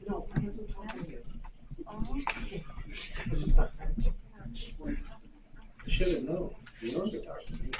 No, I wasn't talking to you. Should have known. You know the talk to me.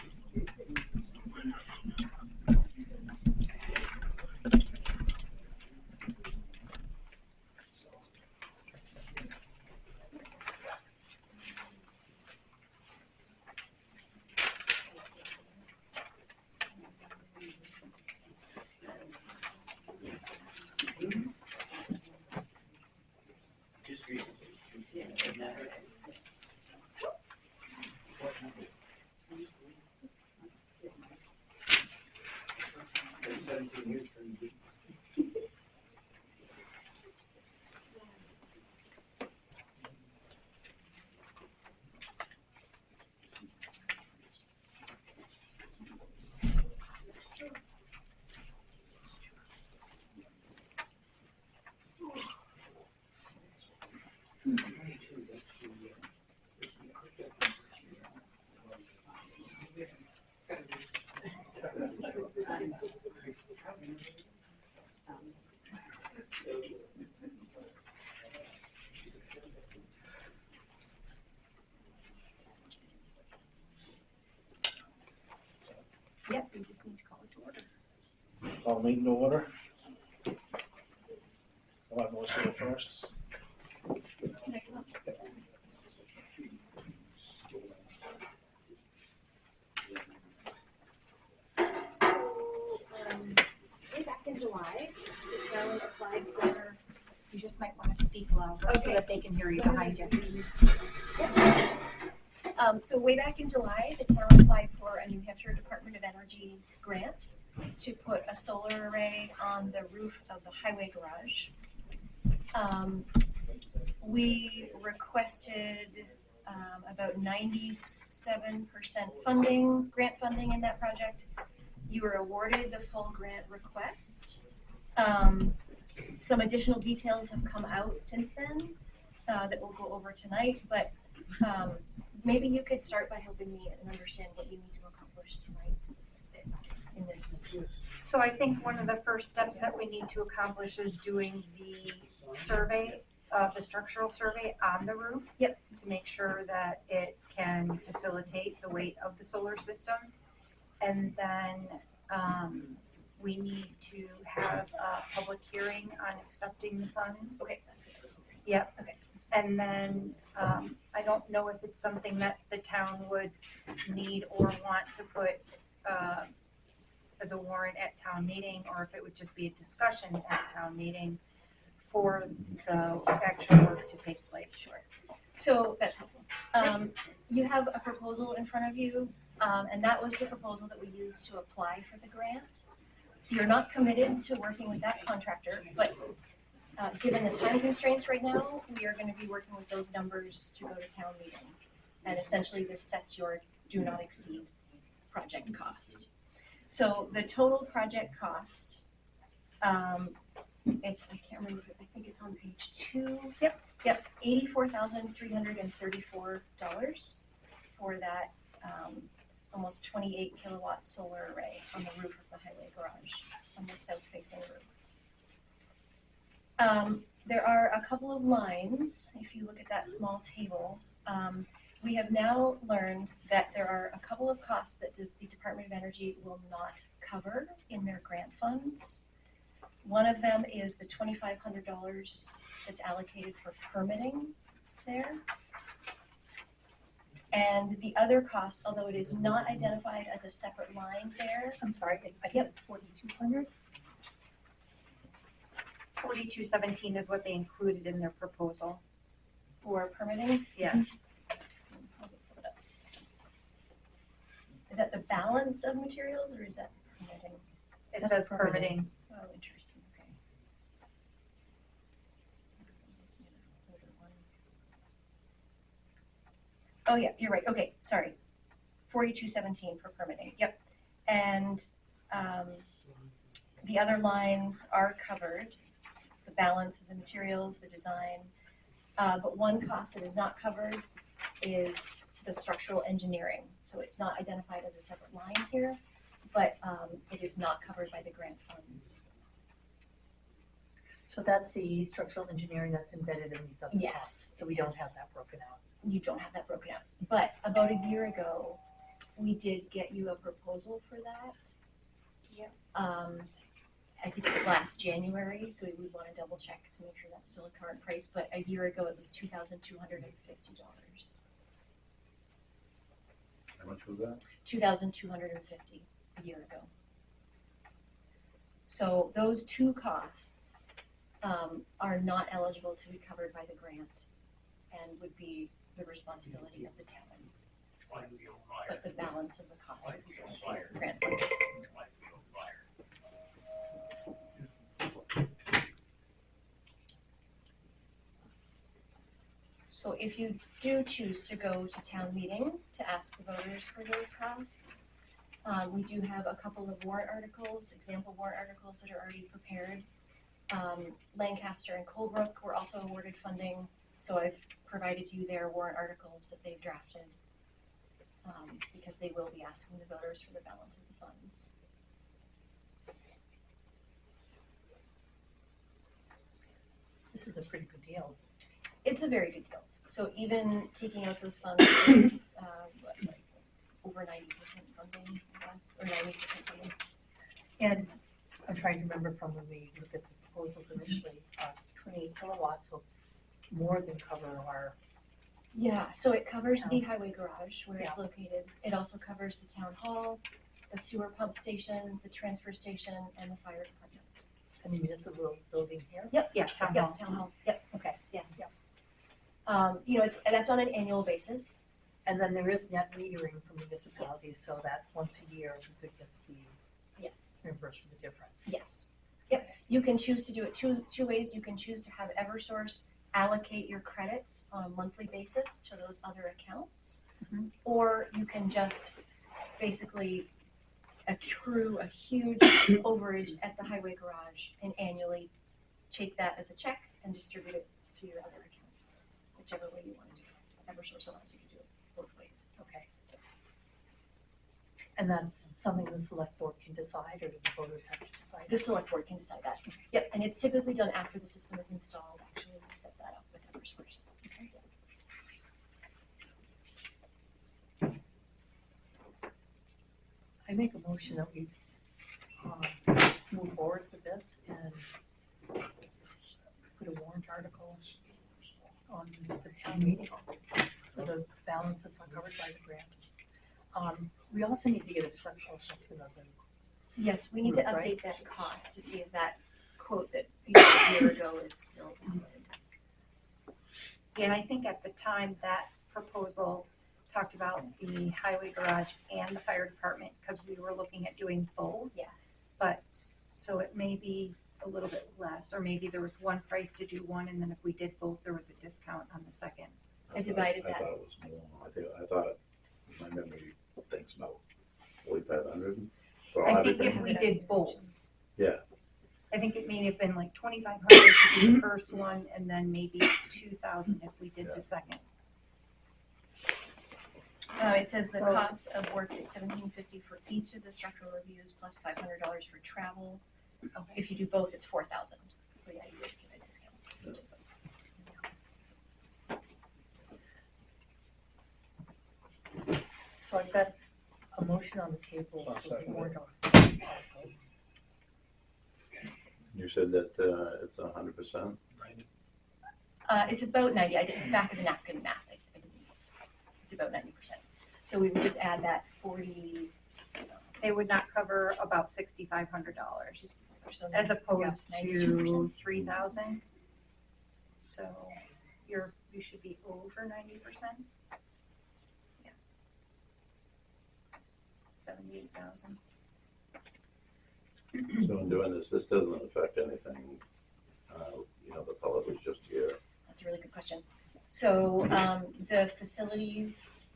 Yep, we just need to call it to order. Call meeting to order. I'll have Melissa go first. Can I come up? Way back in July, the town applied for, you just might want to speak louder so that they can hear you behind you. So way back in July, the town applied for a New Hampshire Department of Energy grant to put a solar array on the roof of the highway garage. We requested about 97% funding, grant funding in that project. You were awarded the full grant request. Some additional details have come out since then that we'll go over tonight, but maybe you could start by helping me and understand what you need to accomplish tonight in this. So I think one of the first steps that we need to accomplish is doing the survey, the structural survey on the roof. Yep. To make sure that it can facilitate the weight of the solar system. And then we need to have a public hearing on accepting the funds. Okay, that's what I was hoping. Yep. Okay. And then I don't know if it's something that the town would need or want to put as a warrant at town meeting, or if it would just be a discussion at town meeting for the actual work to take place. Sure. So that's helpful. You have a proposal in front of you, and that was the proposal that we used to apply for the grant. You're not committed to working with that contractor, but given the time constraints right now, we are going to be working with those numbers to go to town meeting. And essentially this sets your do not exceed project cost. So the total project cost, it's, I can't remember, I think it's on page 2. Yep, $84,334 for that almost 28 kilowatt solar array on the roof of the highway garage on the south facing roof. There are a couple of lines, if you look at that small table. We have now learned that there are a couple of costs that the Department of Energy will not cover in their grant funds. One of them is the $2,500 that's allocated for permitting there. And the other cost, although it is not identified as a separate line there. I'm sorry, I think it's 4,200. 4217 is what they included in their proposal. For permitting? Yes. Is that the balance of materials or is that permitting? It That's says permitting. Oh, interesting, okay. Oh yeah, you're right, okay, sorry. 4217 for permitting, yep. And the other lines are covered, the balance of the materials, the design. But one cost that is not covered is the structural engineering. So it's not identified as a separate line here, but it is not covered by the grant funds So that's the structural engineering that's embedded in these other Yes, costs, so we don't have yes. that broken out. You don't have that broken out. But about a year ago, we did get you a proposal for that. Yep. I think it was last January, so we would want to double check to make sure that's still a current price, but a year ago it was $2,250. How much was that? $2,250 a year ago. So those two costs are not eligible to be covered by the grant and would be the responsibility of the town. But the balance of the cost would be grant funded. So if you do choose to go to town meeting to ask the voters for those costs, we do have a couple of warrant articles, example warrant articles that are already prepared. Lancaster and Colebrook were also awarded funding, so I've provided you their warrant articles that they've drafted, because they will be asking the voters for the balance of the funds. This is a pretty good deal. It's a very good deal. So even taking out those funds is over 90% funding, I guess, or 90% funding. And I'm trying to remember from when we looked at the proposals initially, 28 kilowatts will more than cover our, Yeah, so it covers the highway garage where it's Yeah. located. It also covers the town hall, the sewer pump station, the transfer station, and the fire department. the municipal building here. Yep. Yeah, town Yep, hall. town hall. Yep, Okay. yes. Yep. That's on an annual basis. And then there is net metering for municipalities, so that once a year we could get the Yes. reimbursed for the difference. Yes. Yep. You can choose to do it two ways. You can choose to have Eversource allocate your credits on a monthly basis to those other accounts. Mhm. Or you can just basically accrue a huge overage at the highway garage and annually take that as a check and distribute it to your other accounts, whichever way you want to do it. Eversource allows you to do it both ways. Okay. And that's something the select board can decide, or do the voters have to decide? The select board can decide that. Yep, and it's typically done after the system is installed. Actually, we set that up with Eversource. Okay. I make a motion that we move forward with this and put a warrant article on the town meeting for the balances uncovered by the grant. We also need to get a structural assessment of the, Yes, we need to Right. update that cost to see if that quote that you did a year ago is still valid. Yeah, and I think at the time that proposal talked about the highway garage and the fire department, because we were looking at doing both, Yes. but, so it may be a little bit less, or maybe there was one price to do one, and then if we did both, there was a discount on the second. I divided that. I thought it was more. I thought, my memory thinks about 4,500. for I think everything. if we did both. Yeah. I think it may have been like 2,500 to do the first one, and then maybe 2,000 if we did Yeah. the second. It says the So- cost of work is $1,750 for each of the structural reviews plus $500 for travel. If you do both, it's $4,000. So yeah, you would get a discount. so I've got a motion on the table. I'll for the second warrant it. article. You said that it's 100%? It's about 90. I did back of the napkin math. It's about 90%. So we would just add that 40. They would not cover about $6,500 So as opposed to 92%. 3,000. So you should be over 90%. Yeah. 78,000. So in doing this doesn't affect anything, the pellet was just here. That's a really good question. So the facilities,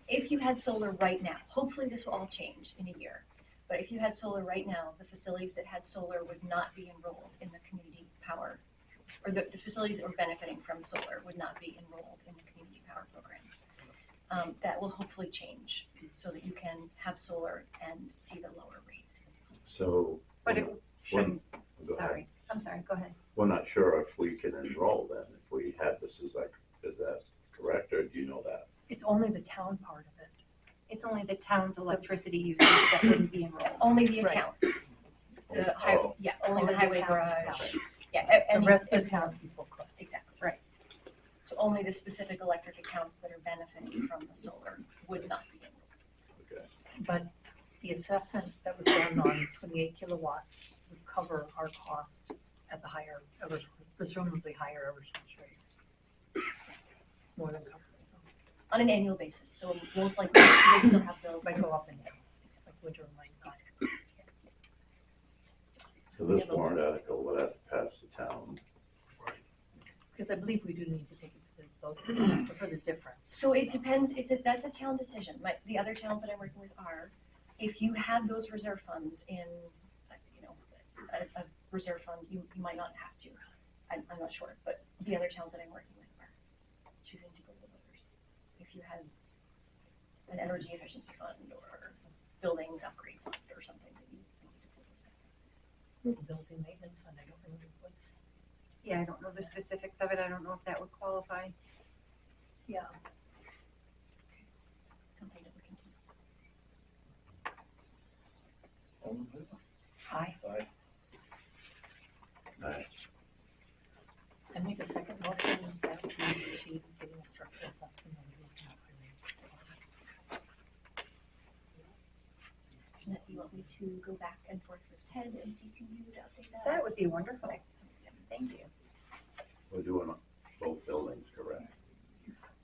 if you had solar right now, hopefully this will all change in a year. But if you had solar right now, the facilities that had solar would not be enrolled in the community power, or the facilities that were benefiting from solar would not be enrolled in the community power program. That will hopefully change so that you can have solar and see the lower rates as well. So. But it shouldn't, Go ahead. sorry, I'm sorry, go ahead. we're not sure if we can enroll then, if we had this is that correct, or do you know that? It's only the town part of it. It's only the town's electricity usage that wouldn't be enrolled. Only the Right. accounts. The Oh, highway, yeah, only the highway accounts, garage. yeah. Yeah, The any- rest of the everything town else. people could. Exactly. Right. So only the specific electric accounts that are benefiting from the solar would not be enrolled. Okay. But the assessment that was done on 28 kilowatts would cover our cost at the higher, presumably higher Eversource rates. More than cover, so On an annual basis, so most likely you'll still have bills. it might go up and down, like winter might not. So this warrant article will have to pass the town. Because I believe we do need to take it to the vote for the difference. So it depends, that's a town decision. The other towns that I'm working with are, if you have those reserve funds in, a reserve fund, you might not have to. I'm not sure, but the other towns that I'm working with are choosing to go to the voters. If you had an energy efficiency fund or buildings upgrade fund or something that you need to pull those out. Building maintenance fund, I don't remember what's, Yeah, I don't know the specifics of it. I don't know if that would qualify. yeah. Something to look into. All in favor? Aye. Aye. Aye. I make a second motion that we proceed with getting a structural assessment. And looking at highway. Jeanette, do you want me to go back and forth with Ted and CC you to update that? That would be wonderful. Thank you. We're doing both buildings, correct?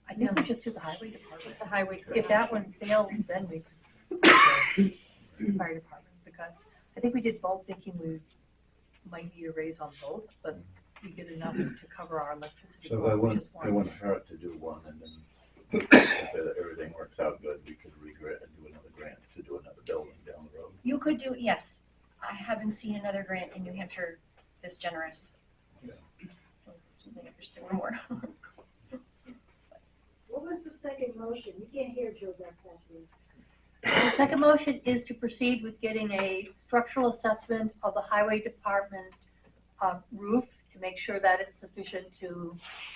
I think we just do the highway department. Just the highway. If that one fails, then we could do the fire department, because I think we did both thinking we might need a raise on both, but we get enough to cover our electricity So costs, it which is wouldn't one. hurt to do one, and then if everything works out good, we could regret and do another grant to do another building down the road. You could do, yes. I haven't seen another grant in New Hampshire this generous. Yeah. Something if there's still more. What was the second motion? You can't hear Joe that fast. The second motion is to proceed with getting a structural assessment of the highway department roof to make sure that it's sufficient to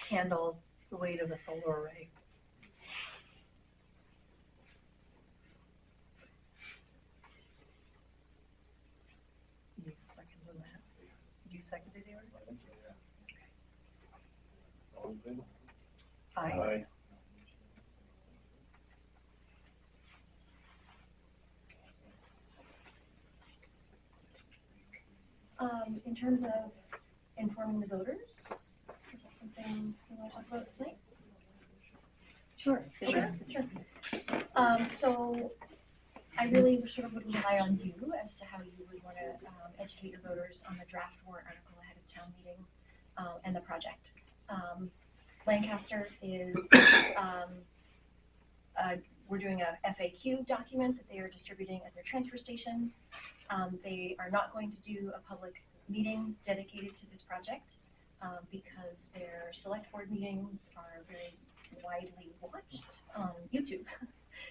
handle the weight of a solar array. You need a second on that. Did you second it, Aaron? All in favor? Aye. In terms of informing the voters, is that something you want to talk about tonight? Sure. Sure. So I really sort of would rely on you as to how you would want to educate your voters on the draft warrant article ahead of town meeting and the project. Lancaster is, we're doing a FAQ document that they are distributing at their transfer station. They are not going to do a public meeting dedicated to this project because their select board meetings are very widely watched on YouTube.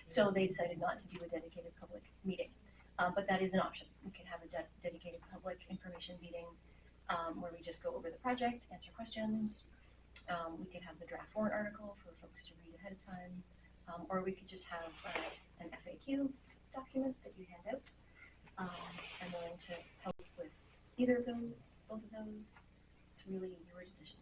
So they decided not to do a dedicated public meeting. But that is an option. We can have a dedicated public information meeting where we just go over the project, answer questions. We could have the draft warrant article for folks to read ahead of time. Or we could just have an FAQ document that you hand out. I'm willing to help with either of those, both of those. It's really your decision.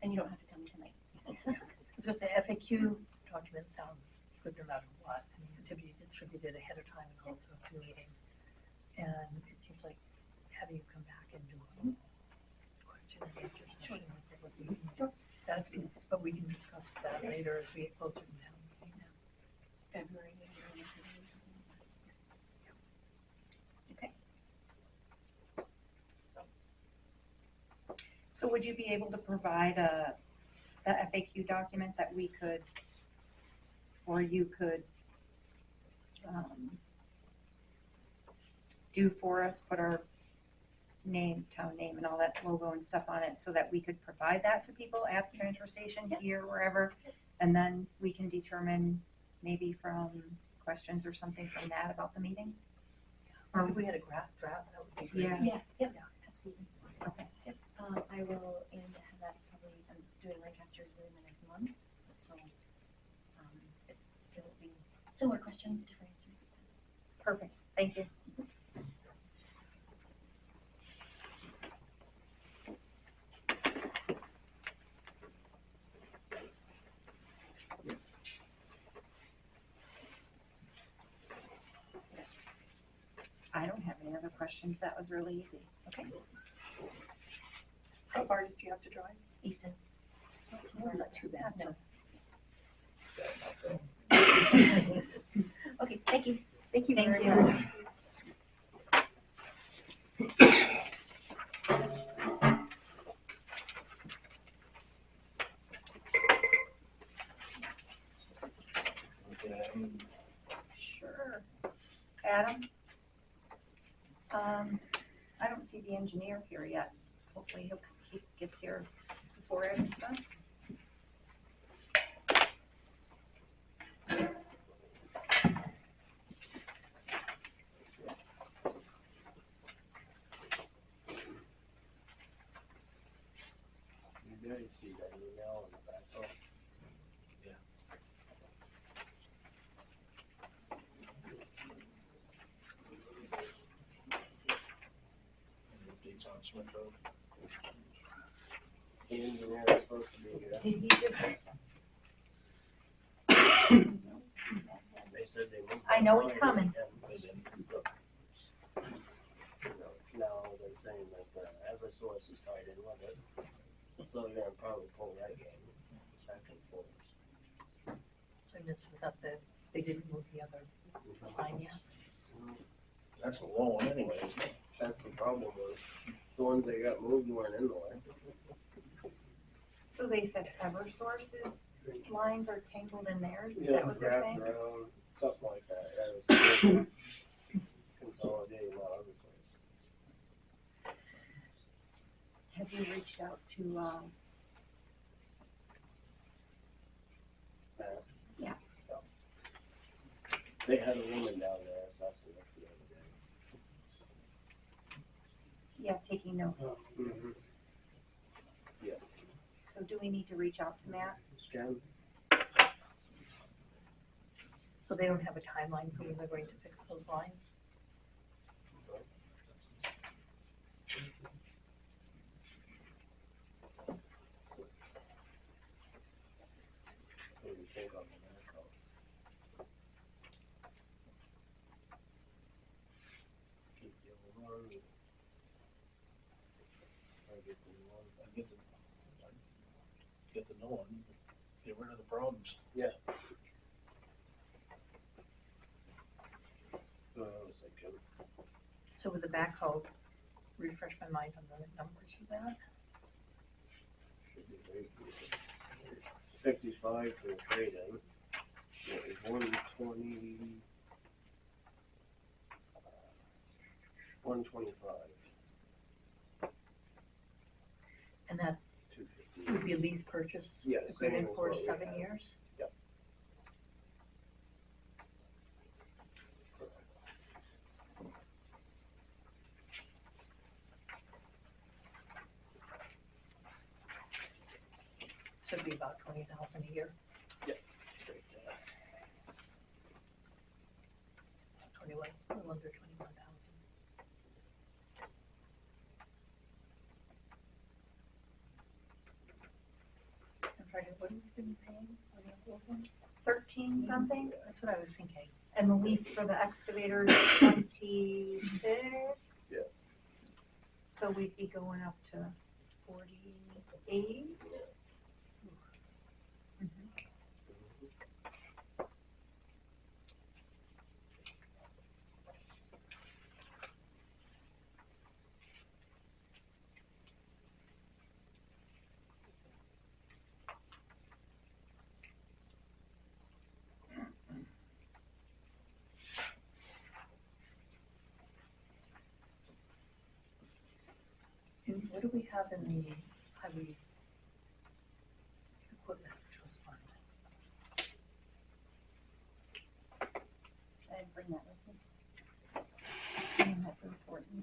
And you don't have to tell me tonight. I was going to say FAQ document sounds good no matter what. I mean, to be distributed ahead of time and also at the meeting. And it seems like having you come back and do a question and answer session with public meeting. That'd be, but we can discuss that later as we get closer to town meeting now. February, maybe early February, something like that. Okay. So would you be able to provide the FAQ document that we could, or you could do for us, put our name, town name and all that logo and stuff on it so that we could provide that to people at the transfer station here, wherever, and then we can determine maybe from questions or something from that about the meeting? Or if we had a draft, that would be great. Yeah. Yeah, yep, absolutely. Okay. Yep, I will aim to have that probably, I'm doing Lancaster within the next month, so, it'll be similar questions, different answers. Perfect, thank you. I don't have any other questions. That was really easy. Okay. How far did you have to drive? Easton. It's not too bad. No. Okay, thank you. Thank you Thank very you. much. Okay, Sure. Adam? I don't see the engineer here yet. Hopefully he gets here before Evan's done. you guys see that email in the back, oh, any updates on Smith Road? The engineer is supposed to be here. Did he just, They said they moved. I know he's that coming. line again, but then, now they're saying that the Eversource is tied in with it. So they're gonna probably pull that game back and forth. So this was at the, they didn't move the other line yet? That's a low one anyway, isn't it? That's the problem with the ones they got moved weren't in the way. so they said Eversource's lines are tangled in theirs? Is that what they're Wrapped saying? around, something like that. That was consolidating my other place. Have you reached out to, Yeah. They had a woman down there assessing it the other day. yeah, taking notes? Mm-hmm. So do we need to reach out to Matt? Jen? So they don't have a timeline for when they're going to fix those lines? What do you think on the backhoe? Keep the old one. Or get the new one. I get the new one, get rid of the problems. I was thinking, So with the backhoe, refresh my mind on the numbers for that? should be very good. 55 for the trade-in. It was 120. 125. And that's, 250. would be a lease purchase Yeah, same agreement as for what we 7 have. years? Yep. Should be about 20,000 a year, Straight to that. 21, a little under 21,000. I'm sorry, what have we been paying on the old one? 13 something? That's what I was thinking. And the lease for the excavator is 26? Yeah. So we'd be going up to 48? And what do we have in the highway equipment trust fund? I didn't bring that with me. It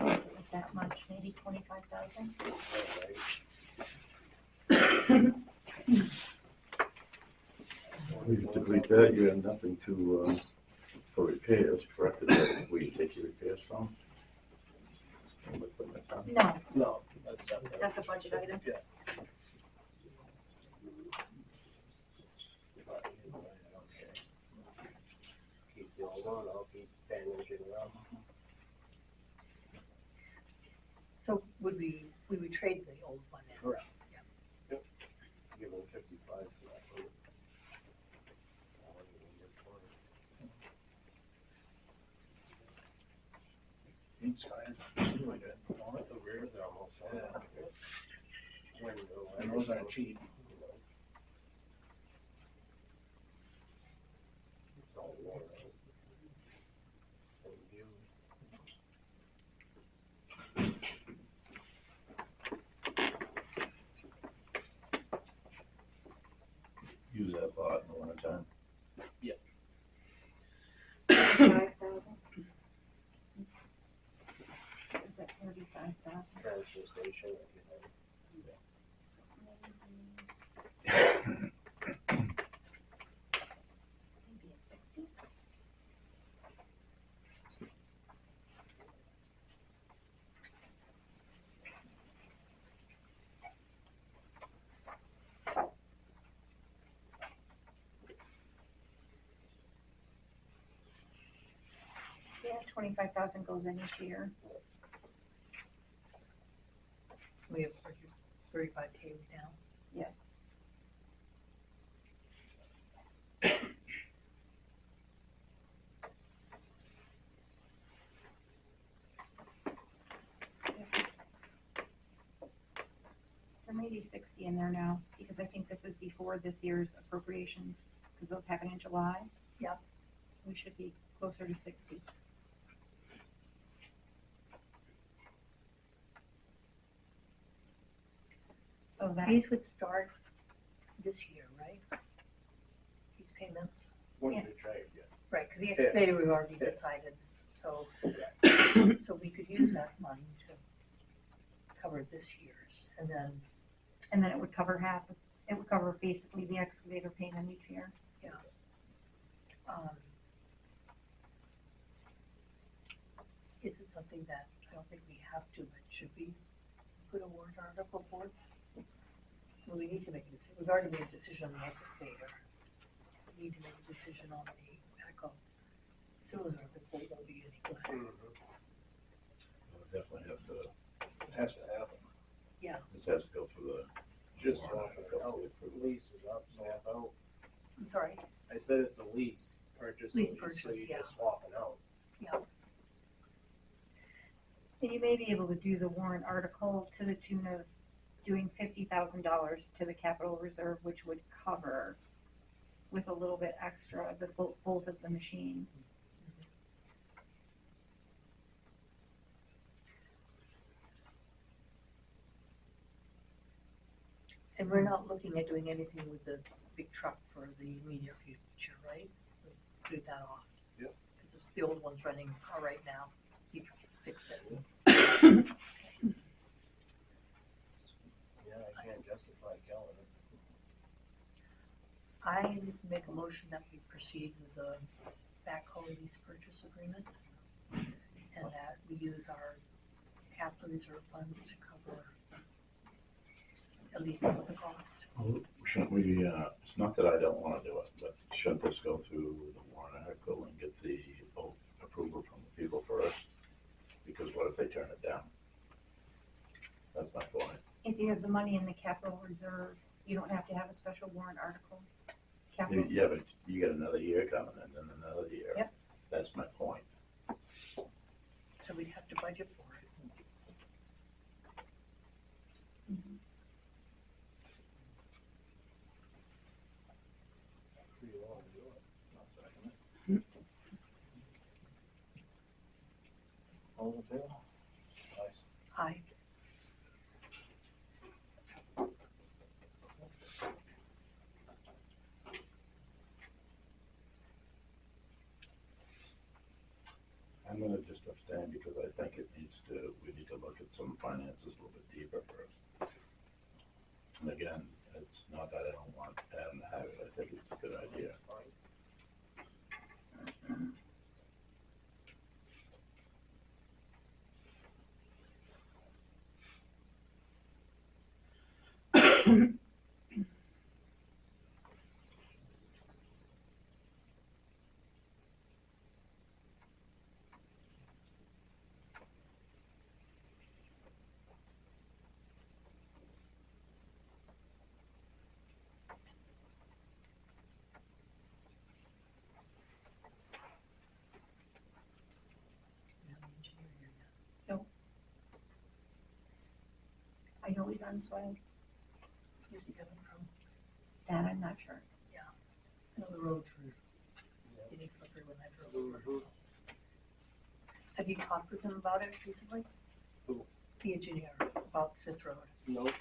was that much, maybe 25,000? We deplete that, you have nothing to, for repairs, correct? Is that where you take your repairs from? No, No, that's separate. that's a budget item. But I don't care. Keep the old one, I'll keep bandaging it up. So would we trade the old one in? Correct. Give them 55 for that one. I'll give them 20. Inside, really good. The rears are almost all Yeah. out. Window, And those aren't cheap. It's all worn out. And you, Use that lot in the wintertime. 5,000. Is that 35,000? transfer station, everything. Maybe a 60? Yeah, 25,000 goes in each year. We have 35K down. Yes. There may be 60 in there now, because I think this is before this year's appropriations, because those happen in July. Yep. So we should be closer to 60. So that, These would start this year, right? These payments? When Yeah. you trade, yeah. Right, because the excavator we've already Yeah. decided, so, so we could use that money to cover this year's, and then, and then it would cover half, it would cover basically the excavator payment each year. um, is it something that, I don't think we have to, but should we put a warrant article for it? Well, we need to make a decision, we've already made a decision on the excavator. We need to make a decision on the backhoe sooner before there'll be any glad. We'll definitely have to, It has to happen. this has to go through the. Just warrant swapping it article out. to approve. Lease is up, swap out. I'm sorry, I said it's a lease, purchase. Lease So purchase, you're yeah. just swapping out. And you may be able to do the warrant article to the tune of doing $50,000 to the capital reserve, which would cover with a little bit extra the both of the machines. and we're not looking at doing anything with the big truck for the immediate future, right? We do that off. Yep. Because the old one's running all right now, you fixed it. Yeah, I can't justify killing it. I make a motion that we proceed with the backhoe lease purchase agreement, and that we use our capital reserve funds to cover at least some of the cost. Well, shouldn't we, it's not that I don't wanna do it, but shouldn't this go through the warrant article and get the approval from the people first? Because what if they turn it down? That's my point. If you have the money in the capital reserve, you don't have to have a special warrant article. Capital, Yeah, but you got another year coming and then another year. Yep. That's my point. So we'd have to budget for it. Do you want to do it? I'll second it. All in favor? Aye. Aye. I'm gonna just abstain because I think we need to look at some finances a little bit deeper first. And again, it's not that I don't want Adam to have it, I think it's a good idea. I know he's on his way. Where's he coming from? That I'm not sure. I know the roads were getting slippery when I drove over. Mhm. Have you talked with him about it recently? Who? The engineer, about Smith Road. Nope.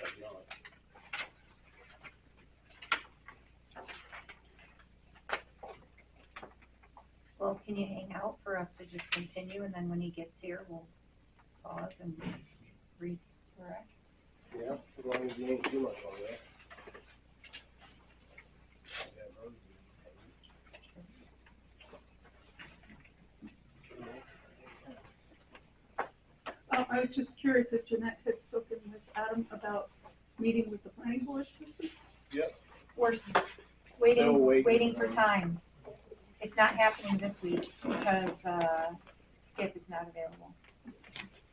I've not. Well, can you hang out for us to just continue, and then when he gets here, we'll pause and redirect? Yeah, as long as you ain't too much on that. I was just curious if Jeanette had spoken with Adam about meeting with the planning board this week? We're Still waiting, waiting. waiting for times. It's not happening this week because Skip is not available.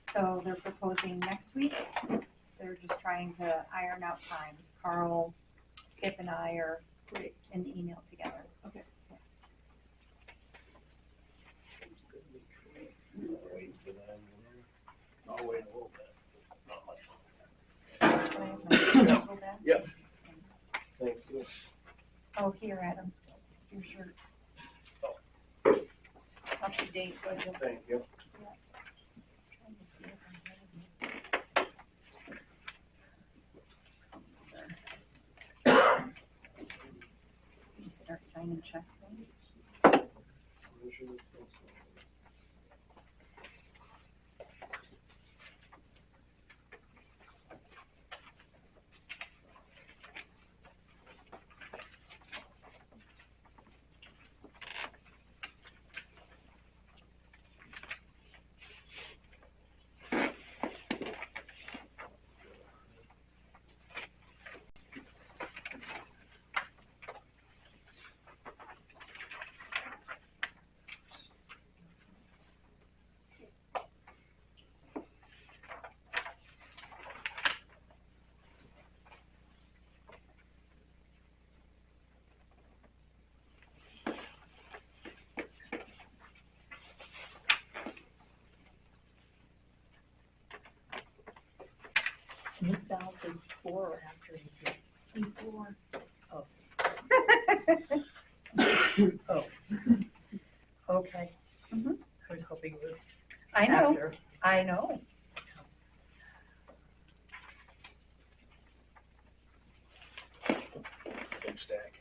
So they're proposing next week. They're just trying to iron out times. Carl, Skip and I are in the email together. Okay. Waiting for the engineer. I'll wait a little bit, not much. Do I have my proposal back? Yep. Thanks. Thank you. Oh, here, Adam, your shirt. Up to date budget. Thank you. Trying to see if I have this. You start signing checks then? And this balance is before or after you did? Before. Oh. Okay. Mhm. I was hoping it was I know, after. I know. Big stack.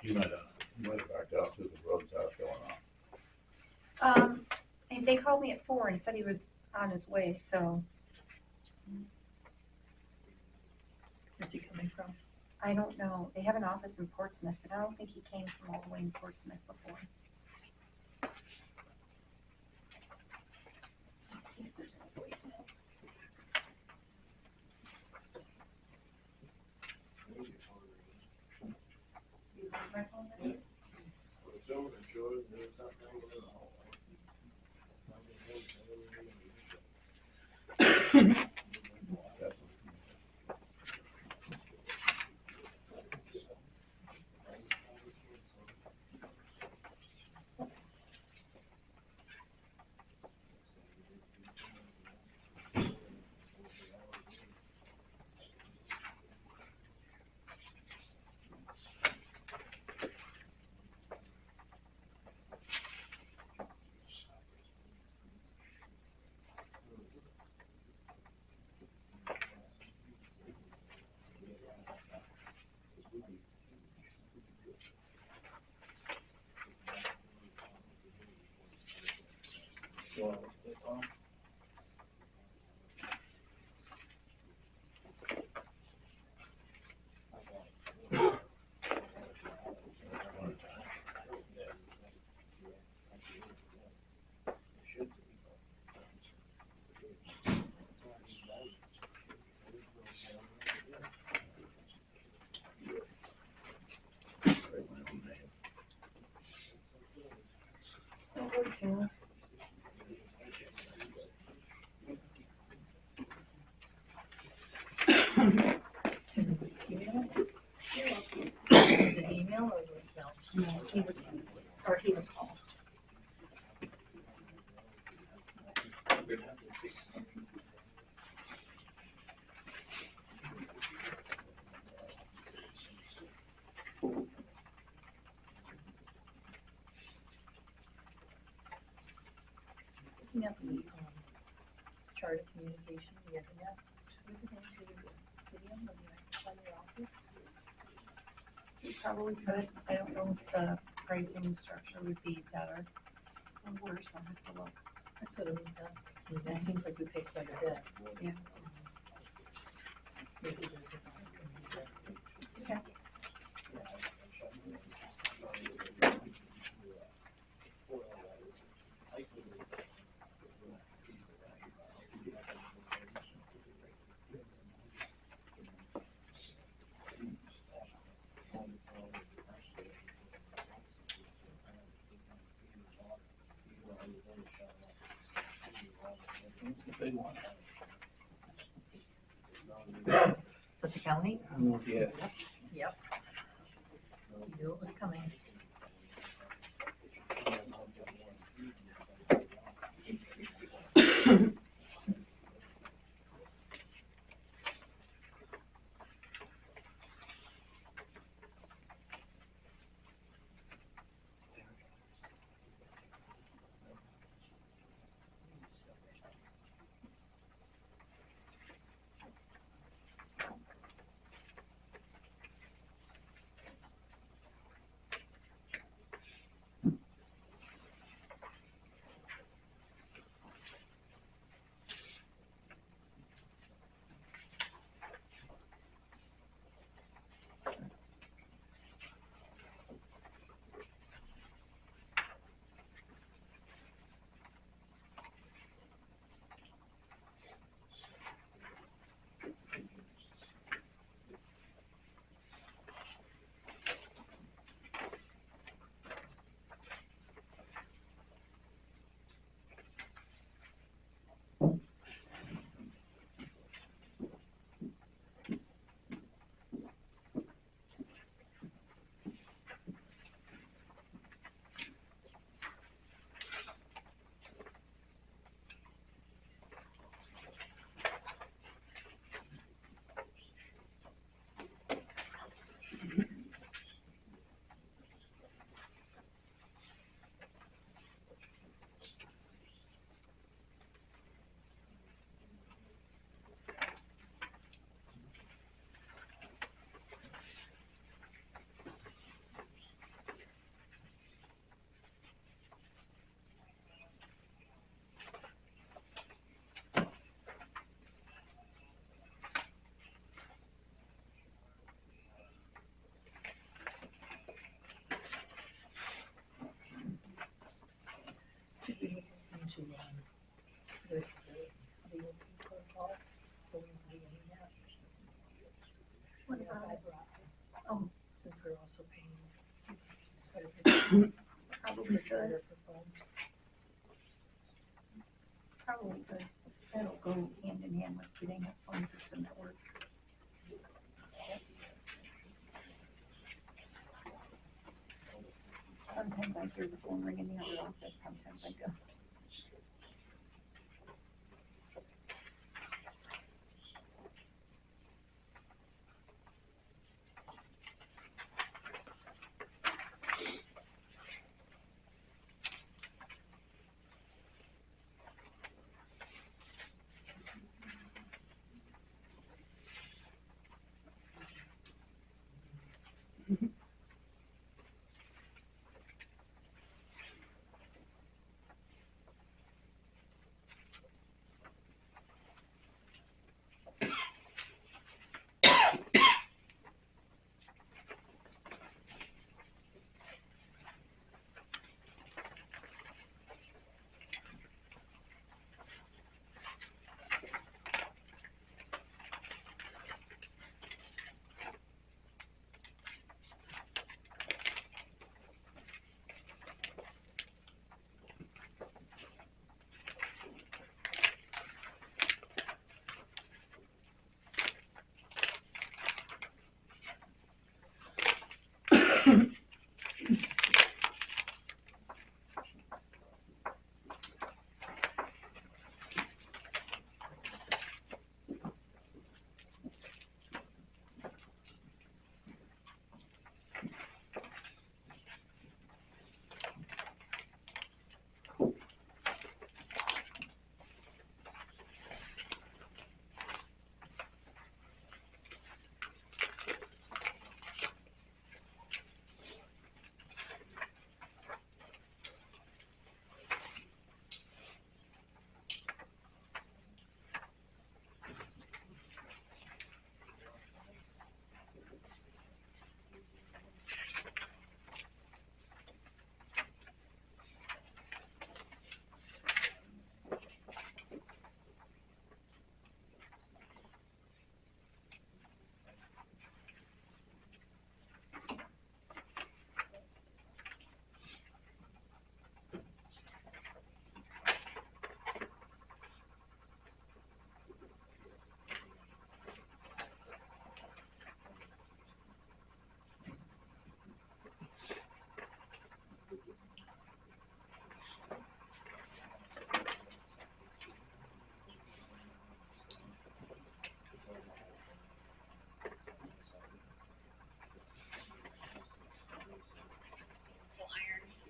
You might have backed out because the roads are going on. And they called me at 4 and said he was on his way, so Where's he coming from? I don't know. They have an office in Portsmouth, but I don't think he came from all the way in Portsmouth before. voicemails. You have my phone number? You want to look at it, Tom? No voicemails. Email? Is it email or voicemail? No, he would send a voice, or he would call. Looking at the chart of communication, the internet, should we go into video when you're on your office? You probably could. I don't know if the pricing structure would be better or worse. I'll have to look. That's what I mean, that seems like we pay quite a bit. Yeah. Maybe there's a. Okay. The big one. For the county? Yeah. Yep. You knew it was coming. they're also paying quite a bit. Probably for good, their phones. probably good. That'll go hand in hand with getting a phone system that works. Sometimes I hear the phone ring in the other office, sometimes I don't.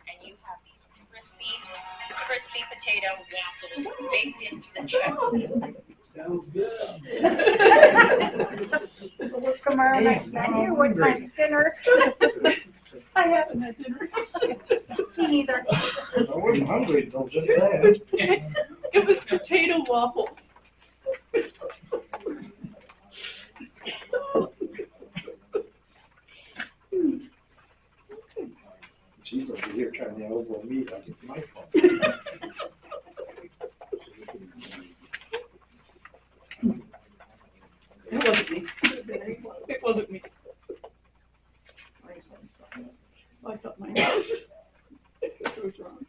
And you have these crispy potato waffles baked into the chip. Sounds good. So what's tomorrow night's menu? What time's dinner? I haven't had dinner. Me neither. I wasn't hungry until just then. It was potato waffles. She's over here trying to elbow me like it's my fault. It wasn't me. It wasn't me. I thought my house. It was wrong.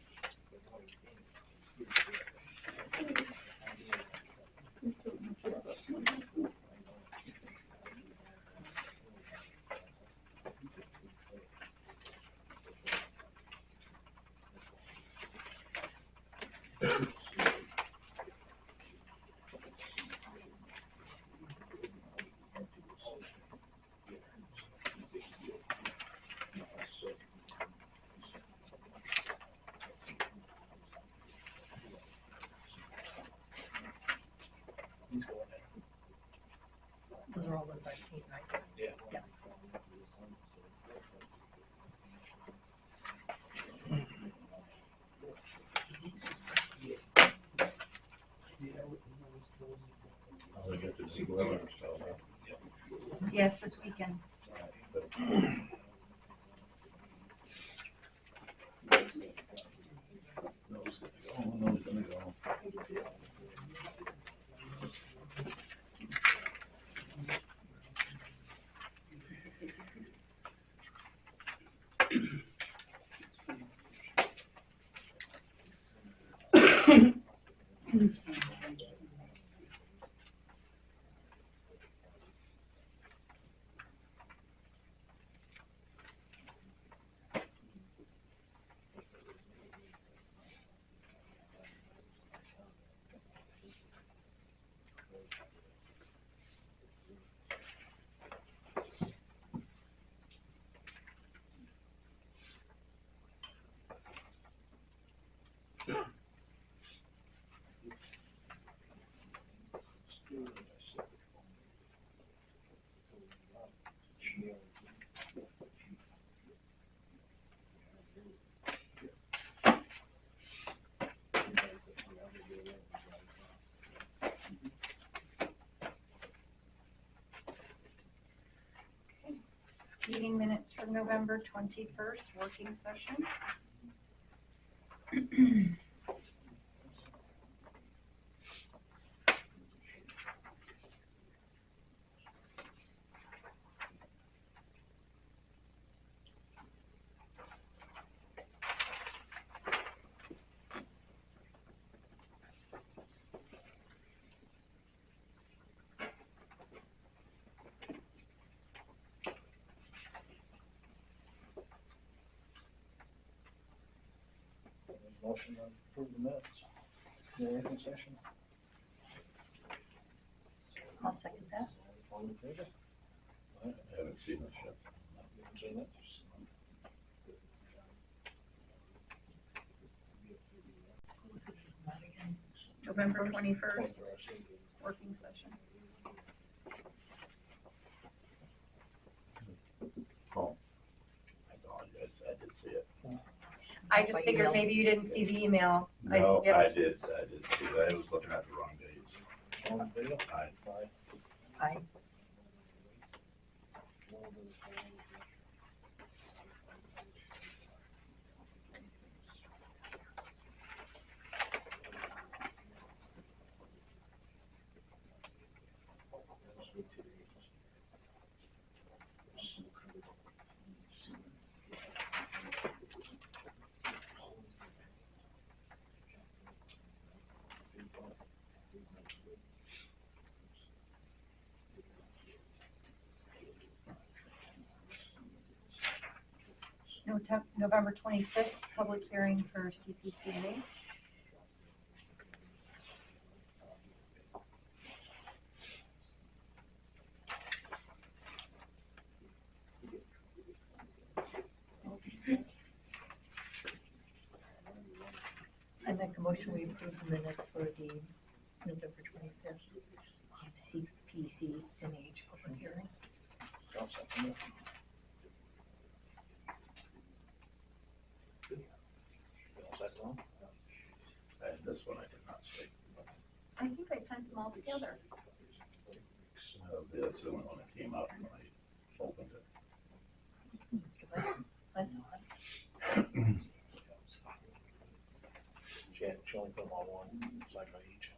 Those are all ones I've seen, right? Yeah. Yeah. I'll get to see whoever, so, Yes, this weekend. Nobody's gonna go, nobody's gonna go. Meeting minutes from November 21st, working session. Motion to approve the minutes. The working session. I'll second that. All in favor? I haven't seen this yet. Seen it? What was it about again? November 21st, working session. Oh, I apologize, I did see it. I just figured maybe you didn't see the email. No, Yep. I did see that, I was looking at the wrong dates. All in favor? Aye. I, November 25th, public hearing for CPCH. I make a motion we approve the minutes for the November 25th CPC NH public hearing. I'll second it. All set, Tom? And this one I did not see. I think I sent them all together. That's the only one that came out when I opened it. Because I saw it. She only put them all one, side by each.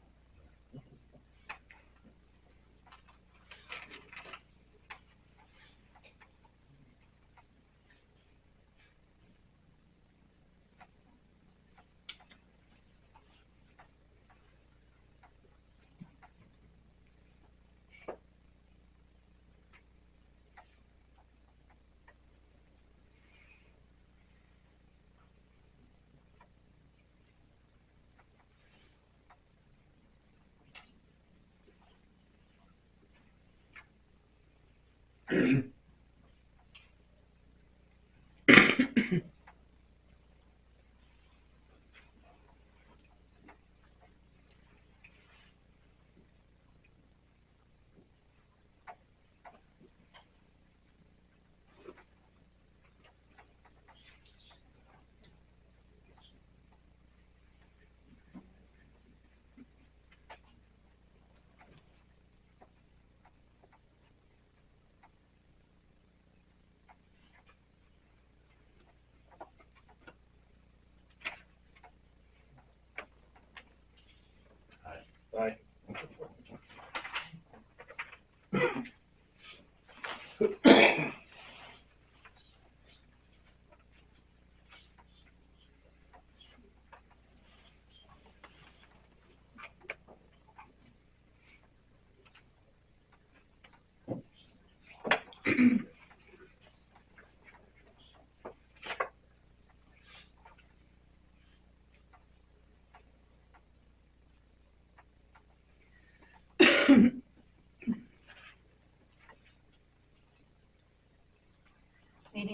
Meeting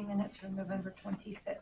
minutes from November 25th.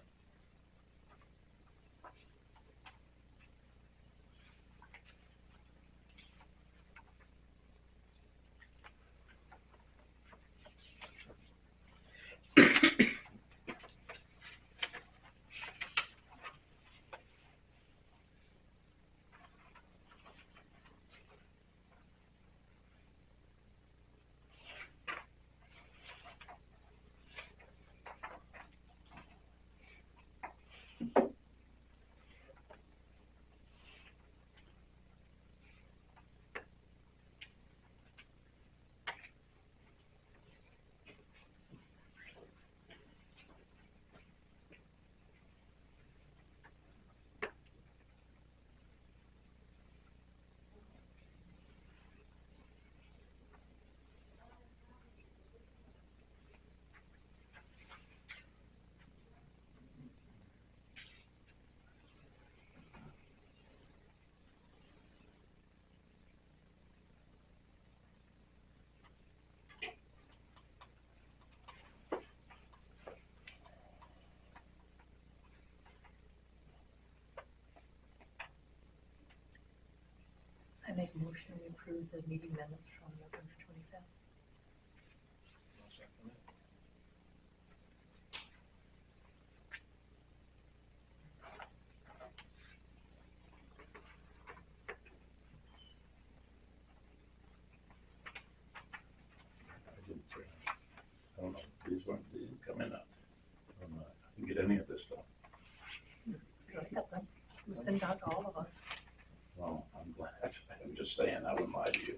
I make a motion to approve the meeting minutes from November 25th. I don't know, these didn't come in. I didn't get any of this stuff. I got them. It was sent out to all of us. Well, I'm glad. I'm just saying, I wouldn't lie to you.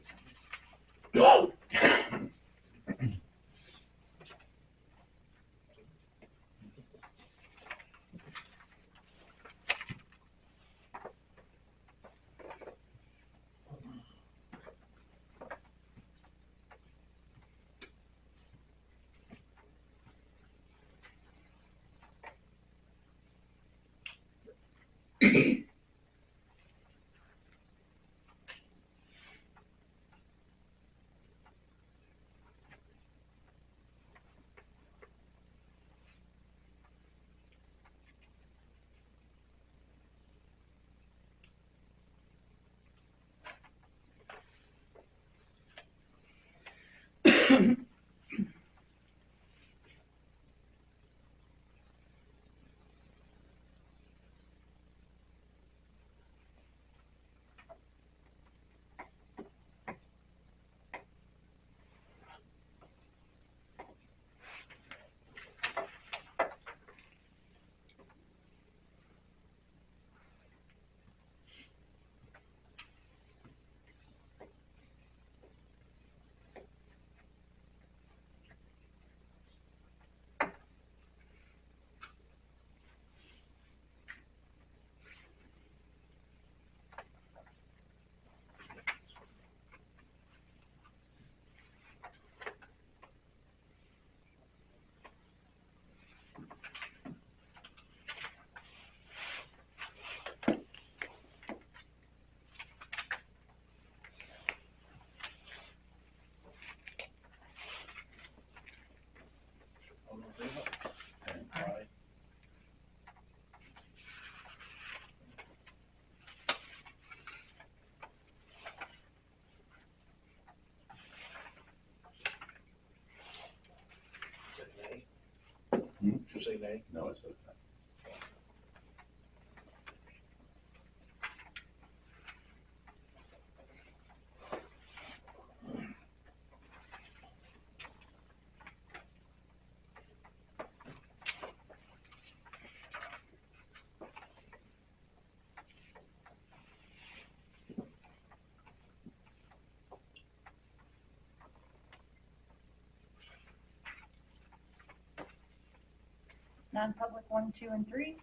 Did you say nay? No, it's okay. Non-public 1, 2, and 3.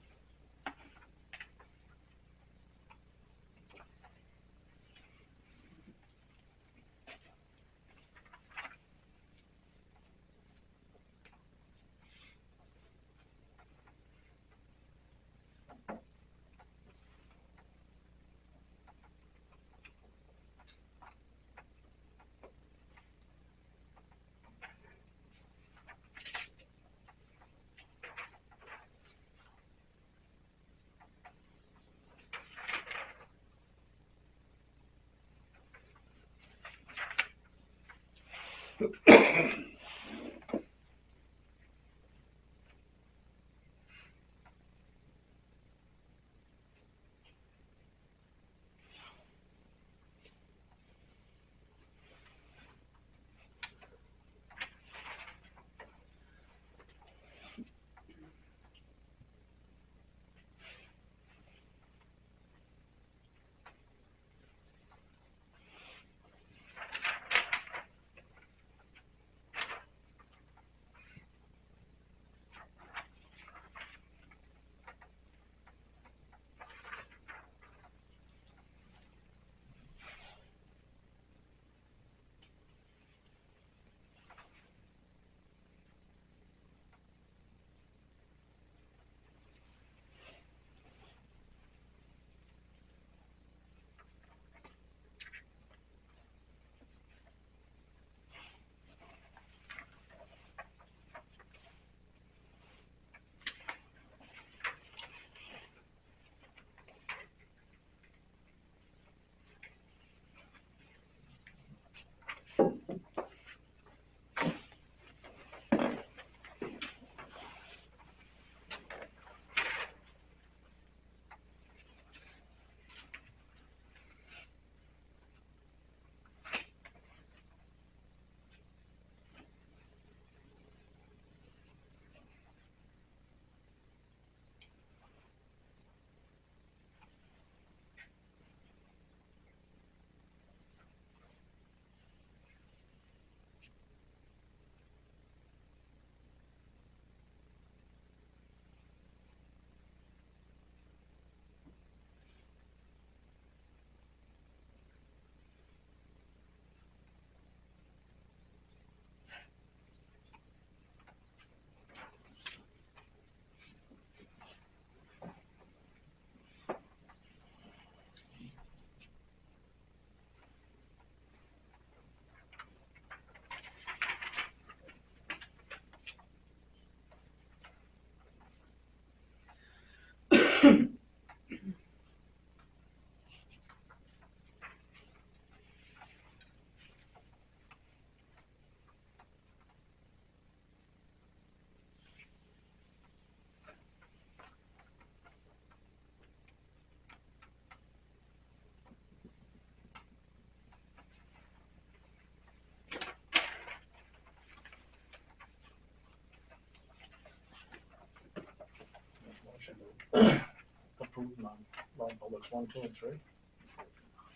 1, 2, and 3.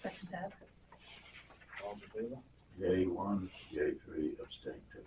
Second that. All in favor? Yay 1, yay 3, abstain 2.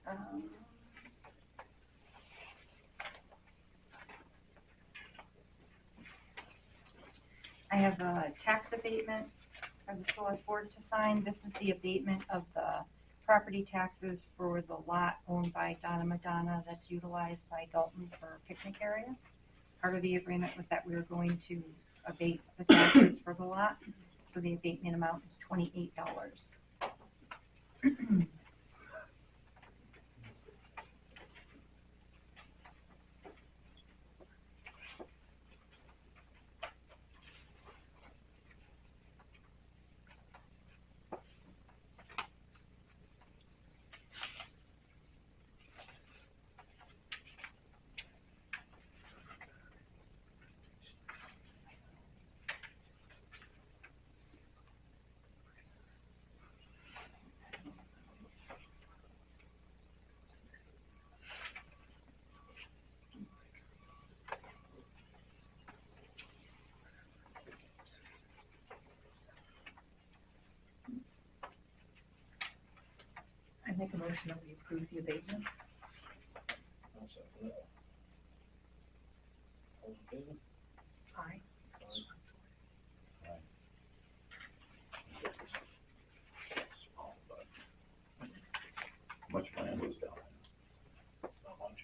Um, I have a tax abatement for the select board to sign. This is the abatement of the property taxes for the lot owned by Donna Madonna that's utilized by Dalton for a picnic area. Part of the agreement was that we were going to abate the taxes for the lot, so the abatement amount is $28. I make a motion that we approve the abatement. I'll second that. All in favor? Aye. Small, but how much land was down there? Not much.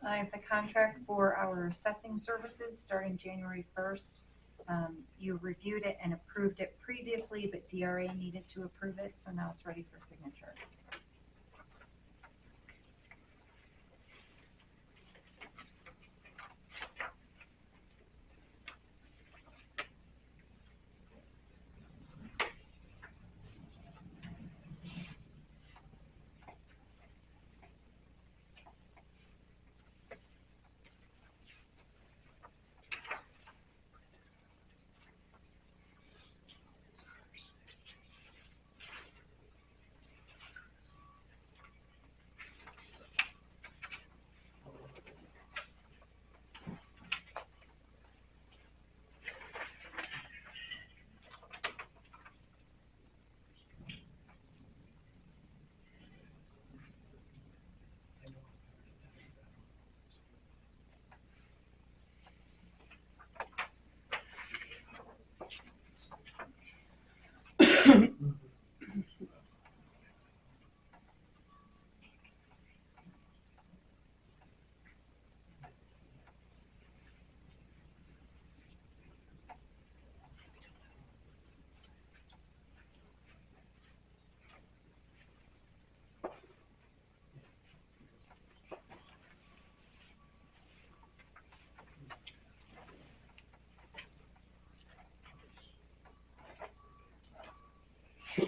I have the contract for our assessing services starting January 1st. You reviewed it and approved it previously, but DRA needed to approve it, so now it's ready for signature.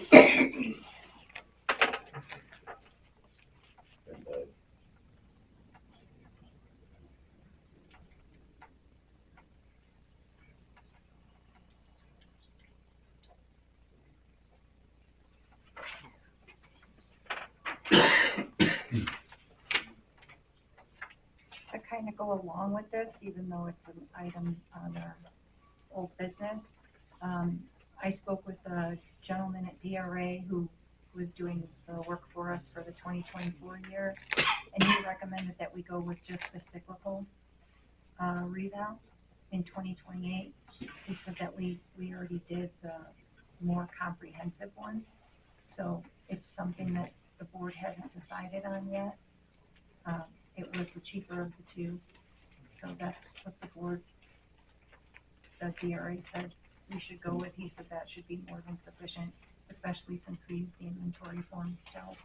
And, To kind of go along with this, even though it's an item on our old business, I spoke with a gentleman at DRA who was doing the work for us for the 2024 year, and he recommended that we go with just the cyclical reval. in 2028. He said that we already did the more comprehensive one. So it's something that the board hasn't decided on yet. It was the cheaper of the two. So that's what the board, the DRA said we should go with. He said that should be more than sufficient, especially since we use the inventory form still.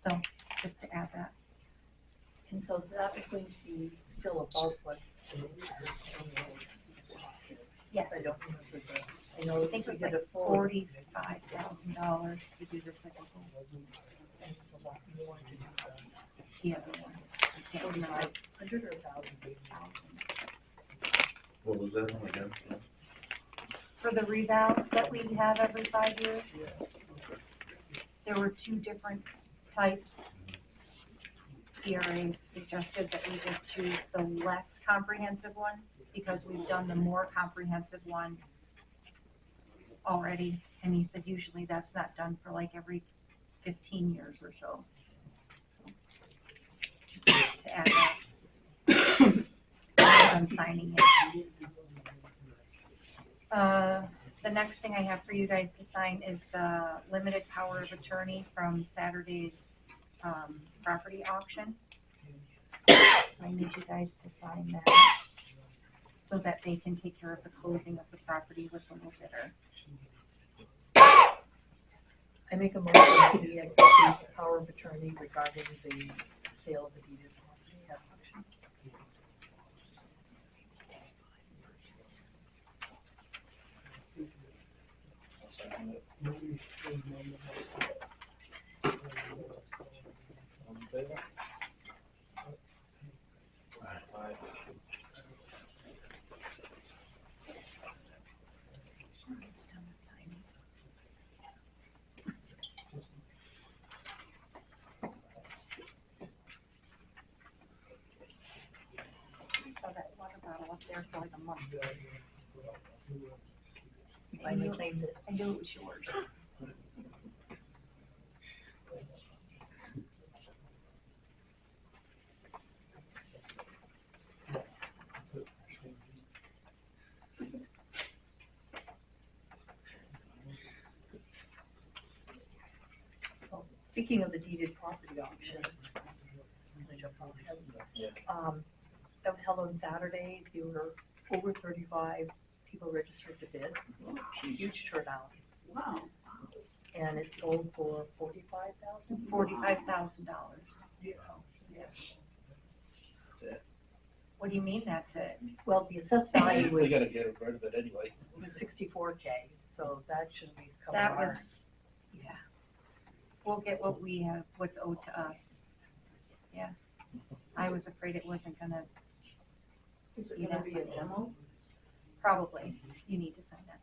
So just to add that. And so that is going to be still above what the cost is. Yes. I don't remember I know I think it was like $45,000 to do the cyclical. And it's a lot more to do The other one. I can't remember. 100 or 1,000. What was that one again? For the revow that we have every 5 years, there were 2 different types. DRA suggested that we just choose the less comprehensive one because we've done the more comprehensive one already. And he said usually that's not done for like every 15 years or so. Just to add that. I'm signing it. The next thing I have for you guys to sign is the limited power of attorney from Saturday's property auction. So I need you guys to sign that so that they can take care of the closing of the property with the low bidder. I make a motion to the execute power of attorney regarding the sale of the deeded property at auction. All in favor? Aye. It's done with signing. I saw that water bottle up there for like a month. You finally claimed it. I knew it was yours. Well, speaking of the deeded property auction, that was held on Saturday. There were over 35 people registered to bid. Huge turnout. Wow. And it sold for $45,000. $45,000. That's it. What do you mean that's it? Well, the assessed value We was gotta get rid of it anyway. 64K, so that should at least cover That our. was, yeah. We'll get what we have, what's owed to us. Yeah. I was afraid it wasn't gonna, Is it gonna be a demo? probably, you need to sign that.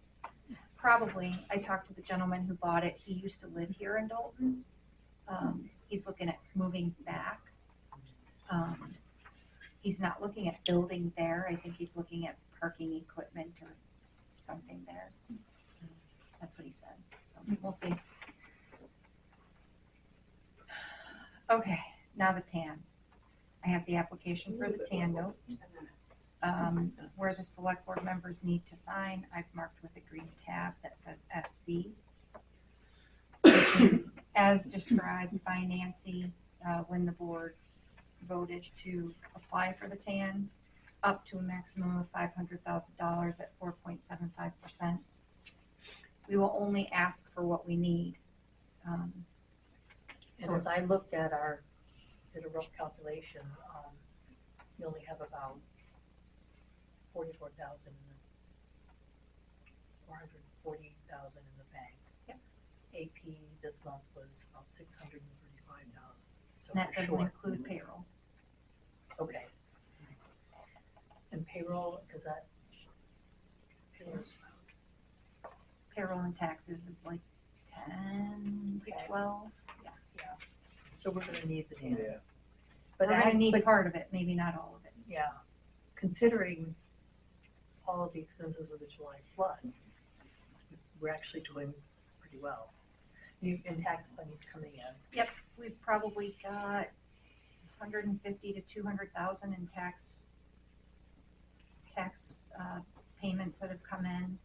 Probably, I talked to the gentleman who bought it, he used to live here in Dalton. He's looking at moving back. He's not looking at building there, I think he's looking at parking equipment or something there. That's what he said, so we'll see. Okay, now the TAN. I have the application for the TAN note. Where the select board members need to sign, I've marked with a green tab that says SB. This is as described by Nancy when the board voted to apply for the TAN, up to a maximum of $500,000 at 4.75%. We will only ask for what we need. And So as I looked at did a rough calculation, you only have about 44,000, 440,000 in the bank. Yep. AP this month was about 635,000. So that we're doesn't short. include payroll. Okay. And payroll, is that? Payroll's Payroll and taxes is like 10 to Okay. 12. So we're gonna need the TAN. Yeah. But We're gonna need but part of it, maybe not all of it. yeah, considering all of the expenses of the July flood, we're actually doing pretty well. And tax money's coming in. Yep, we've probably got 150 to 200,000 in tax tax payments that have come in.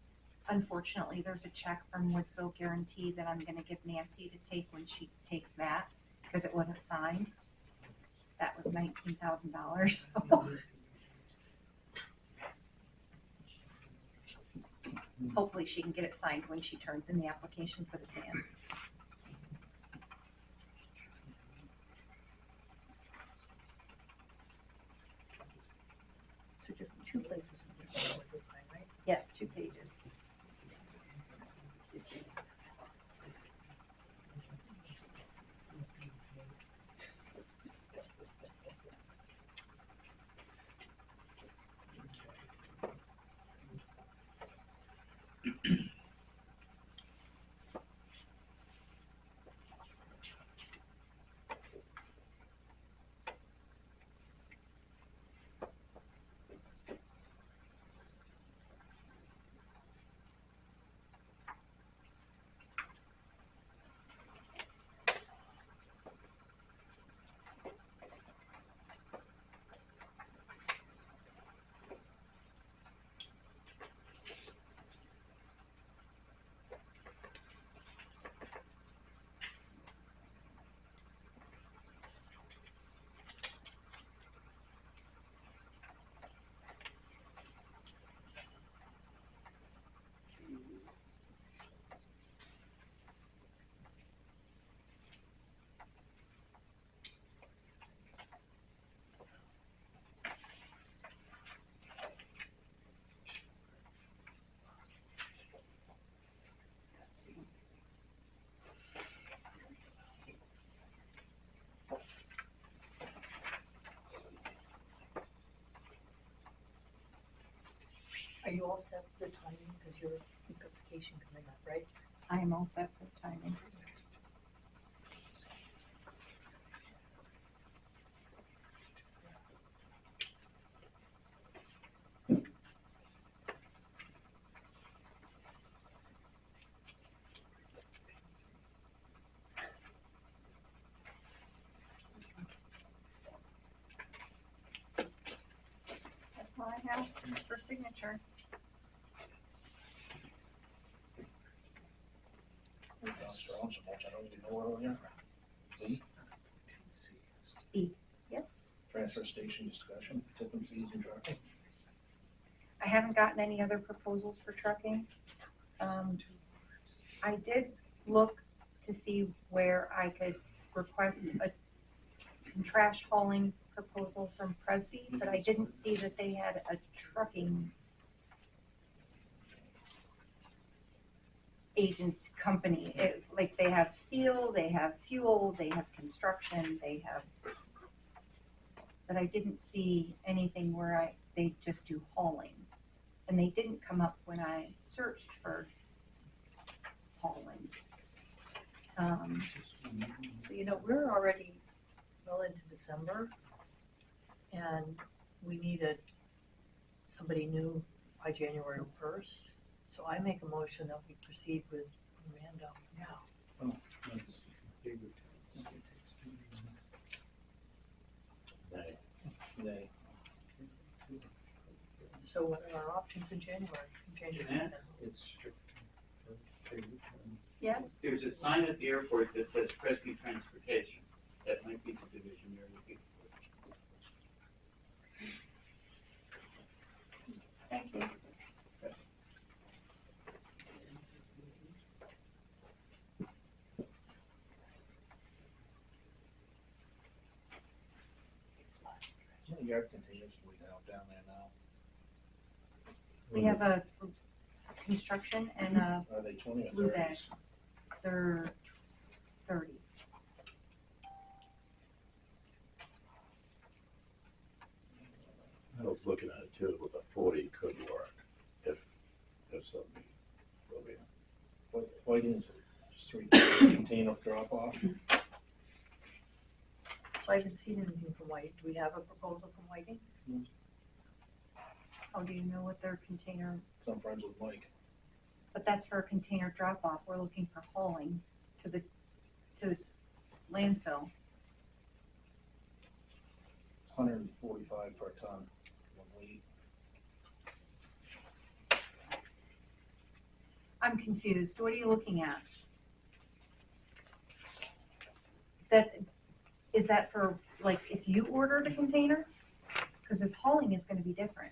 Unfortunately, there's a check from Woodsville Guarantee that I'm gonna give Nancy to take when she takes that, because it wasn't signed. That was $19,000, so. Hopefully she can get it signed when she turns in the application for the TAN. So just 2 places for this one with this sign, right? Yes, 2 pages. Are you all set for the timing, because your vacation coming up, right? I am all set for timing. That's all I have for signature. Transfer station discussion, tipping fees and trucking. I haven't gotten any other proposals for trucking. I did look to see where I could request a trash hauling proposal from Presby, but I didn't see that they had a trucking agents company. It's like they have steel, they have fuel, they have construction, they have, but I didn't see anything where they just do hauling. And they didn't come up when I searched for hauling. So, you know, we're already well into December, and we needed somebody new by January 1st. So I make a motion that we proceed with Normandeau now. That's bigger. Nay. So what are our options in January? It's strict. Yes? There's a sign at the airport that says Presby Transportation. That might be the division you're looking for. Thank you. Yard containers we have down there now. We have a construction and a Are they 20 or blue 30s? bag. They're 30s. I was looking at it too, with a 40 could work, if something will be. Whiting's 3 container drop off. So I haven't seen anything from Whiting. Do we have a proposal from Whiting? How do you know what their container, I'm friends with Mike. but that's for a container drop off. We're looking for hauling to the landfill. It's 145 per ton. One week. I'm confused. What are you looking at? Is that for, like, if you ordered a container? Because his hauling is gonna be different.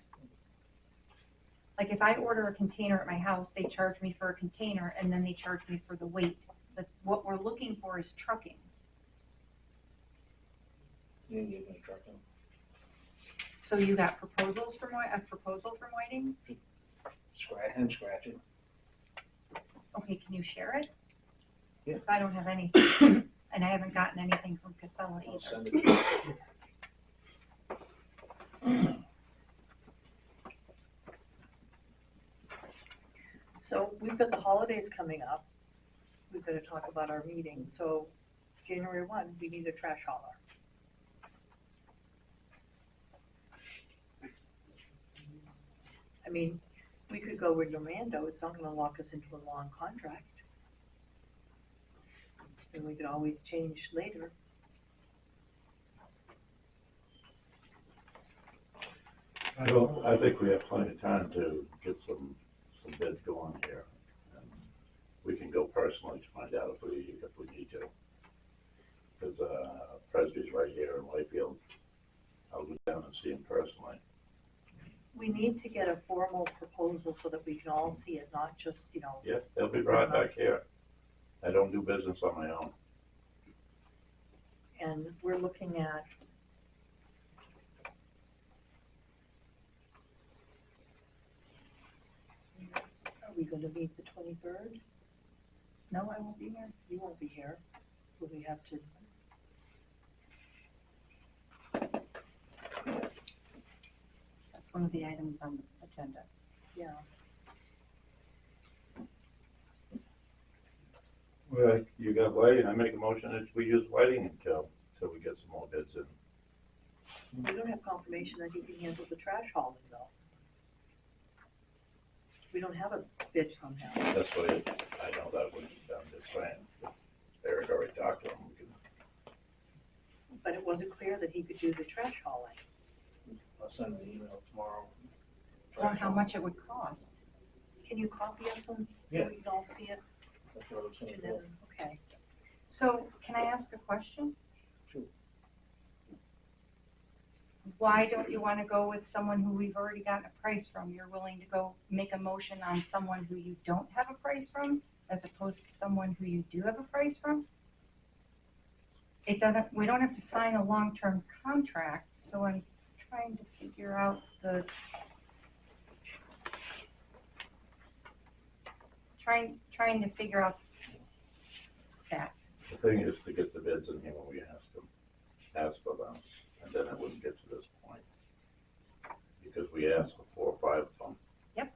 Like, if I order a container at my house, they charge me for a container and then they charge me for the weight. But what we're looking for is trucking. So you got proposals from, a proposal from Whiting? Scratch it. Okay, can you share it? Yeah. Because I don't have anything, and I haven't gotten anything from Casella I'll either. send it to you. So we've got the holidays coming up. We've got to talk about our meeting. So January 1, we need a trash hauler. I mean, we could go with Normandeau. It's not going to lock us into a long contract. And we could always change later. I think we have plenty of time to get some bids going here. And we can go personally to find out if we need to. Because Presby's right here in Whitefield. I'll go down and see him personally. We need to get a formal proposal so that we can all see it, not just, Yeah, they'll be brought back here. I don't do business on my own. and we're looking at are we going to meet the 23rd? No, I won't be here. You won't be here. Will we have to? That's one of the items on the agenda. Yeah. Well, you got lighting. I make a motion that we use lighting until we get some more bids in. We don't have confirmation that he can handle the trash hauling though. We don't have a bid from him. That's why I know that when I'm just saying. Eric already talked to him. We can, But it wasn't clear that he could do the trash hauling. I'll send an email tomorrow. Or how much it would cost. Can you copy us on, so Yeah. we can all see it? That's what I was gonna do. Janelle? Okay. So can I ask a question? Sure. Why don't you want to go with someone who we've already gotten a price from? You're willing to go make a motion on someone who you don't have a price from as opposed to someone who you do have a price from? We don't have to sign a long-term contract, so I'm trying to figure out trying to figure out that. the thing is to get the bids in here when we ask for them, and then it wouldn't get to this point. Because we asked for 4 or 5 of them. Yep.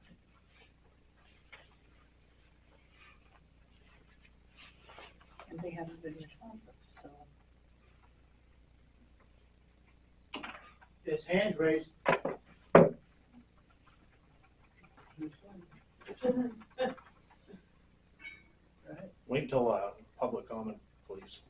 And they haven't been responsive, so. His hand raised. Wait till, public comment, please.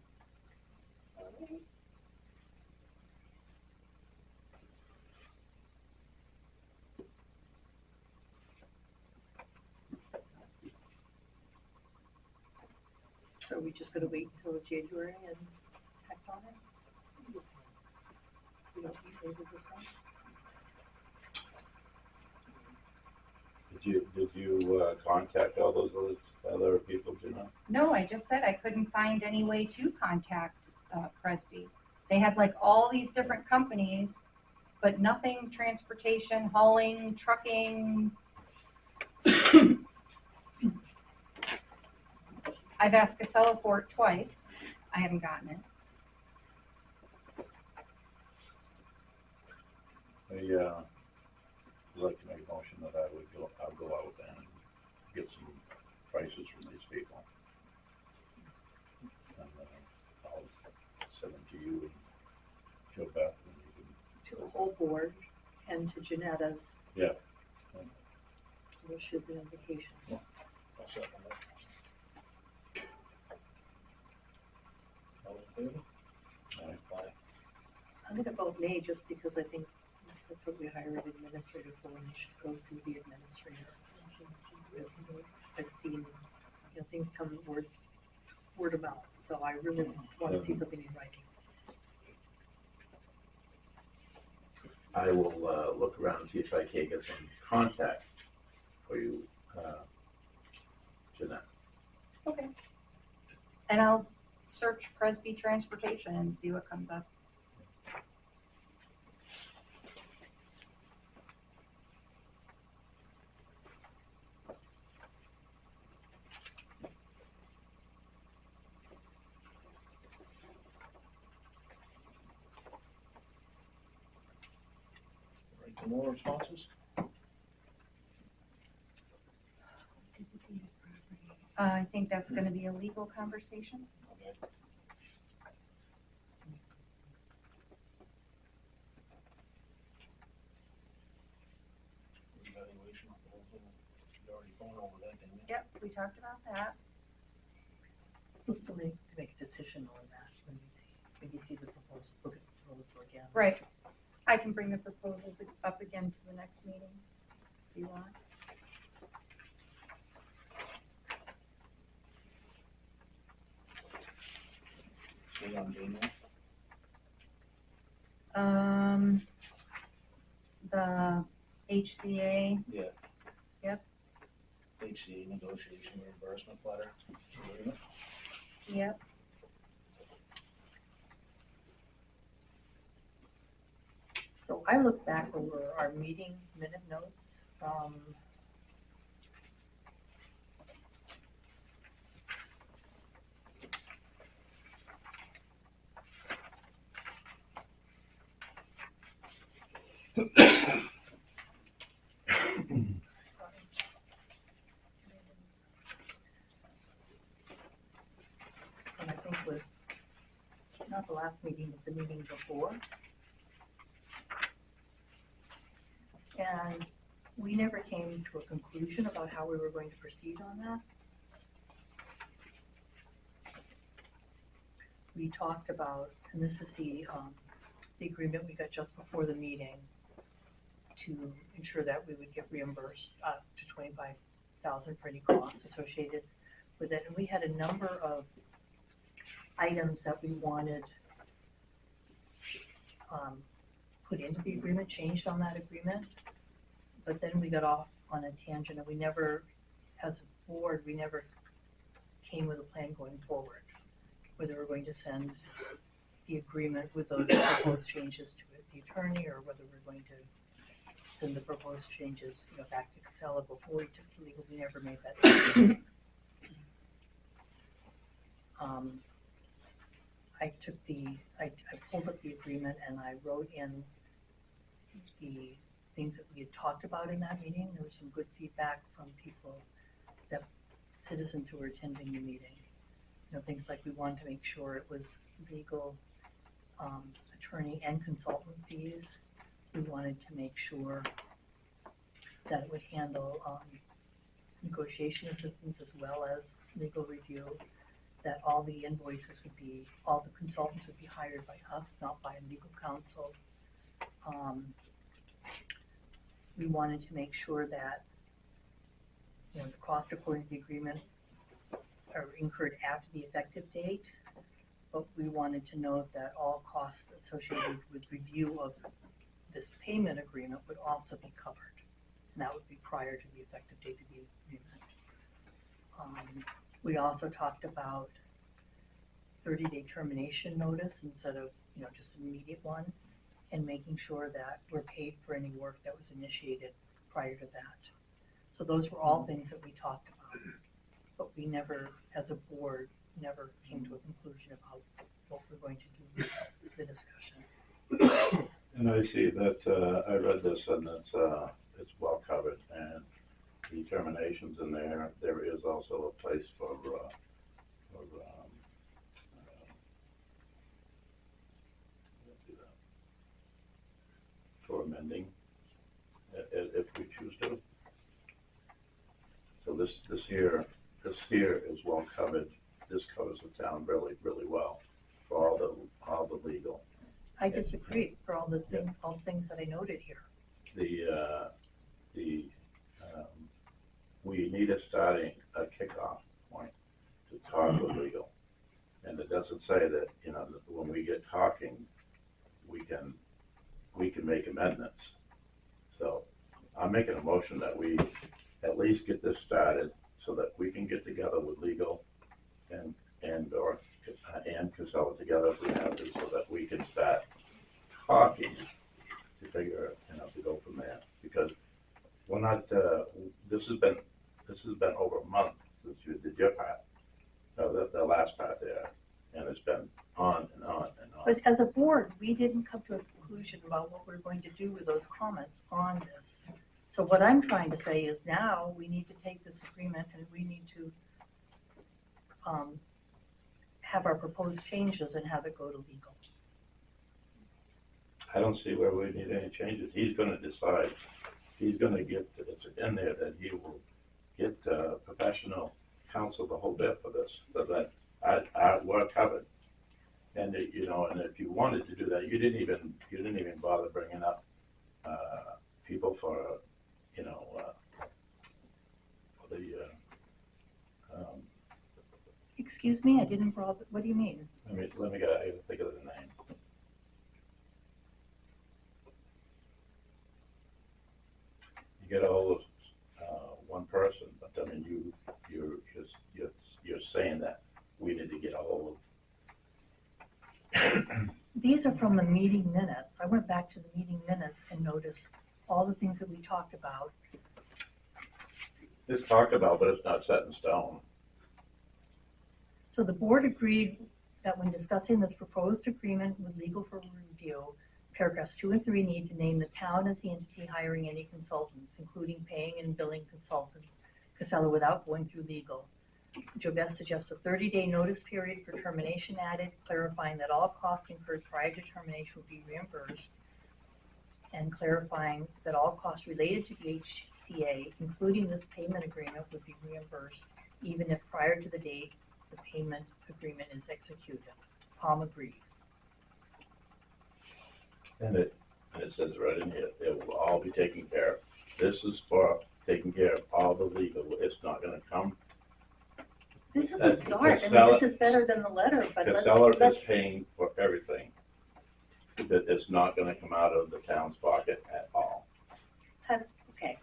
So are we just gonna wait until January and act on it? We don't need later this month? Did you contact all those other people, you know? No, I just said I couldn't find any way to contact Presby. They had like all these different companies, but nothing transportation, hauling, trucking. I've asked Casella for it twice. I haven't gotten it. I'd like to make a motion that I'll go out and get some prices from these people. And I'll send them to you and Joe Beth, and you can. To the whole board and to Janetta's. Yeah. Well, she'll be on vacation. I'll second that. All in favor? Aye. I'm gonna vote nay just because I think that's what we hired an administrator for, and we should go through the administrator. I've seen, you know, things come word of mouth, so I really want to see something in writing. I will look around and see if I can get some contact for you, Jeanette. Okay. And I'll search Presby Transportation and see what comes up. Right, some more responses? I think that's gonna be a legal conversation. Okay. Evaluation proposal, you already gone over that, didn't you? Yep, we talked about that. We'll still need to make a decision on that when you see the proposal, look at the proposal again. Right. I can bring the proposals up again to the next meeting if you want. So you're on doing that? The HCA, Yeah. Yep. HCA negotiation reimbursement letter. Agreement. yep, So I look back over our meeting minute notes from and I think was not the last meeting, but the meeting before. And we never came to a conclusion about how we were going to proceed on that. We talked about, and this is the agreement we got just before the meeting to ensure that we would get reimbursed up to $25,000 for any costs associated with it. And we had a number of items that we wanted put into the agreement, changed on that agreement. But then we got off on a tangent and we never, as a board, we never came with a plan going forward. Whether we're going to send the agreement with those proposed changes to the attorney or whether we're going to send the proposed changes, you know, back to Casella before we took the legal, we never made that decision. I pulled up the agreement and I wrote in the things that we had talked about in that meeting. There was some good feedback from people, that citizens who were attending the meeting. You know, things like we wanted to make sure it was legal, attorney and consultant fees. We wanted to make sure that it would handle negotiation assistance as well as legal review, that all the invoices would be, all the consultants would be hired by us, not by a legal counsel. We wanted to make sure that, you know, the cost according to the agreement are incurred after the effective date, but we wanted to note that all costs associated with review of this payment agreement would also be covered, and that would be prior to the effective date of the agreement. We also talked about 30-day termination notice instead of, you know, just an immediate one, and making sure that we're paid for any work that was initiated prior to that. So those were all things that we talked about, but we never, as a board, never came to a conclusion about what we're going to do with the discussion. And I see that, I read this and it's well covered and the terminations in there. There is also a place for amending if we choose to. So this here is well covered. This covers the town really, really well for all the legal. I disagree for all the things that I noted here. We need a starting a kickoff point to talk with legal. And it doesn't say that, you know, that when we get talking, we can make amendments. So I'm making a motion that we at least get this started so that we can get together with legal and Casella together if we have to, so that we can start talking to figure, you know, to go from there. Because we're not, this has been over a month since you did your part, the last part there, and it's been on and on and on. But as a board, we didn't come to a conclusion about what we're going to do with those comments on this. So what I'm trying to say is now we need to take this agreement and we need to have our proposed changes and have it go to legal. I don't see where we need any changes. He's gonna decide, he's gonna get, it's in there that he will get professional counsel the whole bit for this, so that we're covered. And you know, and if you wanted to do that, you didn't even bother bringing up people for, you know, for the. Excuse me, I didn't bother. What do you mean? I gotta think of the name. You get a hold of one person, but I mean, you're saying that we need to get a hold of. These are from the meeting minutes. I went back to the meeting minutes and noticed all the things that we talked about. It's talked about, but it's not set in stone. So the board agreed that when discussing this proposed agreement with legal for review, paragraphs 2 and 3 need to name the town as the entity hiring any consultants, including paying and billing consultants, Casella, without going through legal. Jobest suggests a 30-day notice period for termination added, clarifying that all costs incurred prior to termination will be reimbursed, and clarifying that all costs related to the HCA, including this payment agreement, would be reimbursed, even if prior to the date the payment agreement is executed. Palm agrees. And it says right in here, it will all be taken care of. This is for taking care of all the legal. It's not gonna come. This is a start. I mean, this is better than the letter, but Casella is let's. paying for everything. That it's not gonna come out of the town's pocket at all. Okay.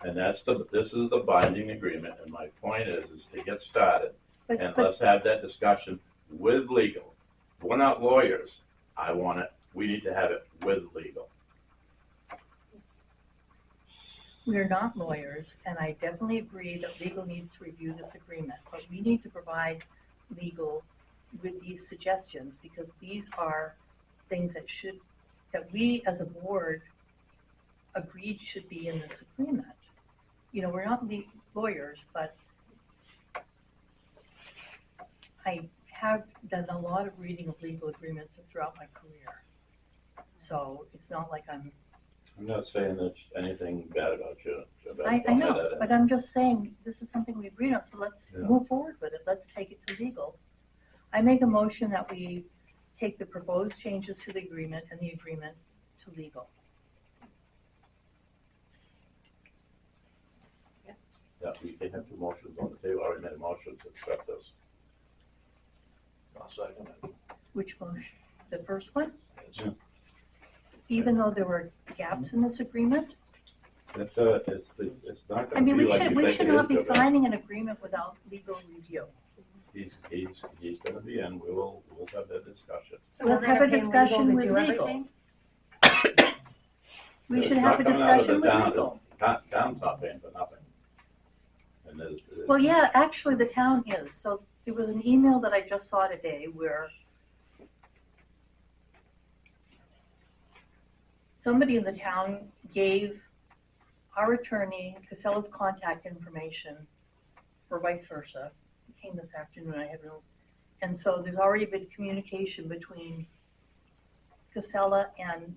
And this is the binding agreement, and my point is to get started, But let's have that discussion with legal. We're not lawyers. We need to have it with legal. we're not lawyers, and I definitely agree that legal needs to review this agreement, but we need to provide legal with these suggestions, because these are things that we as a board agreed should be in this agreement. You know, we're not lawyers, but I have done a lot of reading of legal agreements throughout my career. So it's not like I'm not saying that anything bad about you. I know, but I'm just saying, this is something we agreed on, so let's move forward with it. Let's take it to legal. I make a motion that we take the proposed changes to the agreement and the agreement to legal. Yeah, we can have two motions on the table. I already made a motion to accept this. I'll second it. Which motion? The first one? Yeah. Even though there were gaps in this agreement? It's not I gonna mean, be we like should, you we think should it not be is, Joe. signing an agreement without legal review. He's gonna be in, we'll have that discussion. So Let's we're have gonna a pay discussion legal with to do legal. everything? We It's should not have a coming out of discussion the with town. legal. Town's not paying for nothing. And Well, yeah, actually, the town is. So there was an email that I just saw today where somebody in the town gave our attorney Casella's contact information, or vice versa. It came this afternoon, I have no, and so there's already been communication between Casella and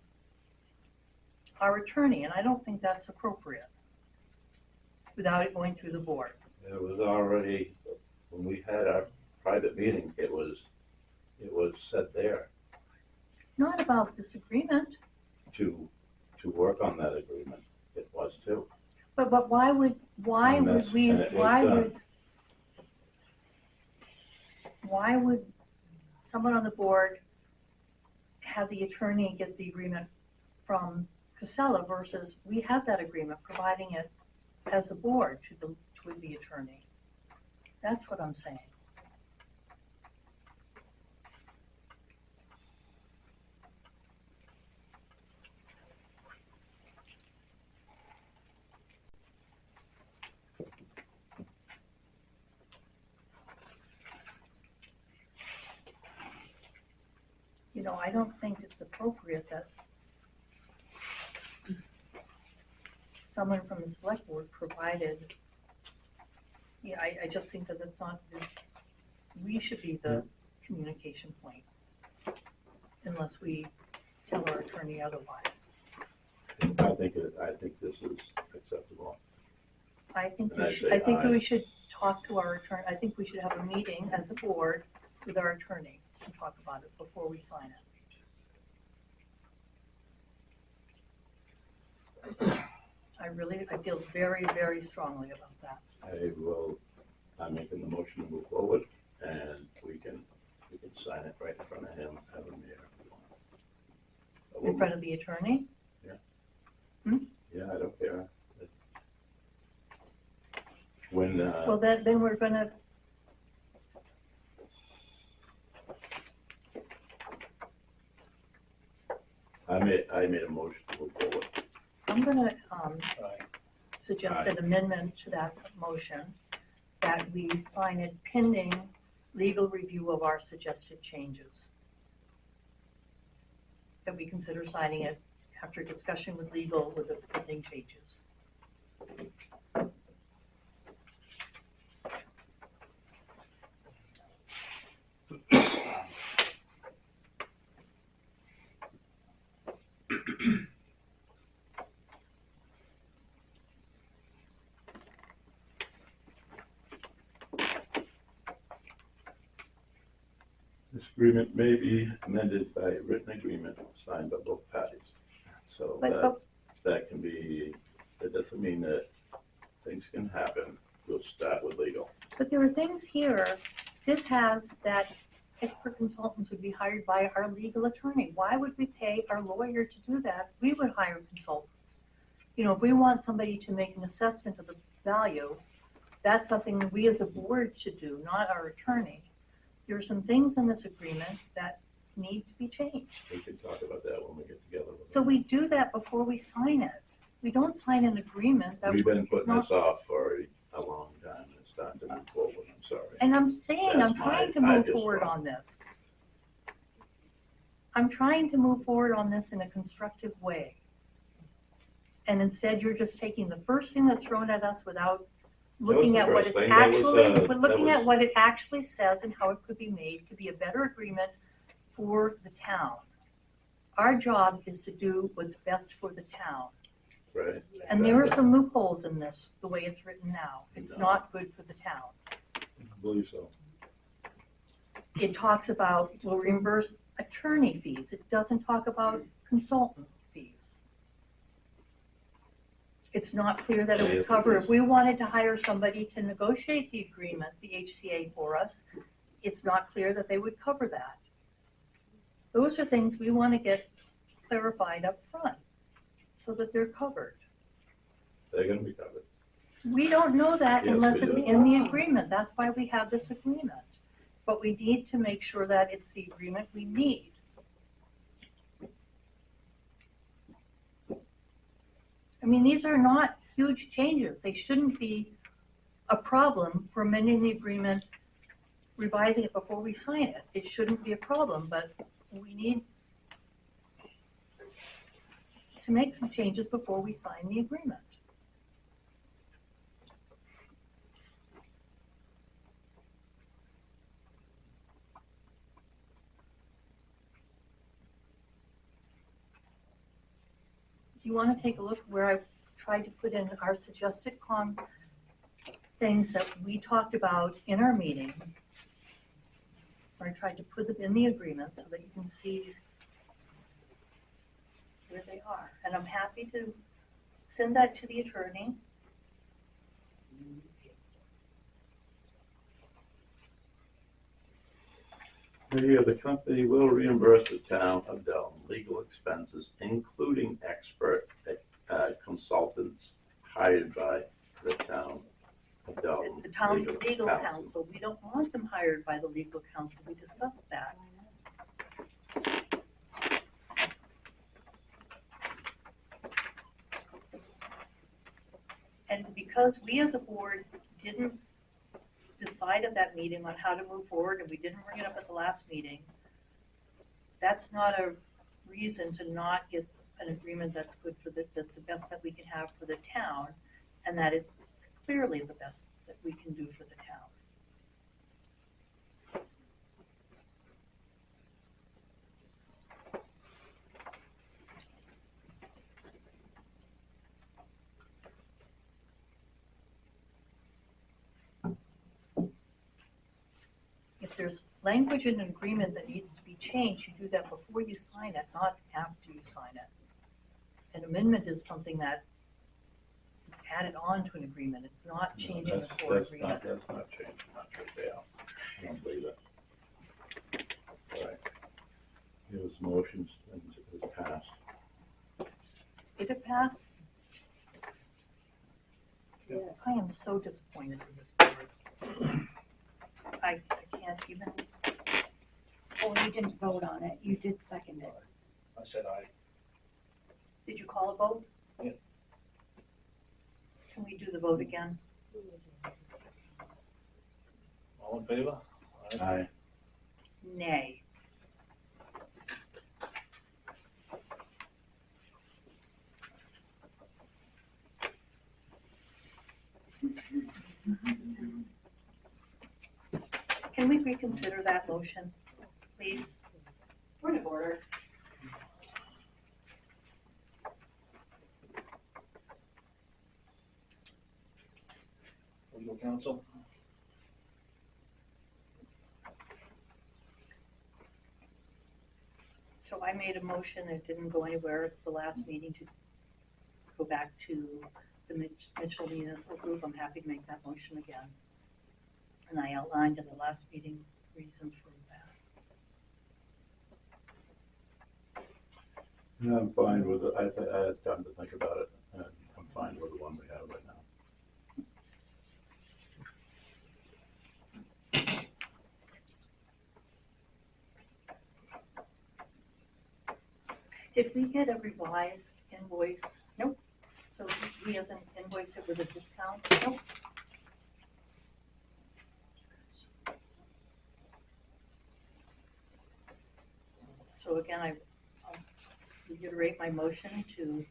our attorney, and I don't think that's appropriate without it going through the board. it was already, when we had our private meeting, it was said there Not about this agreement, to work on that agreement. It was too. but why would Why And would that's- we, and it was why done. would someone on the board have the attorney get the agreement from Casella versus we have that agreement, providing it as a board to the attorney? That's what I'm saying. You know, I don't think it's appropriate that someone from the select board provided, yeah, I just think that it's not, we should be the communication point unless we tell our attorney otherwise. I think this is acceptable. I think And I we should, say I think aye. we should talk to our attorney, I think we should have a meeting as a board with our attorney and talk about it before we sign it. I feel very, very strongly about that. I'm making the motion to move forward, and we can sign it right in front of him, have him there if we want. In front of the attorney? Yeah, I don't care. When, Well, then we're gonna, I made a motion to move forward. I'm gonna, Aye. suggest an amendment to that motion, that we sign it pending legal review of our suggested changes. That we consider signing it after discussion with legal with the pending changes. This agreement may be amended by written agreement signed by both parties. So But- that can be, that doesn't mean that things can happen. We'll start with legal. But there are things here, this has that expert consultants would be hired by our legal attorney. Why would we pay our lawyer to do that? We would hire consultants. You know, if we want somebody to make an assessment of the value, that's something that we as a board should do, not our attorney. There are some things in this agreement that need to be changed. We can talk about that when we get together. So we do that before we sign it. We don't sign an agreement that We've been is putting not. this off for a long time, and it's time to move forward, I'm sorry. And I'm saying, I'm That's trying to my move just forward thought. on this. I'm trying to move forward on this in a constructive way. And instead, you're just taking the first thing that's thrown at us without looking the at what first it's thing. That was, actually, that but looking was- at what it actually says and how it could be made to be a better agreement for the town. Our job is to do what's best for the town. Right. And there are some loopholes in this, the way it's written now. It's No. not good for the town. I believe so. It talks about, we'll reimburse attorney fees. It doesn't talk about consultant fees. It's not clear that it Yeah, would cover, if we wanted to hire somebody to negotiate the agreement, the HCA for us, it's not clear that they would cover that. Those are things we want to get clarified up front so that they're covered. They're gonna be covered. We don't know that Yes, unless we it's do. in the agreement. That's why we have this agreement. But we need to make sure that it's the agreement we need. I mean, these are not huge changes. They shouldn't be a problem for amending the agreement, revising it before we sign it. It shouldn't be a problem, but we need to make some changes before we sign the agreement. You want to take a look where I tried to put in our suggested things that we talked about in our meeting. Where I tried to put them in the agreement so that you can see where they are. And I'm happy to send that to the attorney new paperwork. Here, the company will reimburse the town of Dalton legal expenses, including expert consultants hired by the town of Dalton. The town's legal counsel, we don't want them hired by the legal counsel, we discussed that. And because we as a board didn't decide at that meeting on how to move forward, and we didn't bring it up at the last meeting, that's not a reason to not get an agreement that's good for that's the best that we can have for the town, and that it's clearly the best that we can do for the town. If there's language in an agreement that needs to be changed, you do that before you sign it, not after you sign it. An amendment is something that is added on to an agreement. It's not changing the core agreement. That's not changing, not right there. I don't believe it. All right. Here's motions and it's passed. Did it pass? Yes. I am so disappointed in this board. I can't even. Oh, you didn't vote on it, you did second it. I said aye. Did you call a vote? Yeah. Can we do the vote again? All in favor? Aye. Nay. Can we reconsider that motion, please? Point of order. Legal counsel? So I made a motion, it didn't go anywhere at the last meeting to go back to the Mitchell Municipal Group. I'm happy to make that motion again. And I outlined in the last meeting reasons for that. Yeah, I'm fine with it. I had time to think about it, and I'm fine with the one we have right now. Did we get a revised invoice? Nope. So he hasn't invoiced it with a discount? Nope. So again, I'll reiterate my motion to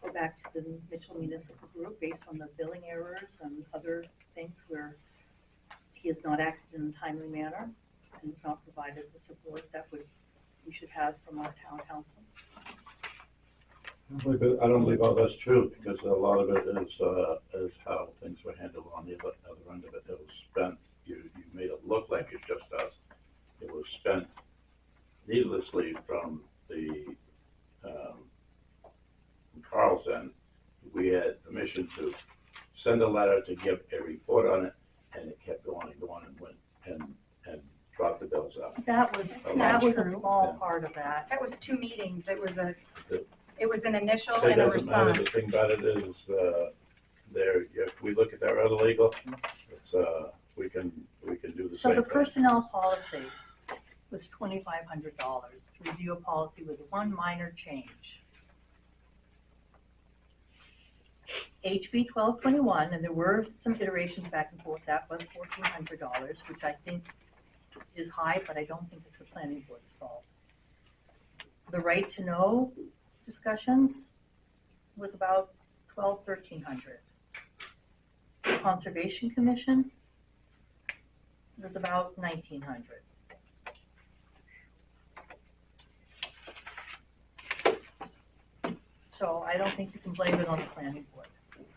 go back to the Mitchell Municipal Group based on the billing errors and other things where he has not acted in a timely manner and has not provided the support that we should have from our town council. I don't believe all that's true, because a lot of it is how things were handled on the other end of it. It was spent, you made it look like it's just us. It was spent needlessly from the Carl's end. We had permission to send a letter to give a report on it, and it kept going and going and went and dropped the bills out. That was a small part of that. That was 2 meetings, it was The- an initial It and a doesn't matter. response. The thing about it is, if we look at our other legal, it's, we can do the So same the thing. personnel policy was $2,500 to review a policy with one minor change. HB 1221, and there were some iterations back and forth, that was $1,400, which I think is high, but I don't think it's the planning board's fault. The right to know discussions was about $1,200-1,300. The Conservation Commission was about $1,900. So I don't think you can blame it on the planning board.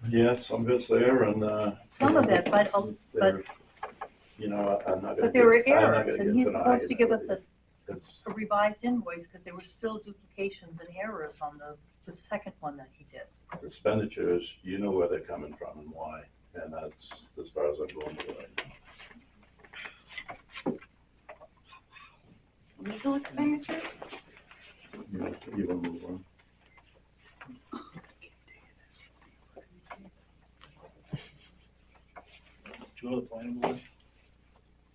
Yeah, some of it's there, and Some of it, but there- you know, I'm not gonna. But there were I'm not errors, gonna and get he's denied, supposed to you give know, us a it's- revised invoice, because there were still duplications and errors on the second one that he did. Expenditures, you know where they're coming from and why. And that's as far as I'm going with it right now. Legal expenditures? You want to move on? Did you go to the planning board?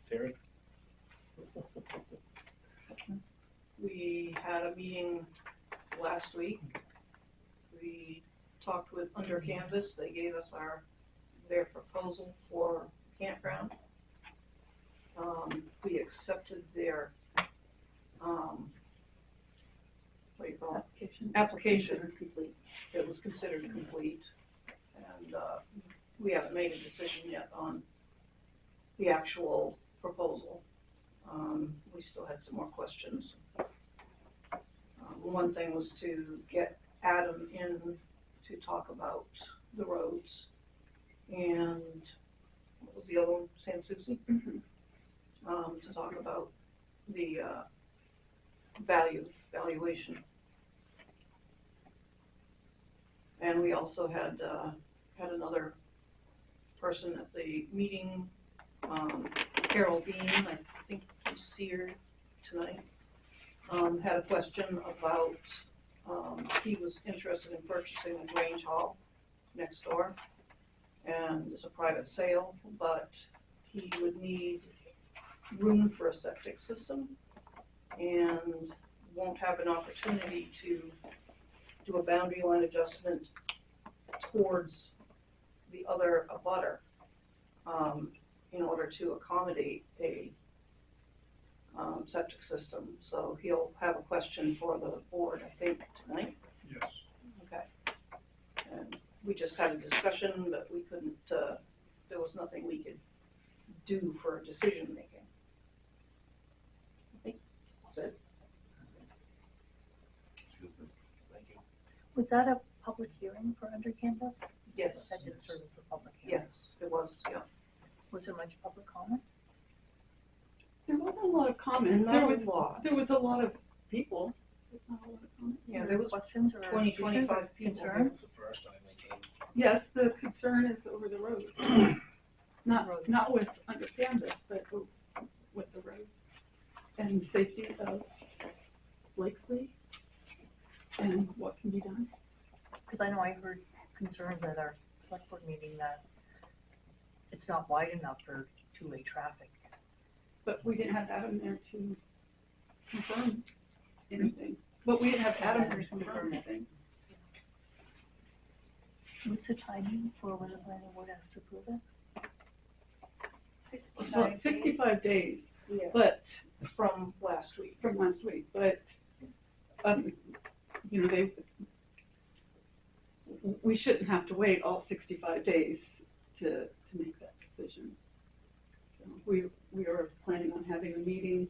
Terry? We had a meeting last week. We talked with Under Canvas. They gave us their proposal for campground. We accepted their, what do you call it? Application. Complete. It was considered complete. And, we haven't made a decision yet on the actual proposal. We still had some more questions. One thing was to get Adam in to talk about the roads. And what was the other one? San Souci? To talk about the valuation. And we also had another person at the meeting, Carol Bean, I think you see her tonight, had a question about, he was interested in purchasing a Grange Hall next door. And it's a private sale, but he would need room for a septic system and won't have an opportunity to do a boundary line adjustment towards the other abutter in order to accommodate a septic system. So he'll have a question for the board, I think, tonight. Yes. Okay. And we just had a discussion, but we couldn't, there was nothing we could do for decision making. I think that's it. Thank you. Was that a public hearing for Under Canvas? Yes. That did serve as a public hearing? Yes, it was, yeah. Was there much public comment? There wasn't a lot of comment. Not There a was lot. There was a lot of people. But not a lot of comment. Yeah, there was Questions or 20, issues or 25 people. concerns? The first time they came. Yes, the concern is over the road. Not with Under Canvas, but with the roads and safety of Blakesley and what can be done. Because I know I heard concerns at our select board meeting that it's not wide enough for two-way traffic. But we didn't have Adam there to confirm anything. But we didn't have Adam there to confirm anything. What's the timing for when the planning board has to approve it? 65 days, Yeah. but from last week, but, you know, we shouldn't have to wait all 65 days to make that decision. So we are planning on having a meeting,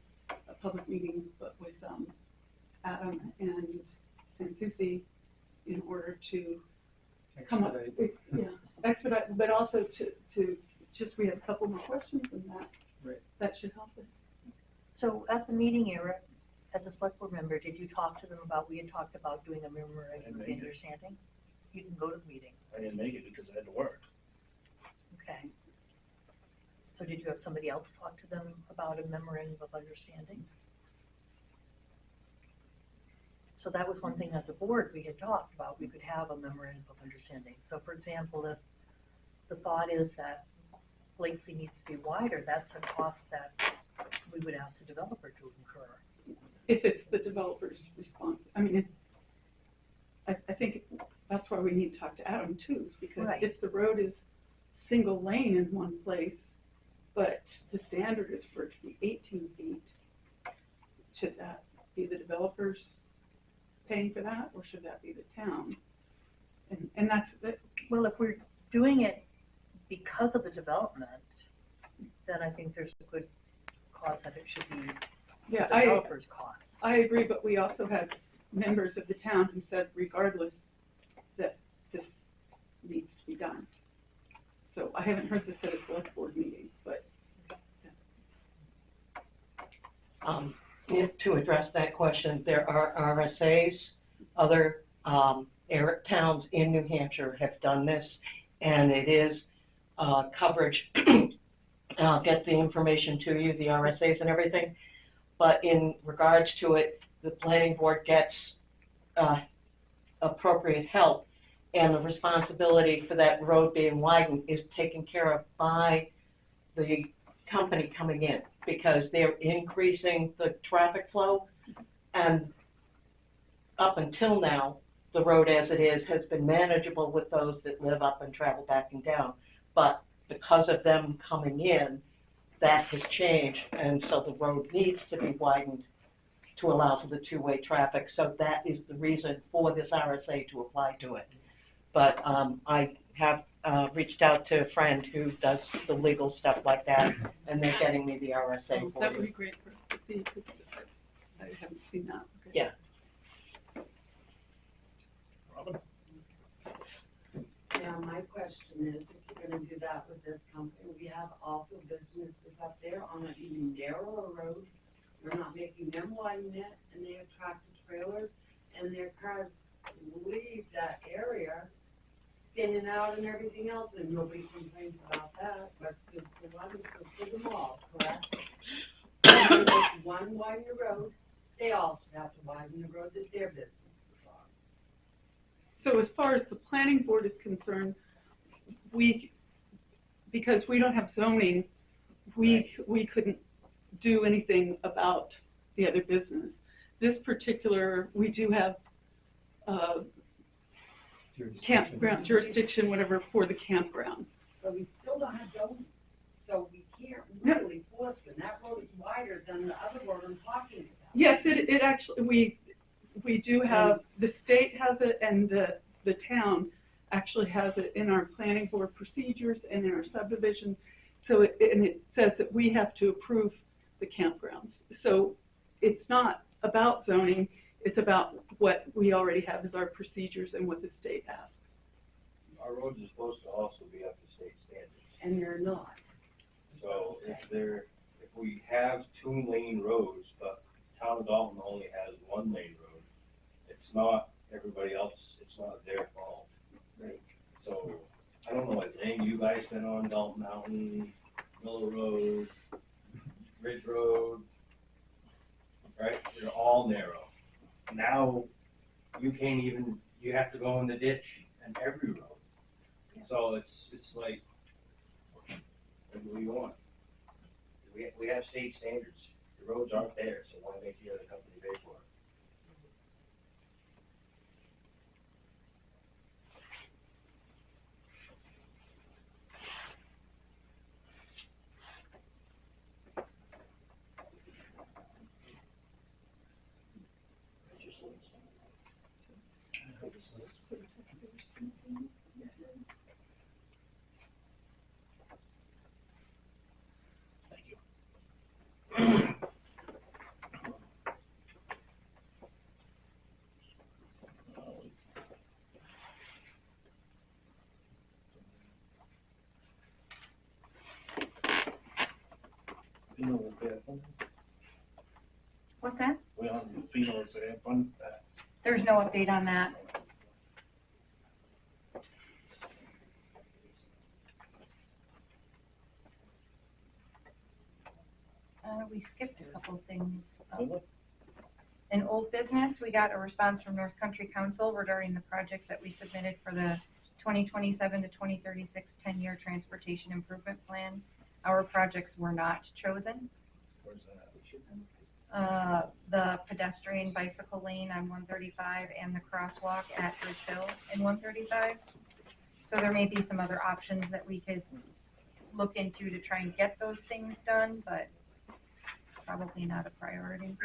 a public meeting, but with Adam and San Souci in order to come up with, expedite, but also to just, we have a couple more questions and that should help it. So at the meeting, Eric, as a select board member, did you talk to them about, we had talked about doing a memorandum of understanding? You didn't go to the meeting. I didn't make it because I had to work. Okay. So did you have somebody else talk to them about a memorandum of understanding? So that was one thing as a board we had talked about, we could have a memorandum of understanding. So for example, if the thought is that Blakesley needs to be wider, that's a cost that we would ask the developer to incur. If it's the developer's response. I mean, I think that's why we need to talk to Adam too, is because Right. if the road is single lane in one place, but the standard is for it to be 18 feet, should that be the developers paying for that, or should that be the town? And that's, Well, if we're doing it because of the development, then I think there's a good cause that it should be yeah, the developer's costs. I agree, but we also had members of the town who said regardless that this needs to be done. So I haven't heard this at a select board meeting, but. To address that question, there are RSAs, other towns in New Hampshire have done this, and it is coverage. And I'll get the information to you, the RSAs and everything. But in regards to it, the planning board gets appropriate help. And the responsibility for that road being widened is taken care of by the company coming in, because they're increasing the traffic flow. And up until now, the road as it is has been manageable with those that live up and travel back and down. But because of them coming in, that has changed, and so the road needs to be widened to allow for the two-way traffic. So that is the reason for this RSA to apply to it. But I have reached out to a friend who does the legal stuff like that, and they're getting me the RSA Oh, for that would you. be great for us to see, because I haven't seen that. Okay. Yeah. Robin? Yeah, my question is, if you're gonna do that with this company, we have also businesses up there on an even narrower road. We're not making them widen it, and they have tractor trailers, and their cars leave that area, spinning out and everything else, and nobody complains about that. What's good for one is good for them all, correct? If you make one widen the road, they also have to widen the road that their business is on. So as far as the planning board is concerned, because we don't have zoning, we couldn't do anything about the other business. This particular, we do have campground jurisdiction, whatever, for the campground. But we still don't have zoning, so we can't really force it. That road is wider than the other road I'm talking about. Yes, it actually, we do have, the state has it, and the town actually has it in our planning board procedures and in our subdivision. So it says that we have to approve the campgrounds. So it's not about zoning, it's about what we already have as our procedures and what the state asks. Our roads are supposed to also be up to state standards. And they're not. So if we have 2-lane roads, but town of Dalton only has 1-lane road, it's not everybody else, it's not their fault. Right. So, I don't know what lane you guys been on, Dalton Mountain, Miller Road, Ridge Road, right? They're all narrow. Now, you can't even, you have to go in the ditch and every road. So it's like, what do we want? We have state standards. The roads aren't there, so why make the other company pay for it? What's that? We on the Pheno repair fund. There's no update on that. We skipped a couple of things. In old business, we got a response from North Country Council regarding the projects that we submitted for the 2027 to 2036 10-year transportation improvement plan. Our projects were not chosen. Where's that? The pedestrian bicycle lane on 135 and the crosswalk at Ridge Hill in 135. So there may be some other options that we could look into to try and get those things done, but probably not a priority.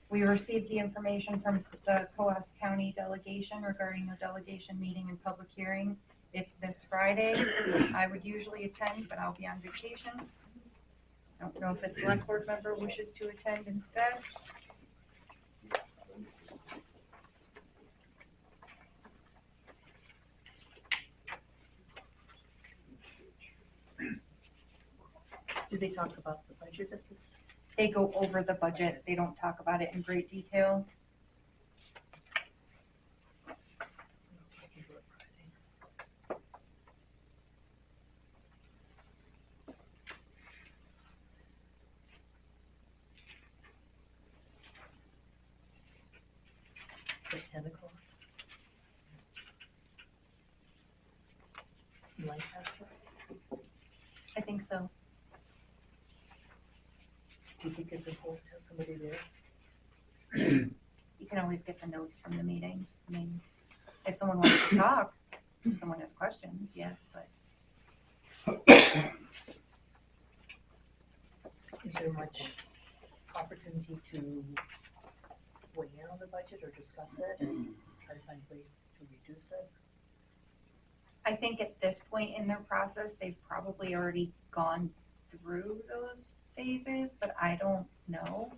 We received the information from the Coas County delegation regarding their delegation meeting and public hearing. It's this Friday. I would usually attend, but I'll be on vacation. I don't know if a select board member wishes to attend instead. Did they talk about the budget at this they go over the budget. They don't talk about it in great detail. At 10 o'clock. Lancaster, I think so. do you think it's important to have somebody there? You can always get the notes from the meeting. I mean, if someone wants to talk, if someone has questions, yes, but Is there much opportunity to weigh in on the budget or discuss it and try to find ways to reduce it? I think at this point in their process, they've probably already gone through those phases, but I don't know.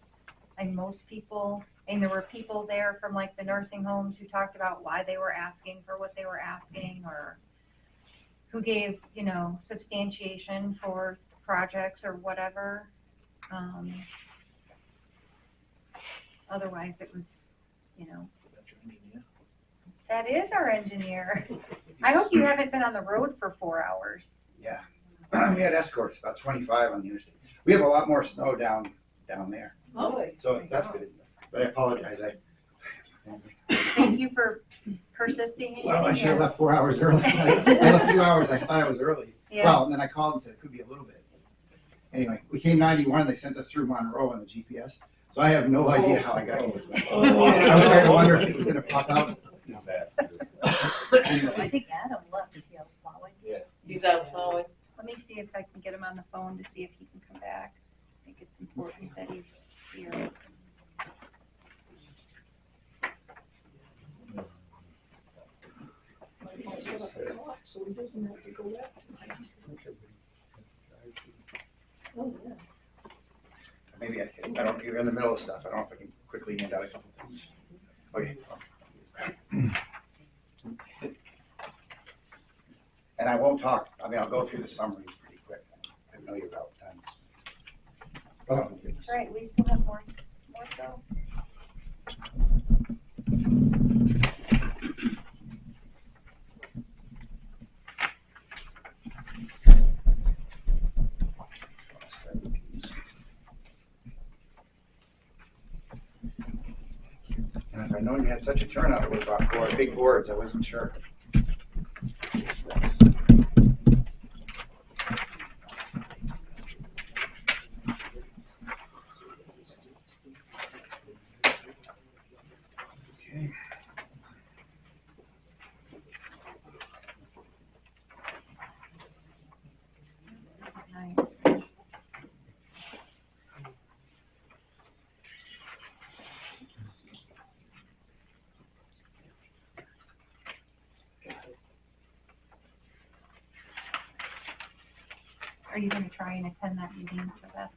And most people, and there were people there from like the nursing homes who talked about why they were asking for what they were asking, or who gave, you know, substantiation for projects or whatever. Otherwise it was, you know, that is our engineer. I hope you haven't been on the road for 4 hours. Yeah, we had escorts, about 25 on the interstate. We have a lot more snow down there, so that's good. But I apologize, Thank you for persisting. in well, I getting should have here. left 4 hours early. I left 2 hours, I thought I was early. Yeah. Well, and then I called and said it could be a little bit. Anyway, we came 91, they sent us through Monroe on the GPS, so I have no idea how I got here. I was starting to wonder if it was gonna pop out. I think Adam left, is he out plowing? Yeah. He's out plowing. Let me see if I can get him on the phone to see if he can come back. I think it's important that he's here. So he doesn't have to go back tonight. Oh, yeah. Maybe I can, I don't, you're in the middle of stuff, I don't know if I can quickly hand out a couple things. Okay. And I won't talk, I mean, I'll go through the summaries pretty quick. I know you're about done. Oh, That's right, we still have more to go. And if I'd known you had such a turnout, I would have brought 4 big boards, I wasn't sure. Okay. Are you gonna try and attend that meeting for Beth?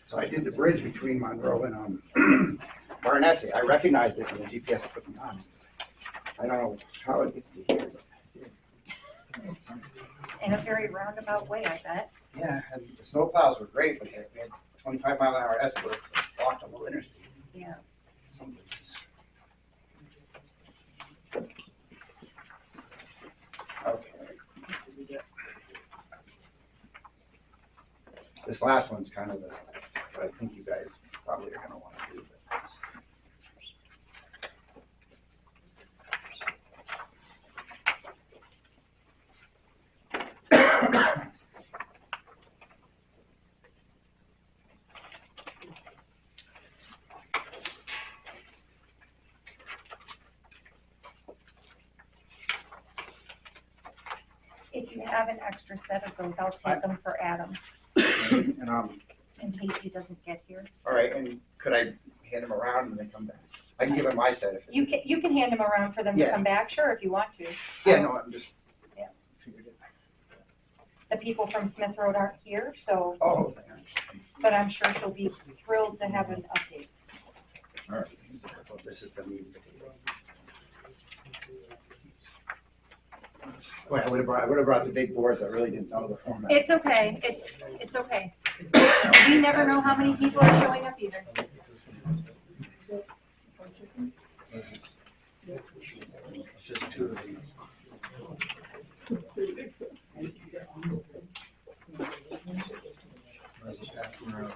So I did the bridge between Monroe and Barnett. I recognized it when the GPS put me on. I don't know how it gets to here, but it did. In a very roundabout way, I bet. Yeah, and the snowplows were great, but we had 25-mile-an-hour escorts that blocked the whole interstate. Yeah. Some places. Okay. This last one's kind of what I think you guys probably are gonna wanna do. you have an extra set of those, I'll take them for Adam, And, in case he doesn't get here. all right, and could I hand them around when they come back? I can give them my set if. You can hand them around for them to Yeah. come back, sure, if you want to. Yeah, no, I'm just. Yeah. Figured it. The people from Smith Road aren't here, so, Oh, but I'm sure she'll be thrilled to have an update. all right. This is the meeting. Boy, I would have brought the big boards. I really didn't know the format. It's okay, it's okay. We never know how many people are showing up either. Just two of these. I'll just pass them around.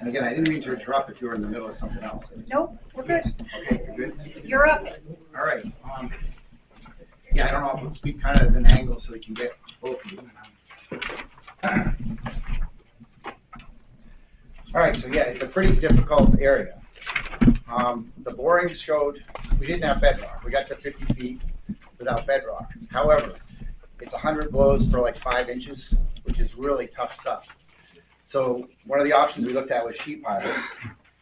And again, I didn't mean to interrupt if you were in the middle of something else. Nope, we're good. Okay, you're good? You're up. All right. Yeah, I don't know if we'll speak kind of at an angle so we can get both of you. All right, so yeah, it's a pretty difficult area. The borings showed we didn't have bedrock. We got to 50 feet without bedrock. However, it's 100 blows per like 5 inches, which is really tough stuff. So one of the options we looked at was sheet piles,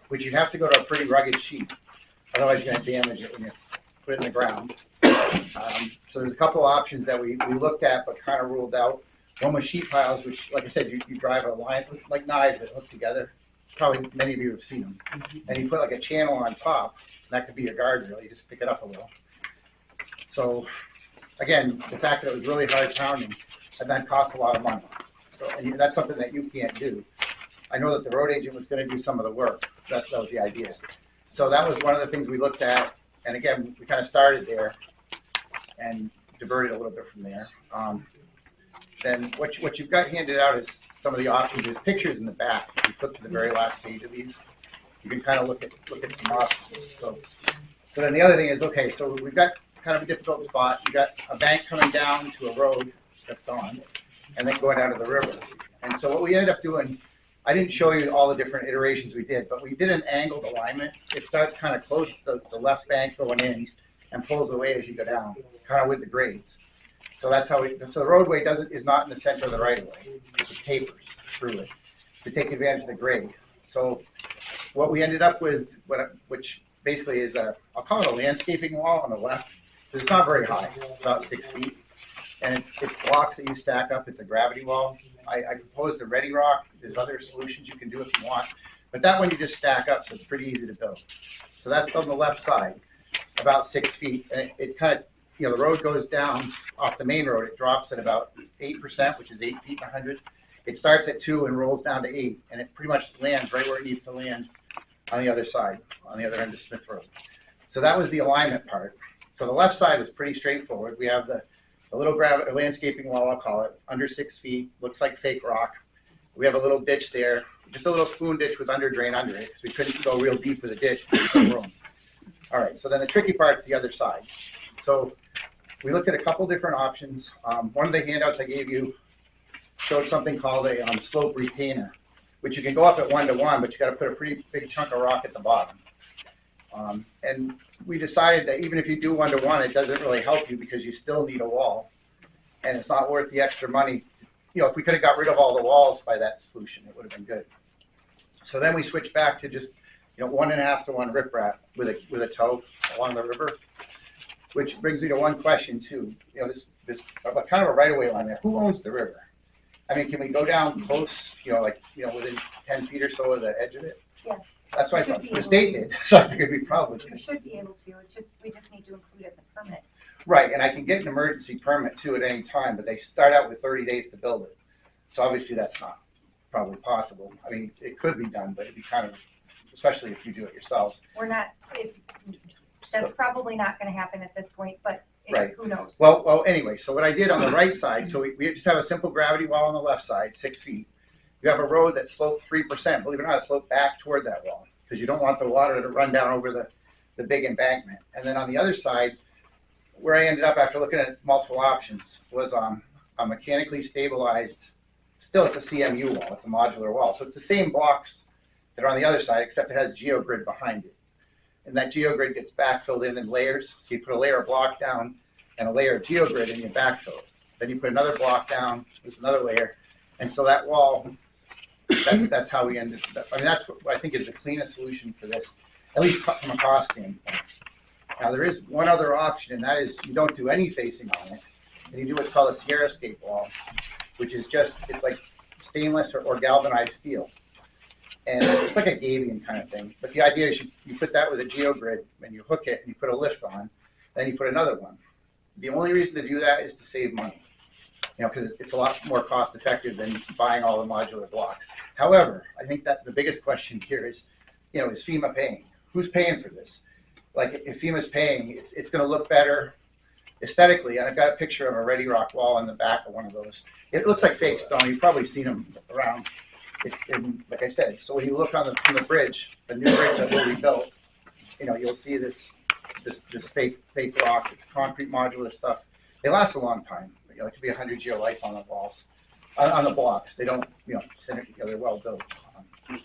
which you'd have to go to a pretty rugged sheet. Otherwise, you're going to damage it when you put it in the ground. So there's a couple of options that we looked at but kind of ruled out. One was sheet piles, which, like I said, you drive a line, like knives that hook together. Probably many of you have seen them. And you put like a channel on top. That could be a guardrail. You just stick it up a little. So, again, the fact that it was really hard pounding, and that cost a lot of money. So, and that's something that you can't do. I know that the road agent was going to do some of the work. That was the idea. So that was one of the things we looked at. And again, we kind of started there and diverted a little bit from there. Then what you've got handed out is some of the options. There's pictures in the back. If you flip to the very last page of these, you can kind of look at some options. So then the other thing is, okay, so we've got kind of a difficult spot. You got a bank coming down to a road that's gone, and then going down to the river. And so what we ended up doing, I didn't show you all the different iterations we did, but we did an angled alignment. It starts kind of close to the left bank going in and pulls away as you go down, kind of with the grades. So that's how so the roadway is not in the center of the right of way. It tapers through it to take advantage of the grade. So what we ended up with, which basically is I'll call it a landscaping wall on the left. It's not very high. It's about 6 feet. And it's blocks that you stack up. It's a gravity wall. I proposed a ready rock. There's other solutions you can do if you want. But that one you just stack up, so it's pretty easy to build. So that's on the left side, about 6 feet. And it kind of, the road goes down off the main road. It drops at about 8%, which is 8 feet and 100. It starts at 2 and rolls down to 8. And it pretty much lands right where it needs to land on the other side, on the other end of Smith Road. So that was the alignment part. So the left side was pretty straightforward. We have the little landscaping wall, I'll call it, under 6 feet, looks like fake rock. We have a little ditch there, just a little spoon ditch with under drain under it, because we couldn't go real deep with the ditch because there's no room. All right, so then the tricky part's the other side. So we looked at a couple different options. One of the handouts I gave you showed something called a slope retainer, which you can go up at 1-to-1, but you got to put a pretty big chunk of rock at the bottom. And we decided that even if you do 1-to-1, it doesn't really help you because you still need a wall, and it's not worth the extra money. If we could have got rid of all the walls by that solution, it would have been good. So then we switched back to just 1.5-to-1 riprap with a tow along the river, which brings me to one question too. This kind of a right-of-way line there. Who owns the river? I mean, can we go down close? Within 10 feet or so of the edge of it? Yes. That's what I thought. The state did, so I figured we probably could. You should be able to, we just need to include it in the permit. Right, and I can get an emergency permit too at any time, but they start out with 30 days to build it. So obviously that's not probably possible. I mean, it could be done, but it'd be kind of, especially if you do it yourselves. That's probably not gonna happen at this point, but Right. Who knows? Well, anyway, so what I did on the right side, so we just have a simple gravity wall on the left side, 6 feet. You have a road that sloped 3%. Believe it or not, it sloped back toward that wall because you don't want the water to run down over the big embankment. And then on the other side, where I ended up after looking at multiple options was a mechanically stabilized, still it's a CMU wall, it's a modular wall. So it's the same blocks that are on the other side, except it has geogrid behind it. And that geogrid gets backfilled in layers. So you put a layer of block down and a layer of geogrid and you backfill it. Then you put another block down, there's another layer. And so that wall, that's how we ended up. I mean, that's what I think is the cleanest solution for this, at least from a cost standpoint. Now, there is one other option, and that is you don't do any facing on it, and you do what's called a Sierra Escape wall, which is just, it's like stainless or galvanized steel. And it's like a gabion kind of thing. But the idea is you put that with a geogrid, and you hook it, and you put a lift on, then you put another one. The only reason to do that is to save money, because it's a lot more cost effective than buying all the modular blocks. However, I think that the biggest question here is, is FEMA paying? Who's paying for this? Like, if FEMA's paying, it's going to look better aesthetically. And I've got a picture of a Ready Rock wall in the back of one of those. It looks like fake stone. You've probably seen them around. Like I said, so when you look on the bridge, the new bridge that will be built, you'll see this fake rock. It's concrete modular stuff. They last a long time. It could be 100-year life on the walls, on the blocks. They don't, they're well built.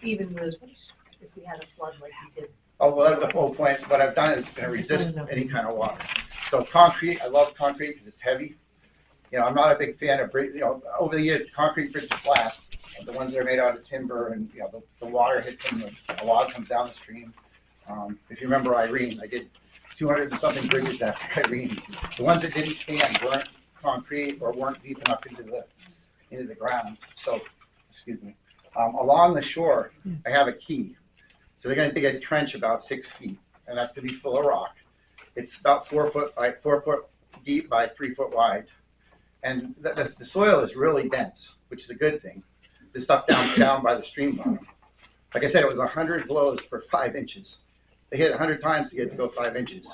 Even with, if we had a flood like we did. Oh, well, the whole point, what I've done is going to resist any kind of water. So concrete, I love concrete because it's heavy. I'm not a big fan of bridge. Over the years, concrete bridges last. The ones that are made out of timber, and the water hits them, the log comes down the stream. If you remember Irene, I did 200 and something bridges after Irene. The ones that didn't stand weren't concrete or weren't deep enough into the ground. So, excuse me. Along the shore, I have a key. So they're going to dig a trench about 6 feet, and that's going to be full of rock. It's about 4 foot deep by 3 foot wide, and the soil is really dense, which is a good thing. The stuff down by the stream bottom. Like I said, it was 100 blows per 5 inches. They hit 100 times to get it to go 5 inches,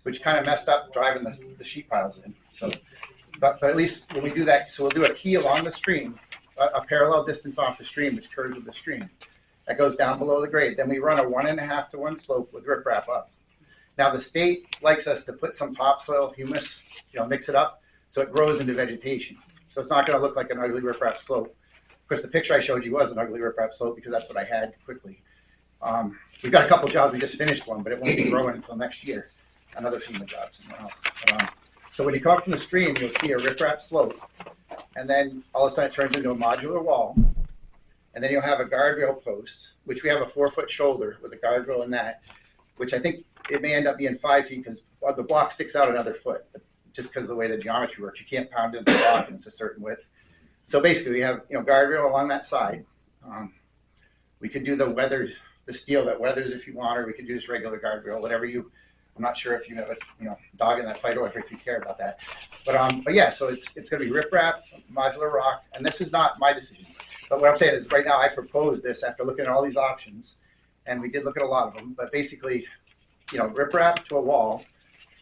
which kind of messed up driving the sheet piles in. So, but at least when we do that, so we'll do a key along the stream, a parallel distance off the stream, which curves with the stream. That goes down below the grade. Then we run a 1.5 to 1 slope with riprap up. Now the state likes us to put some topsoil, humus, mix it up so it grows into vegetation. So it's not going to look like an ugly riprap slope. Of course, the picture I showed you was an ugly riprap slope because that's what I had quickly. We've got a couple jobs. We just finished one, but it won't be growing until next year. Another FEMA job somewhere else. So when you come up from the stream, you'll see a riprap slope, and then all of a sudden it turns into a modular wall, and then you'll have a guardrail post, which we have a 4 foot shoulder with a guardrail in that, which I think it may end up being 5 feet because the block sticks out another foot, just because of the way the geometry works. You can't pound into the block and it's a certain width. So basically we have guardrail along that side. We could do the steel that weathers if you want, or we could do this regular guardrail, whatever I'm not sure if you have a dog in that fight or if you care about that. But yeah, so it's going to be riprap, modular rock, and this is not my decision. But what I'm saying is right now I proposed this after looking at all these options, and we did look at a lot of them, but basically, riprap to a wall.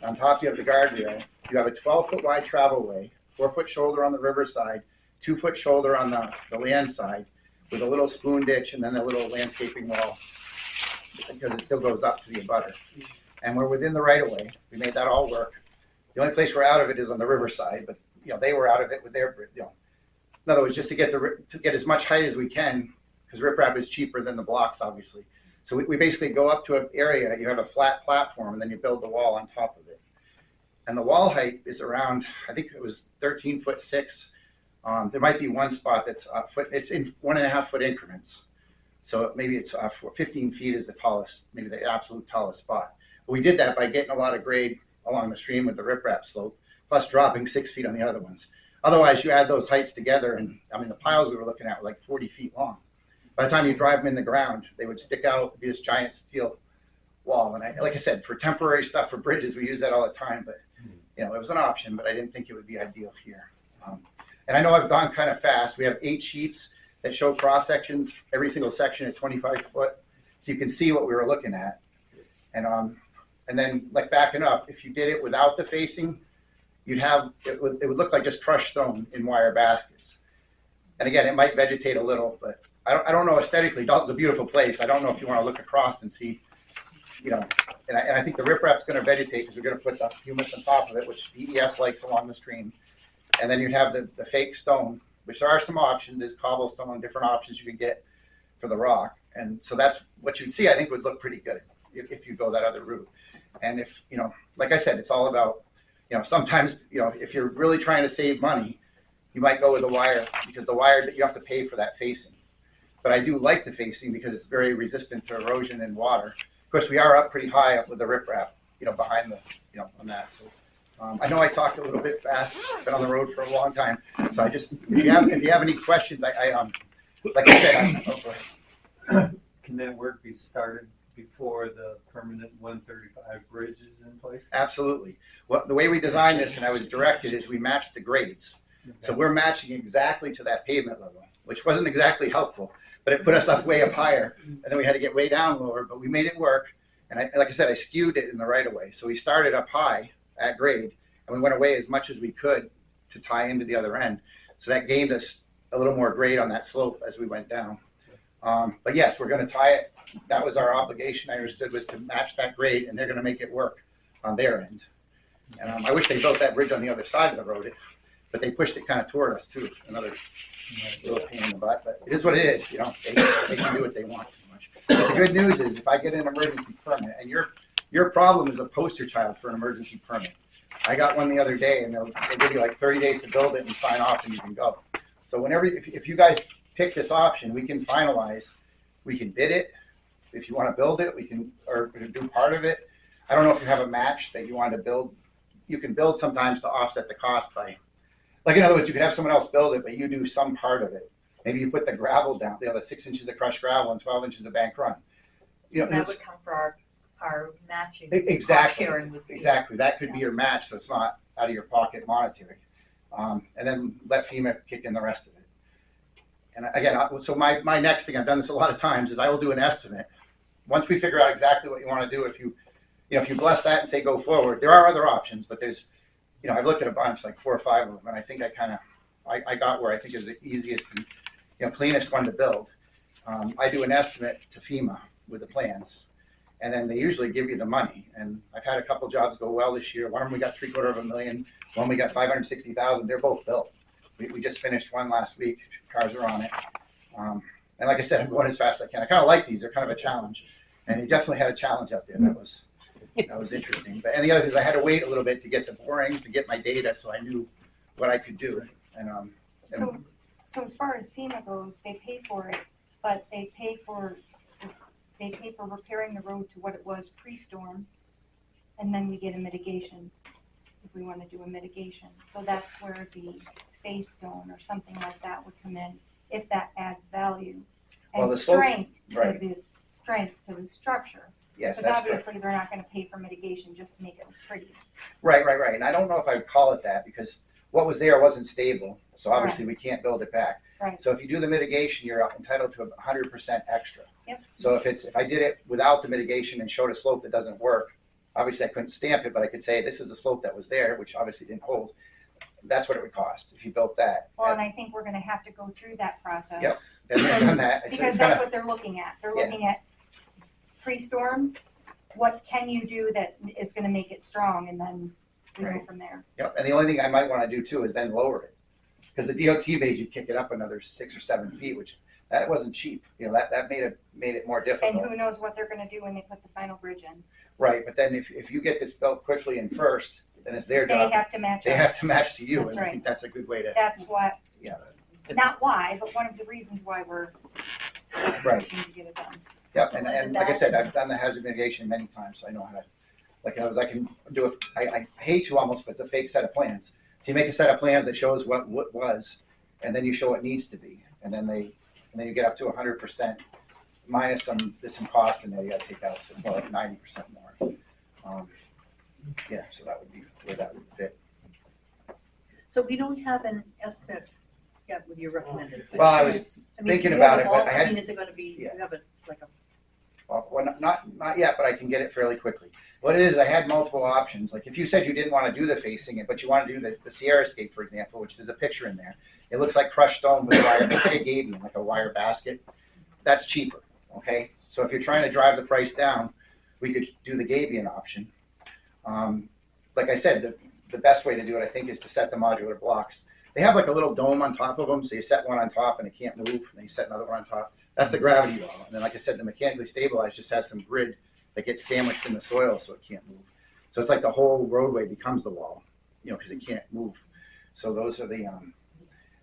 On top you have the guardrail. You have a 12 foot wide travel way, 4 foot shoulder on the river side, 2 foot shoulder on the land side, with a little spoon ditch and then a little landscaping wall, because it still goes up to the abutter. And we're within the right of way. We made that all work. The only place we're out of it is on the river side, but they were out of it with their, in other words, just to get as much height as we can, because riprap is cheaper than the blocks, obviously. So we basically go up to an area, you have a flat platform, and then you build the wall on top of it. And the wall height is around, I think it was 13'6". There might be one spot that's a foot, it's in 1.5 foot increments. So maybe it's 15 feet is the tallest, maybe the absolute tallest spot. But we did that by getting a lot of grade along the stream with the riprap slope, plus dropping 6 feet on the other ones. Otherwise, you add those heights together, and the piles we were looking at were like 40 feet long. By the time you drive them in the ground, they would stick out, be this giant steel wall. And like I said, for temporary stuff for bridges, we use that all the time. But it was an option, but I didn't think it would be ideal here. And I know I've gone kind of fast. We have 8 sheets that show cross sections, every single section at 25 foot, so you can see what we were looking at. And then, like backing up, if you did it without the facing, you'd have it would look like just crushed stone in wire baskets. And again, it might vegetate a little, but I don't know aesthetically. Dalton's a beautiful place. I don't know if you want to look across and see, and I think the riprap's going to vegetate because we're going to put the humus on top of it, which BES likes along the stream. And then you'd have the fake stone, which there are some options. There's cobblestone, different options you can get for the rock. And so that's what you'd see, I think would look pretty good if you go that other route. And if, like I said, it's all about, sometimes, if you're really trying to save money, you might go with the wire, because the wire, you have to pay for that facing. But I do like the facing because it's very resistant to erosion and water. Of course, we are up pretty high up with the riprap, behind the, on that. So I know I talked a little bit fast, been on the road for a long time. So if you have any questions, like I said, go ahead. Can that work be started before the permanent 135 bridge is in place? Absolutely. Well, the way we designed this, and I was directed, is we matched the grades. Okay. So we're matching exactly to that pavement level, which wasn't exactly helpul, but it put us way up higher, and then we had to get way down lower, but we made it work. And like I said, I skewed it in the right of way. So we started up high at grade, and we went away as much as we could to tie into the other end. So that gained us a little more grade on that slope as we went down. But yes, we're going to tie it. That was our obligation, I understood, was to match that grade, and they're going to make it work on their end. And I wish they built that bridge on the other side of the road, but they pushed it kind of toward us too. Another little pain in the butt, but it is what it is. They can do what they want too much. But the good news is, if I get an emergency permit, and your problem is a poster child for an emergency permit. I got one the other day, and they'll give you like 30 days to build it and sign off, and you can go. So if you guys pick this option, we can finalize. We can bid it. If you want to build it, we can, or do part of it. I don't know if you have a match that you want to build. You can build sometimes to offset the cost by, like, in other words, you could have someone else build it, but you do some part of it. Maybe you put the gravel down, the 6 inches of crushed gravel and 12 inches of bank run. That would come for our matching. Exactly. Sharing with Exactly. That could be your match, so it's not out of your pocket monetary. And then let FEMA kick in the rest of it. And again, so my next thing, I've done this a lot of times, is I will do an estimate. Once we figure out exactly what you want to do, if you bless that and say go forward, there are other options, but there's, I've looked at a bunch, like 4 or 5 of them, and I think I got where I think is the easiest and cleanest one to build. I do an estimate to FEMA with the plans, and then they usually give you the money. And I've had a couple jobs go well this year. One of them we got $750,000, one we got $560,000. They're both built. We just finished one last week. Cars are on it. And like I said, I'm going as fast as I can. I kind of like these. They're kind of a challenge. And he definitely had a challenge out there. That was interesting. But the other thing is I had to wait a little bit to get the borings and get my data, so I knew what I could do. And So as far as FEMA goes, they pay for it, but they pay for repairing the road to what it was pre-storm, and then we get a mitigation if we want to do a mitigation. So that's where the face stone or something like that would come in, if that adds value and Well, the slope- strength right. to the strength to the structure. yes, Because that's obviously correct. they're not going to pay for mitigation just to make it look pretty. Right. And I don't know if I would call it that, because what was there wasn't stable. So obviously we can't build it back. Right. So if you do the mitigation, you're entitled to 100% extra. Yep. So if I did it without the mitigation and showed a slope that doesn't work, obviously I couldn't stamp it, but I could say this is the slope that was there, which obviously didn't hold. That's what it would cost if you built that. Well, and I think we're going to have to go through that process. Yep. And we've done that. Because that's what they're looking at. They're Yeah. looking at pre-storm, what can you do that is going to make it strong, and then we go Right. from there. Yep. And the only thing I might want to do too is then lower it, because the DOT made you kick it up another 6 or 7 feet, which that wasn't cheap. That made it more difficult. And who knows what they're going to do when they put the final bridge in. Right, but then if you get this built quickly and first, then it's their They job. have to match They us. have to match to you, That's and I right. think that's a good way to. That's what, Yeah. not why, but one of the reasons why we're Right. pushing to get it done. Yep, and like I said, I've done the hazard mitigation many times, so I know how to. I can do it. I hate to almost, but it's a fake set of plans. So you make a set of plans that shows what was, and then you show what needs to be, and then you get up to 100% minus there's some costs in there you got to take out, so it's more like 90% more. Yeah, so that would be where that would fit. So we don't have an estimate yet with your recommended. Well, I was thinking about it, but I had. Is it going to be, Yeah. you have it like a. Well, not yet, but I can get it fairly quickly. What it is, I had multiple options. Like if you said you didn't want to do the facing, but you want to do the Sierra Escape, for example, which there's a picture in there. It looks like crushed stone with wire. It's like a gabion, like a wire basket. That's cheaper, okay? So if you're trying to drive the price down, we could do the gabion option. Like I said, the best way to do it, I think, is to set the modular blocks. They have like a little dome on top of them, so you set one on top and it can't move, and then you set another one on top. That's the gravity wall. And then, like I said, the mechanically stabilized just has some grid that gets sandwiched in the soil so it can't move. So it's like the whole roadway becomes the wall, you know, because it can't move. So those are the,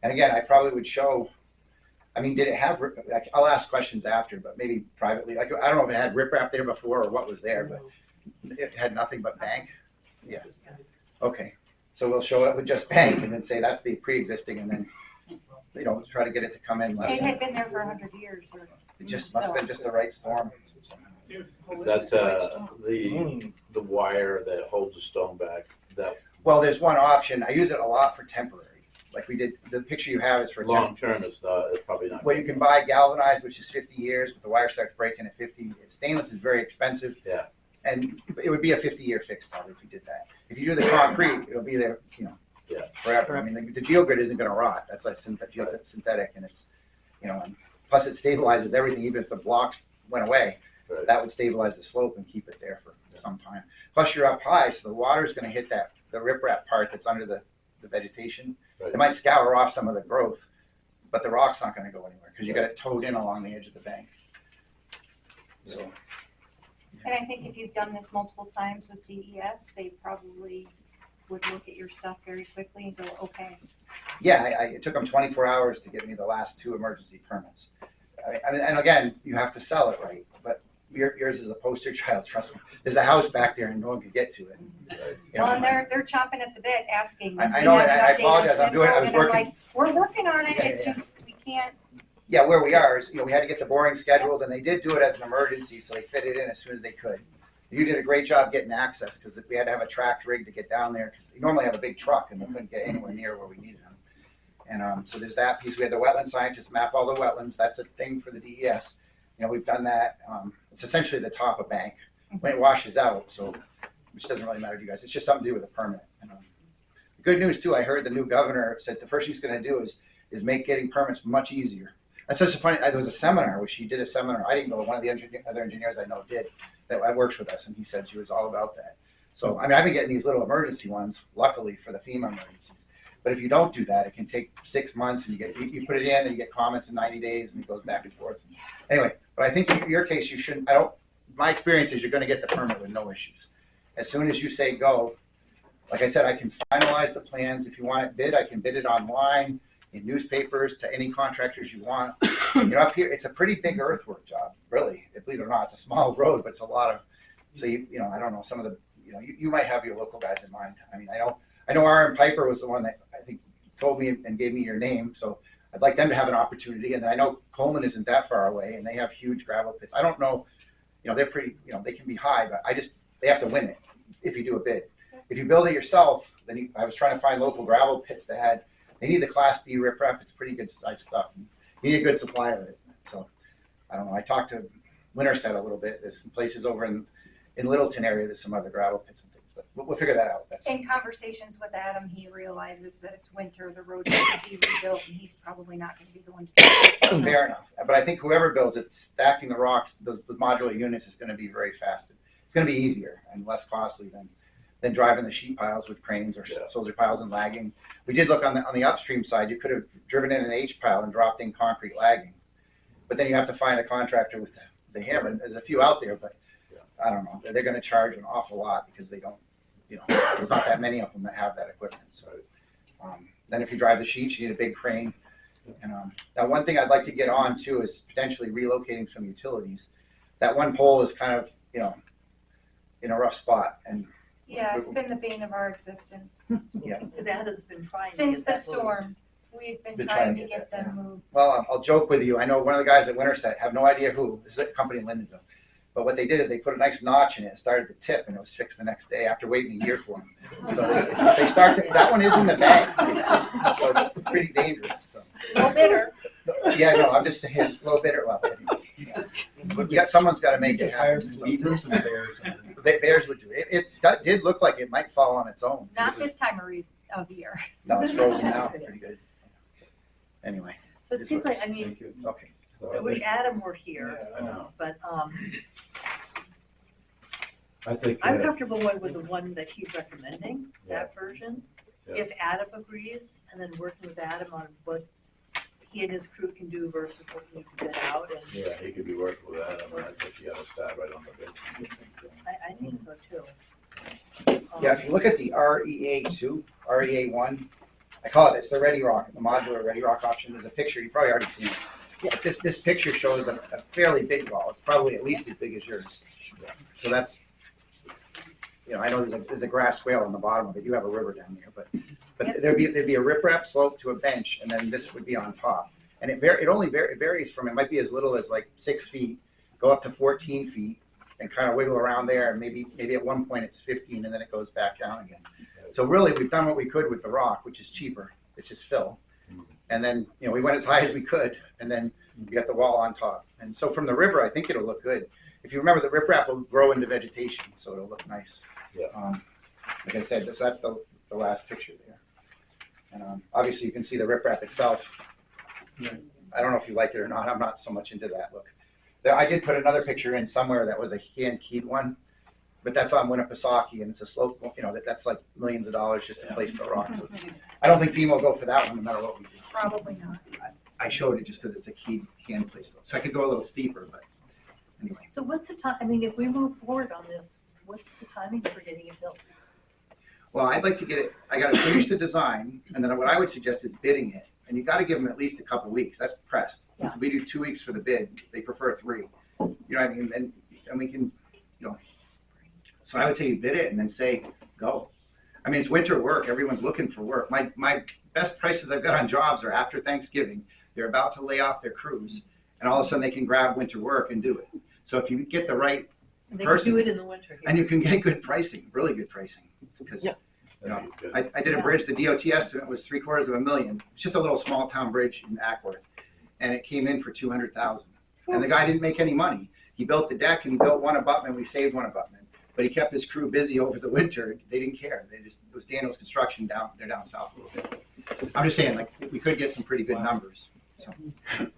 and again, I probably would show, I mean, did it have, like, I'll ask questions after, but maybe privately. Like, I don't know if it had riprap there before or what was there, but it had nothing but bank. Yeah. Okay. So we'll show it with just bank and then say that's the pre-existing and then, you know, try to get it to come in less. It had been there for 100 years or. It just must have been just the right storm. That's, the wire that holds the stone back, that Well, there's one option. I use it a lot for temporary. Like we did, the picture you have is for long term is probably not. Well, you can buy galvanized, which is 50 years, but the wire starts breaking at 50. Stainless is very expensive. Yeah. And it would be a 50-year fix probably if you did that. If you do the concrete, it'll be there, you know, forever. I mean, the geogrid isn't going to rot. That's like synthetic, and it's, you know, and plus it stabilizes everything. Even if the blocks went away, that would stabilize the slope and keep it there for some time. Plus, you're up high, so the water's going to hit the riprap part that's under the vegetation. Right. It might scour off some of the growth, but the rock's not going to go anywhere because you got it towed in along the edge of the bank. So. And I think if you've done this multiple times with DES, they probably would look at your stuff very quickly and go, okay. Yeah, it took them 24 hours to get me the last 2 emergency permits. I mean, and again, you have to sell it right, but yours is a poster child. Trust me. There's a house back there, and no one could get to it. You know, Well, and they're chomping at the bit, asking. I know, and I apologize. I was working. Like, we're working on it. Yeah, It's yeah. just we can't. Yeah, where we are is, you know, we had to get the boring scheduled, and they did do it as an emergency, so they fit it in as soon as they could. You did a great job getting access because we had to have a tracked rig to get down there because you normally have a big truck, and we couldn't get anywhere near where we needed them. And so there's that piece. We had the wetland scientists map all the wetlands. That's a thing for the DES. You know, we've done that. It's essentially the top of bank when it washes out, so which doesn't really matter to you guys. It's just something to do with the permit. And, the good news too, I heard the new governor said the first thing he's going to do is make getting permits much easier. That's such a funny. There was a seminar where she did a seminar. I didn't go. One of the other engineers I know did that works with us, and he said she was all about that. So I mean, I've been getting these little emergency ones, luckily for the FEMA emergencies. But if you don't do that, it can take 6 months, and you put it in, and you get comments in 90 days, and it goes back and forth. Anyway, but I think in your case, you shouldn't. My experience is you're going to get the permit with no issues. As soon as you say go, like I said, I can finalize the plans. If you want it bid, I can bid it online, in newspapers, to any contractors you want. You know, up here, it's a pretty big earthwork job, really. Believe it or not, it's a small road, but it's a lot of. So you know, I don't know, some of the, you know, you might have your local guys in mind. I mean, I know Aaron Piper was the one that I think told me and gave me your name, so I'd like them to have an opportunity. And then I know Coleman isn't that far away, and they have huge gravel pits. I don't know, you know, they're pretty, you know, they can be high, but they have to win it if you do a bid. If you build it yourself, then I was trying to find local gravel pits that they need the Class B riprap. It's pretty good size stuff. You need a good supply of it. So I don't know. I talked to Winterset a little bit. There's some places over in Littleton area. There's some other gravel pits and things, but we'll figure that out. In conversations with Adam, he realizes that it's winter, the road needs to be rebuilt, and he's probably not going to be the one to do it. Fair enough. But I think whoever builds it, stacking the rocks, the modular units is going to be very fast. It's going to be easier and less costly than driving the sheet piles with cranes or soldier piles and lagging. We did look on the upstream side. You could have driven in an H pile and dropped in concrete lagging, but then you have to find a contractor with the hammer. And there's a few out there, but I don't know. They're going to charge an awful lot because they don't, you know, there's not that many of them that have that equipment. So then if you drive the sheets, you need a big crane. And now one thing I'd like to get on too is potentially relocating some utilities. That one pole is kind of, you know, in a rough spot, and yeah, it's been the bane of our existence. Yeah. Because Adam's been trying Since to the get that storm, we've been trying to get them moved. Well, I'll joke with you. I know one of the guys at Winterset, have no idea who. This is a company in Lindenville. But what they did is they put a nice notch in it, started to tip, and it was fixed the next day after waiting a year for them. So if they start to, that one is in the bag. So it's pretty dangerous. So. A little bitter. Yeah, no, I'm just saying, a little bitter. Well, but someone's got to make it happen. Bears would do it. It did look like it might fall on its own. Not this time of year. No, it's frozen now. Pretty good. Anyway. So it seems like, I mean, okay. I wish Adam were here, I know. but I think I'm comfortable with the one that he's recommending, that version. Yeah. If Adam agrees, and then working with Adam on what he and his crew can do versus what we need to bid out, and Yeah, he could be working with that, I mean, I think you gotta start right on the bid. I think so too. Yeah, if you look at the REA2, REA1, I call it, it's the Ready Rock, the modular Ready Rock option. There's a picture, you've probably already seen it. But this picture shows a fairly big wall. It's probably at least as big as yours. So that's, I know there's a grass swale on the bottom of it. You have a river down there, but there'd be a riprap slope to a bench, and then this would be on top. And it only varies from, it might be as little as like 6 feet, go up to 14 feet, and kind of wiggle around there, and maybe at one point it's 15, and then it goes back down again. So really, we've done what we could with the rock, which is cheaper. It's just fill. And then, we went as high as we could, and then we got the wall on top. And so from the river, I think it'll look good. If you remember, the riprap will grow into vegetation, so it'll look nice. Yeah. Like I said, so that's the last picture there. And obviously, you can see the riprap itself. I don't know if you like it or not. I'm not so much into that look. I did put another picture in somewhere that was a hand-keyed one, but that's on Winnipesaukee, and it's a slope, that's like millions of dollars just to place the rock. So I don't think FEMA will go for that one no matter what we do. Probably not. I showed it just because it's a keyed hand placed. So I could go a little steeper, but anyway. So what's the time, I mean, if we move forward on this, what's the timing for getting it built? Well, I'd like to get it, I got to finish the design, and then what I would suggest is bidding it. And you got to give them at least a couple weeks. That's pressed. Yeah. So we do 2 weeks for the bid. They prefer 3. You know what I mean? And we can, So I would say you bid it and then say, go. I mean, it's winter work. Everyone's looking for work. My best prices I've got on jobs are after Thanksgiving. They're about to lay off their crews, and all of a sudden they can grab winter work and do it. So if you get the right And they person, can do it in the winter here. and you can get good pricing, really good pricing, because I did a bridge. The DOT estimate was $750,000. It's just a little small town bridge in Ackworth, and it came in for $200,000. And the guy didn't make any money. He built the deck and he built one abutment. We saved one abutment, but he kept his crew busy over the winter. They didn't care. It was Daniel's Construction down. They're down south a little bit. I'm just saying, like, we could get some pretty good numbers. So, and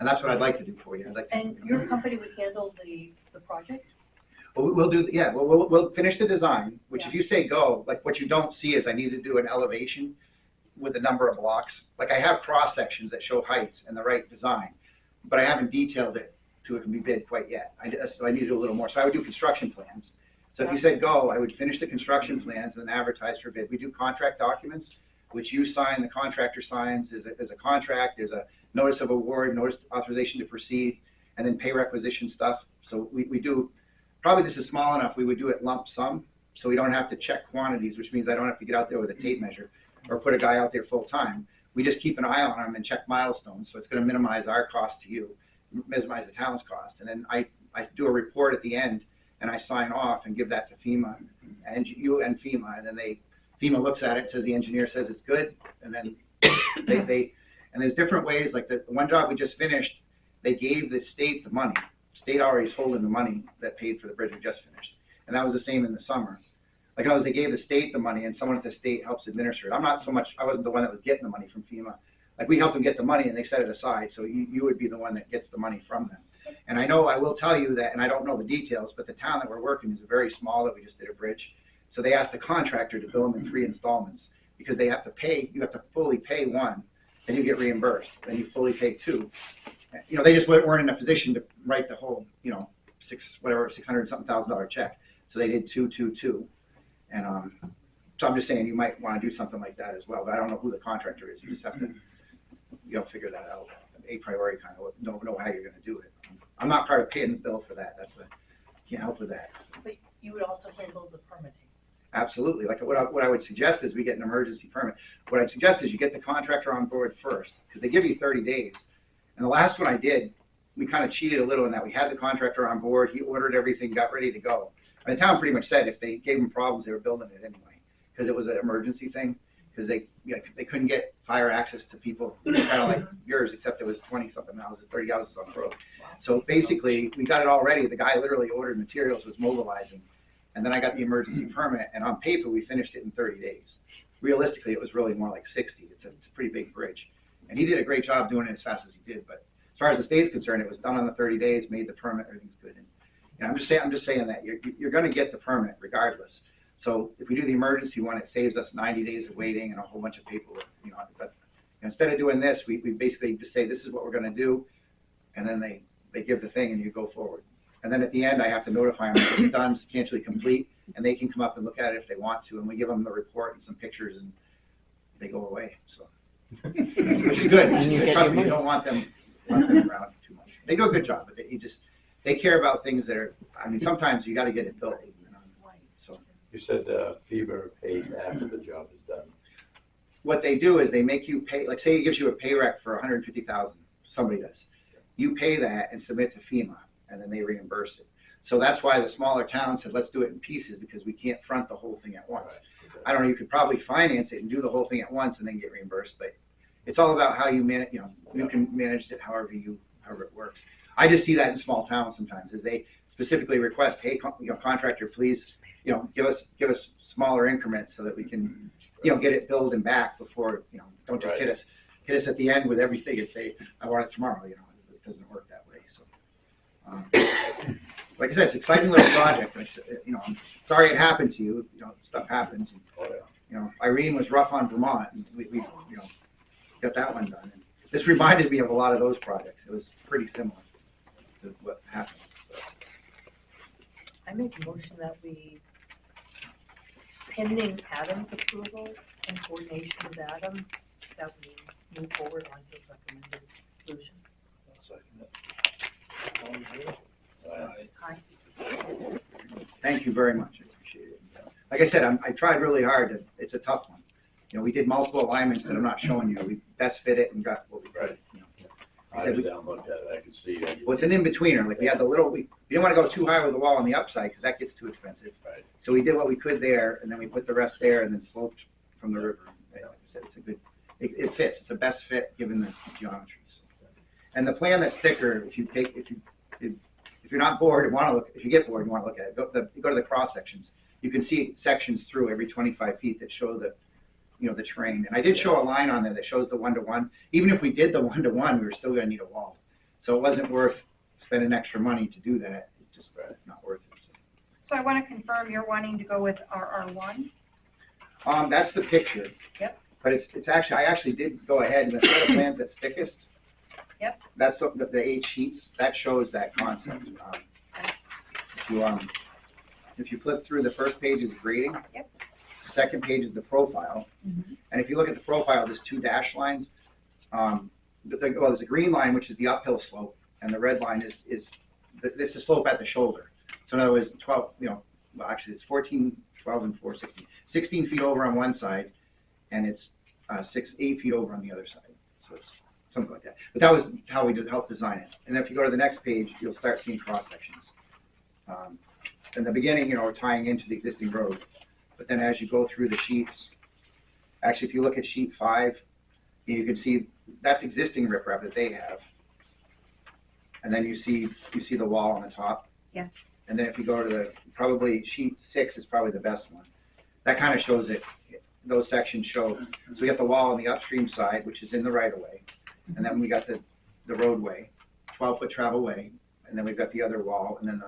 that's what I'd like to do for you. I'd like to. And your company would handle the project? Well, we'll do, we'll finish the design, which if you say go, like what you don't see is I need to do an elevation with a number of blocks. Like I have cross sections that show heights and the right design, but I haven't detailed it so it can be bid quite yet. So I need to do a little more. So I would do construction plans. So if you said go, I would finish the construction plans and then advertise for bid. We do contract documents, which you sign, the contractor signs. There's a contract, there's a notice of award, notice of authorization to proceed, and then pay requisition stuff. So we do. Probably this is small enough, we would do it lump sum, so we don't have to check quantities, which means I don't have to get out there with a tape measure or put a guy out there full time. We just keep an eye on them and check milestones, so it's going to minimize our cost to you, minimize the town's cost. And then I do a report at the end, and I sign off and give that to FEMA, and you and FEMA, and then FEMA looks at it, says the engineer says it's good, and then and there's different ways, like the one job we just finished, they gave the state the money. State already is holding the money that paid for the bridge we just finished. And that was the same in the summer. Like they gave the state the money and someone at the state helps administer it. I wasn't the one that was getting the money from FEMA. Like we helped them get the money and they set it aside. So you would be the one that gets the money from them. And I will tell you that, and I don't know the details, but the town that we're working is very small that we just did a bridge. So they asked the contractor to bill them in 3 installments because they have to pay, you have to fully pay 1, then you get reimbursed. Then you fully pay 2. They just weren't in a position to write the whole, $600-something check. So they did 2. And so I'm just saying you might want to do something like that as well. But I don't know who the contractor is. You just have to, figure that out. A priori kind of know how you're going to do it. I'm not part of paying the bill for that. Can't help with that. But you would also handle the permitting. Absolutely. Like what I would suggest is we get an emergency permit. What I'd suggest is you get the contractor on board first because they give you 30 days. And the last one I did, we kind of cheated a little in that we had the contractor on board. He ordered everything, got ready to go. And the town pretty much said if they gave them problems, they were building it anyway because it was an emergency thing because they couldn't get fire access to people, kind of like yours, except it was 20-something houses, 30 houses on the road. So basically, we got it all ready. The guy literally ordered materials, was mobilizing. And then I got the emergency permit. And on paper, we finished it in 30 days. Realistically, it was really more like 60. It's a pretty big bridge. And he did a great job doing it as fast as he did. But as far as the state's concerned, it was done on the 30 days, made the permit, everything's good. And I'm just saying that you're going to get the permit regardless. So if we do the emergency one, it saves us 90 days of waiting and a whole bunch of paperwork. Instead of doing this, we basically just say, this is what we're gonna do, and then they give the thing and you go forward. And then at the end, I have to notify them that it's done, substantially complete, and they can come up and look at it if they want to, and we give them the report and some pictures, and they go away, so. Which is good, trust me, you don't want them around too much. They do a good job, but they care about things that are, I mean, sometimes you gotta get it built, so. You said FEMA pays after the job is done. What they do is they make you pay, like say it gives you a pay rec for 150,000, somebody does. You pay that and submit to FEMA, and then they reimburse it. So that's why the smaller towns said, let's do it in pieces, because we can't front the whole thing at once. Right. I don't know, you could probably finance it and do the whole thing at once and then get reimbursed, but it's all about how you manage, you can manage it however it works. I just see that in small towns sometimes, is they specifically request, hey, contractor, please, give us smaller increments so that we can, get it billed and back before, don't just hit us at the end with everything and say, I want it tomorrow, it doesn't work that way, so. Like I said, it's an exciting little project. I'm sorry it happened to you. Stuff happens. Irene was rough on Vermont, and we got that one done. And this reminded me of a lot of those projects. It was pretty similar to what happened. I make a motion that we, pending Adam's approval and coordination with Adam, that we move forward on his recommended solution. Thank you very much. I appreciate it. Like I said, I tried really hard. It's a tough one. We did multiple alignments that I'm not showing you. We best fit it and got what we could. I was down looked at it. I could see. Well, it's an in-betweener. Like we had we didn't want to go too high with the wall on the upside because that gets too expensive. Right. So we did what we could there, and then we put the rest there, and then sloped from the river. Like I said, it's a good. It fits. It's a best fit given the geometry. So. And the plan that's thicker, if you're not bored and want to look, if you get bored and want to look at it, go to the cross sections. You can see sections through every 25 feet that show the terrain. And I did show a line on there that shows the 1-to-1. Even if we did the 1-to-1, we were still going to need a wall. So it wasn't worth spending extra money to do that. It's just not worth it. So I want to confirm you're wanting to go with RR1? That's the picture. Yep. But it's actually, I actually did go ahead and the set of plans that's thickest. Yep. That's the 8 sheets. That shows that concept. If you flip through, the first page is grading. Yep. The second page is the profile. Mm-hmm. And if you look at the profile, there's 2 dashed lines. There's a green line, which is the uphill slope, and the red line is the slope at the shoulder. So in other words, 12, it's 14, 12, and 4, 16. 16 feet over on one side, and it's 8 feet over on the other side. So it's something like that. But that was how we helped design it. And if you go to the next page, you'll start seeing cross sections. In the beginning, we're tying into the existing road. But then as you go through the sheets, actually, if you look at sheet 5, you can see that's existing riprap that they have. And then you see the wall on the top. Yes. And then if you go to probably sheet 6 is probably the best one. That kind of shows it. Those sections show. So we got the wall on the upstream side, which is in the right of way. And then we got the roadway, 12-foot travel way. And then we've got the other wall. And then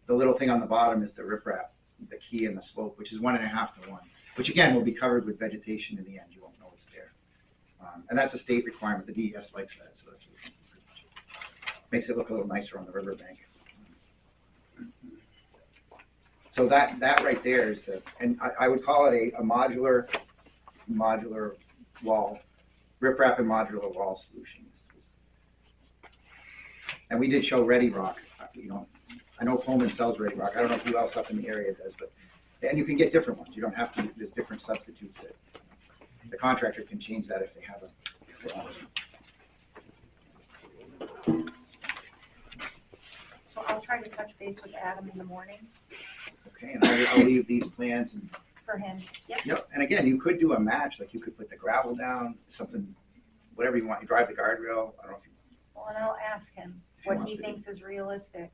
the little thing on the bottom is the riprap, the key and the slope, which is 1.5 to 1, which again will be covered with vegetation in the end. You won't know it's there. And that's a state requirement. The DES likes that, so that's pretty much it. Makes it look a little nicer on the riverbank. So that right there is and I would call it a modular wall, riprap and modular wall solution. And we did show Ready Rock. I know Pullman sells Ready Rock. I don't know who else up in the area does, and you can get different ones. You don't have to. There's different substitutes that the contractor can change that if they have a. So I'll try to touch base with Adam in the morning. Okay, and I'll leave these plans for him. Yep. Yep. And again, you could do a match. Like you could put the gravel down, something, whatever you want. You drive the guardrail. I don't know if you. Well, and I'll ask him what he thinks is realistic.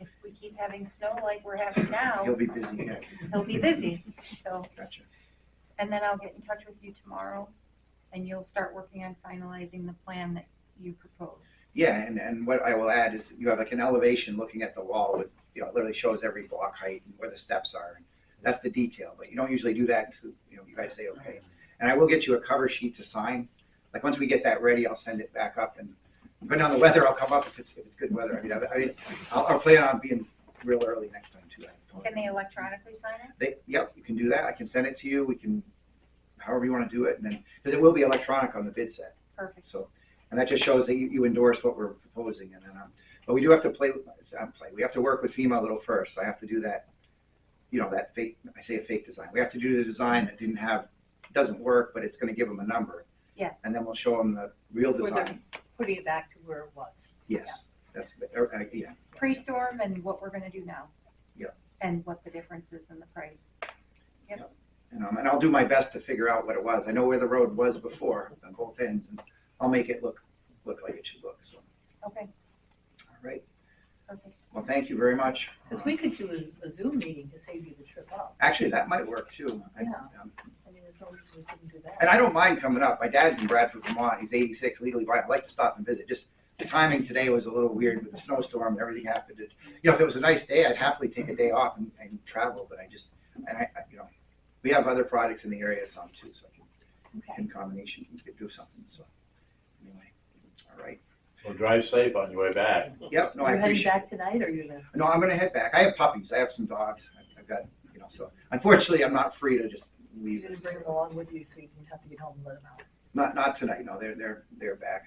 If we keep having snow like we're having now, he'll be busy. Yeah. He'll be busy. So. Gotcha. And then I'll get in touch with you tomorrow, and you'll start working on finalizing the plan that you propose. Yeah, and what I will add is you have like an elevation looking at the wall with, it literally shows every block height and where the steps are. And that's the detail, but you don't usually do that until, you guys say okay. And I will get you a cover sheet to sign. Like, once we get that ready, I'll send it back up, and depending on the weather, I'll come up if it's good weather. I mean, I'll plan on being real early next time too. Can they electronically sign it? Yep, you can do that. I can send it to you. We can, however you want to do it, and then, because it will be electronic on the bid set. Perfect. So, and that just shows that you endorse what we're proposing, and then, but we do have to we have to work with FEMA a little first. I have to do that, that fake, I say a fake design. We have to do the design that doesn't work, but it's going to give them a number. Yes. And then we'll show them the real Where they're design. putting it back to where it was. Yes, that's, yeah. Pre-storm and what we're gonna do now. Yep. And what the difference is in the price. Yep. And I'll do my best to figure out what it was. I know where the road was before on both ends, and I'll make it look like it should look, so. Okay, All right. perfect. Well, thank you very much. Because we could do a Zoom meeting to save you the trip up. Actually, that might work too. Yeah. I mean, there's no reason we couldn't do that. And I don't mind coming up. My dad's in Bradford, Vermont. He's 86, legally blind. I'd like to stop and visit. Just the timing today was a little weird with the snowstorm and everything happened. If it was a nice day, I'd happily take a day off and travel. But we have other projects in the area, some too, so in combination, we could do something. So anyway, all right. Well, drive safe on your way back. Yep. No, I You're heading appreciate back tonight, or you're gonna? No, I'm going to head back. I have puppies. I have some dogs. I've got, so unfortunately, I'm not free to just leave. You're gonna bring them along with you, so you can have to get home and let them out. Not tonight. No, they're back.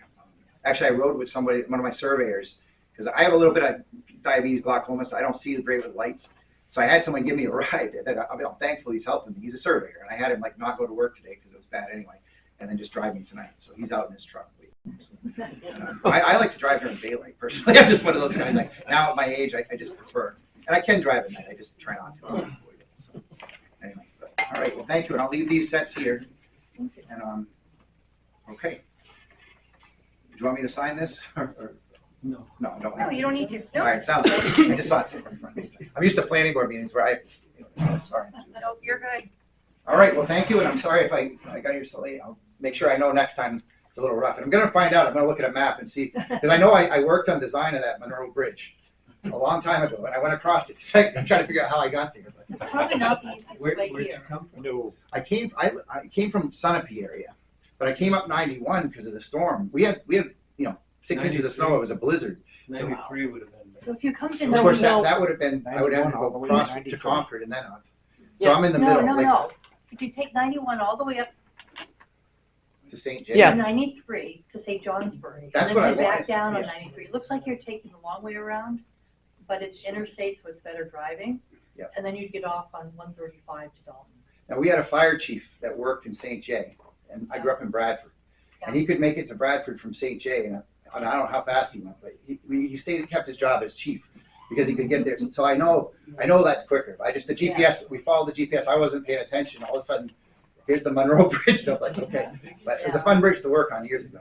Actually, I rode with somebody, one of my surveyors, because I have a little bit of diabetes, glaucoma, so I don't see great with lights. So I had someone give me a ride. I'm thankful he's helping me. He's a surveyor, and I had him not go to work today because it was bad anyway, and then just drive me tonight. So he's out in his truck. I like to drive during daylight personally. I'm just one of those guys. Now at my age, I just prefer, and I can drive at night. I just try not to. So, anyway, all right. Well, thank you, and I'll leave these sets here. And okay. Do you want me to sign this? No. No, don't. No, you don't need to. All Nope. right, sounds good. I just saw it sitting in front of me. I'm used to planning board meetings where I have to, sorry. Nope, you're good. All right, well, thank you, and I'm sorry if I got you so late. I'll make sure I know next time it's a little rough. And I'm gonna find out, I'm gonna look at a map and see, because I know I worked on design of that Monroe Bridge a long time ago, and I went across it. I'm trying to figure out how I got there. But It's probably not the easiest way Where'd you here. come from? No. I came from Sunapee area, but I came up 91 because of the storm. We had 6 inches of snow. It was a blizzard. 93 would have been. So if you come to Of course, Normandeau, that would have been, I would have to all go the way across to to 92. Concord and then on. So I'm in the no, middle, no, like no. If you take 91 all the way up to St. James. to 93 to St. Johnsbury, That's and what I then head back wanted, down on yeah. 93. It looks like you're taking the long way around, but it's interstate, so it's better driving. Yeah. And then you'd get off on 135 to Dalton. Now, we had a fire chief that worked in St. Jay, and I grew up in Bradford. And he could make it to Bradford from St. Jay, and I don't know how fast he went, but he stayed and kept his job as chief because he could get there. So I know that's quicker. The GPS, we followed the GPS. I wasn't paying attention. All of a sudden, here's the Monroe Bridge. And I was like, okay. But it was a fun bridge to work on years ago.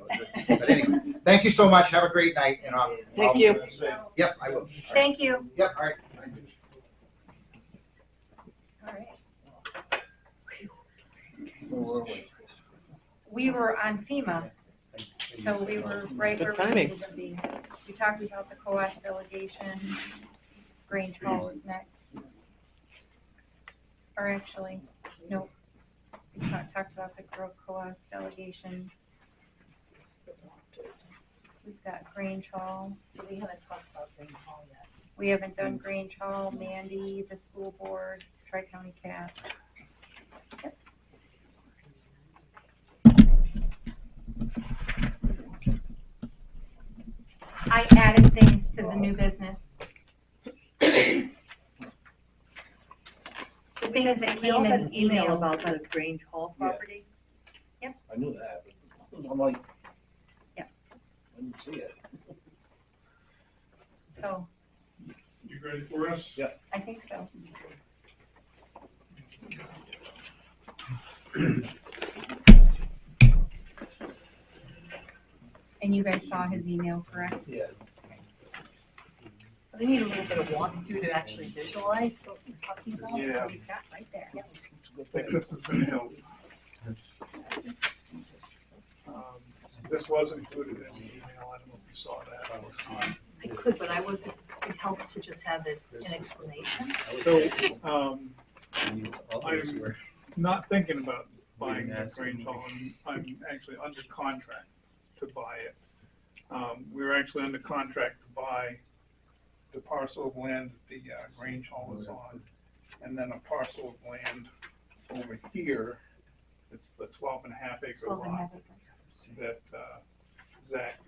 But anyway, thank you so much. Have a great night. And Thank you. Yep, I will. All right. Thank you. Yep, all right. All right. Where were we? We were on FEMA, so we were right where we needed to be. We talked about the COAS delegation. Grange Hall is next. Or actually, nope. We talked about the COAS delegation. We've got Grange Hall. So we haven't talked about Grange Hall yet. We haven't done Grange Hall, Mandy, the school board, Tri-County Cats. Yep. I added things to the new business. The thing is, it We all came got in an email emails. about the Grange Hall Yeah. property. I knew that, but I'm like. Yeah. I didn't see it. So, You ready for us? Yeah. I think so. And you guys saw his email, correct? Yeah. We need a little bit of walkthrough to actually visualize what we're talking about. Yeah. That's what he's got right there. I think this is gonna help. This was included in the email, I don't know if you saw that. I could, but I wasn't, it helps to just have an explanation. So, And all those I'm were- not thinking about buying the ask Grange him. Hall, and I'm actually under contract to buy it. We're actually under contract to buy the parcel of land that the Grange Hall is on, and then a parcel of land over here. It's the 12.5 acre 12 and a lot half acres. that Zach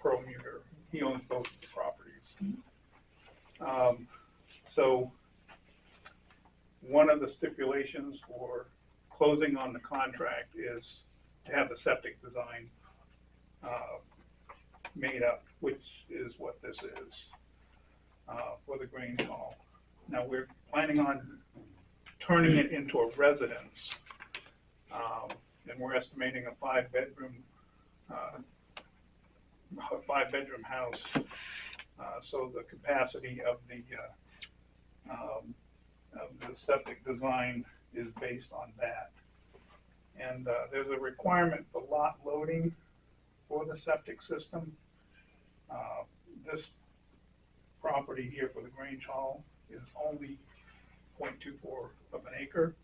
Perlmutter, he owns both of the properties. So one of the stipulations for closing on the contract is to have the septic design made up, which is what this is for the Grange Hall. Now, we're planning on turning it into a residence, and we're estimating a five-bedroom house. So the capacity of the septic design is based on that. And there's a requirement for lot loading for the septic system. This property here for the Grange Hall is only 0.24 of an acre.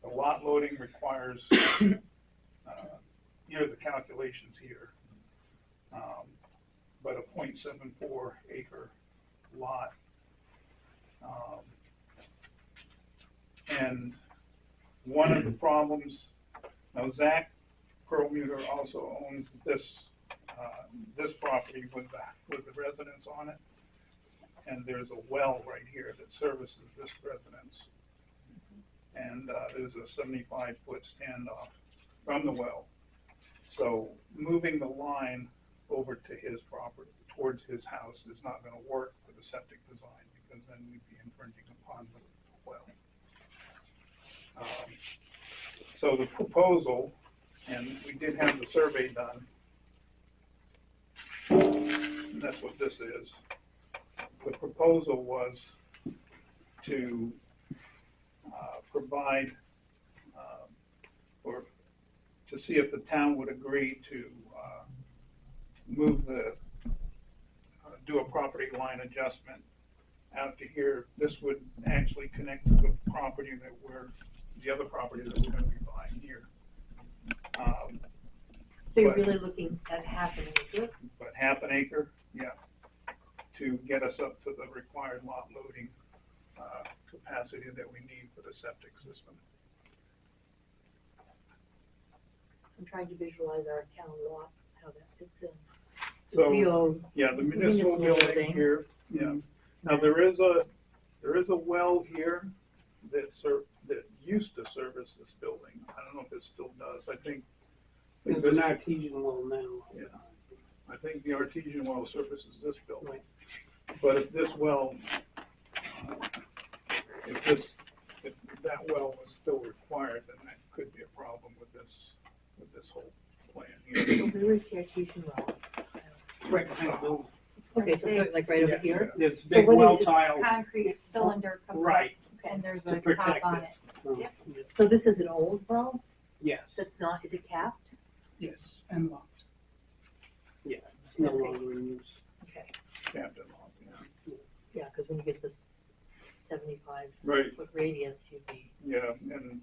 The lot loading requires, here are the calculations here, but a 0.74 acre lot. And one of the problems, now Zach Perlmutter also owns this property with the residence on it. And there's a well right here that services this residence. And there's a 75-foot standoff from the well. So moving the line over to his property, towards his house, is not going to work for the septic design, because then we'd be infringing upon the well. So the proposal, and we did have the survey done, and that's what this is. The proposal was to provide, or to see if the town would agree to move do a property line adjustment out to here. This would actually connect to the property the other property that we're going to be buying here. So you're really looking at half an acre? But half an acre, yeah, to get us up to the required lot loading capacity that we need for the septic system. I'm trying to visualize our town lot, how that fits in. So, We own- yeah, the it's a municipal municipal building here, yeah. Now, there is a well here that used to service this building. I don't know if it still does. I think There's an artesian well now. Yeah, I think the artesian well services this building. But if this well, if that well was still required, then that could be a problem with this whole plan here. So where is the artesian well? Right behind the building. Okay, so it's like right over here? There's So big what well is it? tile. Concrete cylinder comes up, Right. and there's To a protect top on it. it. Yep. So this is an old well Yes, that's not, is it capped? yes, and locked. Yeah, it's no longer in use. Okay, Captain Long, yeah. yeah, because when you get this 75 Right. foot radius, you'd be, Yeah, and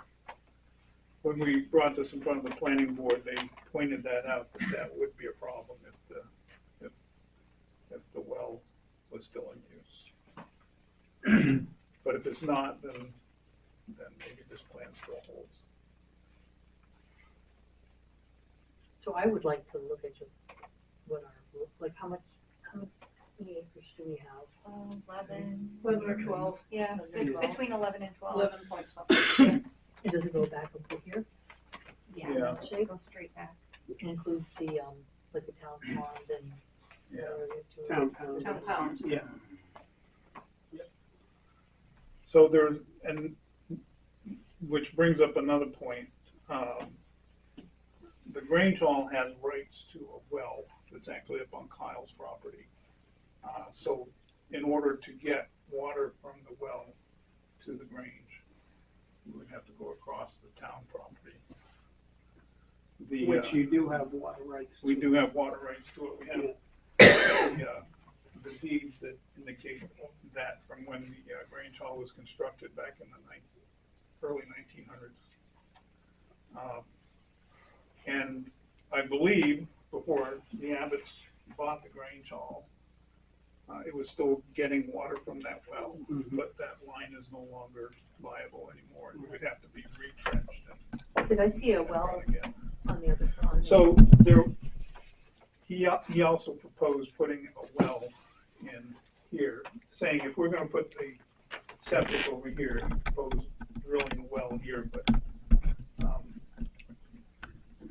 when we brought this in front of the planning board, they pointed that out, that would be a problem if the well was still in use. But if it's not, then maybe this plan still holds. so I would like to look at just what our, like how many acres do we have? 11 or 12. Yeah, between 11 and 12. 11 point something. And does it go back over here? Yeah, Yeah. it goes straight back. It includes the, like the town pond and. Yeah. area too. Town pound. Town pound. Yeah. So there's, and which brings up another point. The Grange Hall has rights to a well that's actually up on Kyle's property. So in order to get water from the well to the Grange, we would have to go across the town property. Which you do have water rights to. We do have water rights to it. We have the deeds that indicate that from when the Grange Hall was constructed back in the early 1900s. And I believe before the Abbotts bought the Grange Hall, it was still getting water from that well, but that line is no longer viable anymore. It would have to be retrenched. Did I see a well on the other side? So there, he also proposed putting a well in here, saying if we're gonna put the septic over here, he proposed drilling a well here, but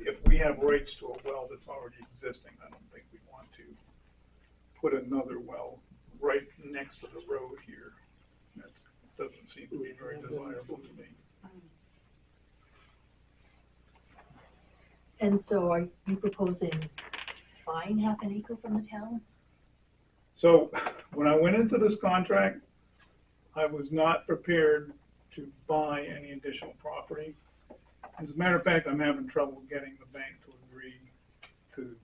if we have rights to a well that's already existing, I don't think we want to put another well right next to the road here. That doesn't seem to be very desirable to me. And so are you proposing buying half an acre from the town? So when I went into this contract, I was not prepared to buy any additional property. As a matter of fact, I'm having trouble getting the bank to agree to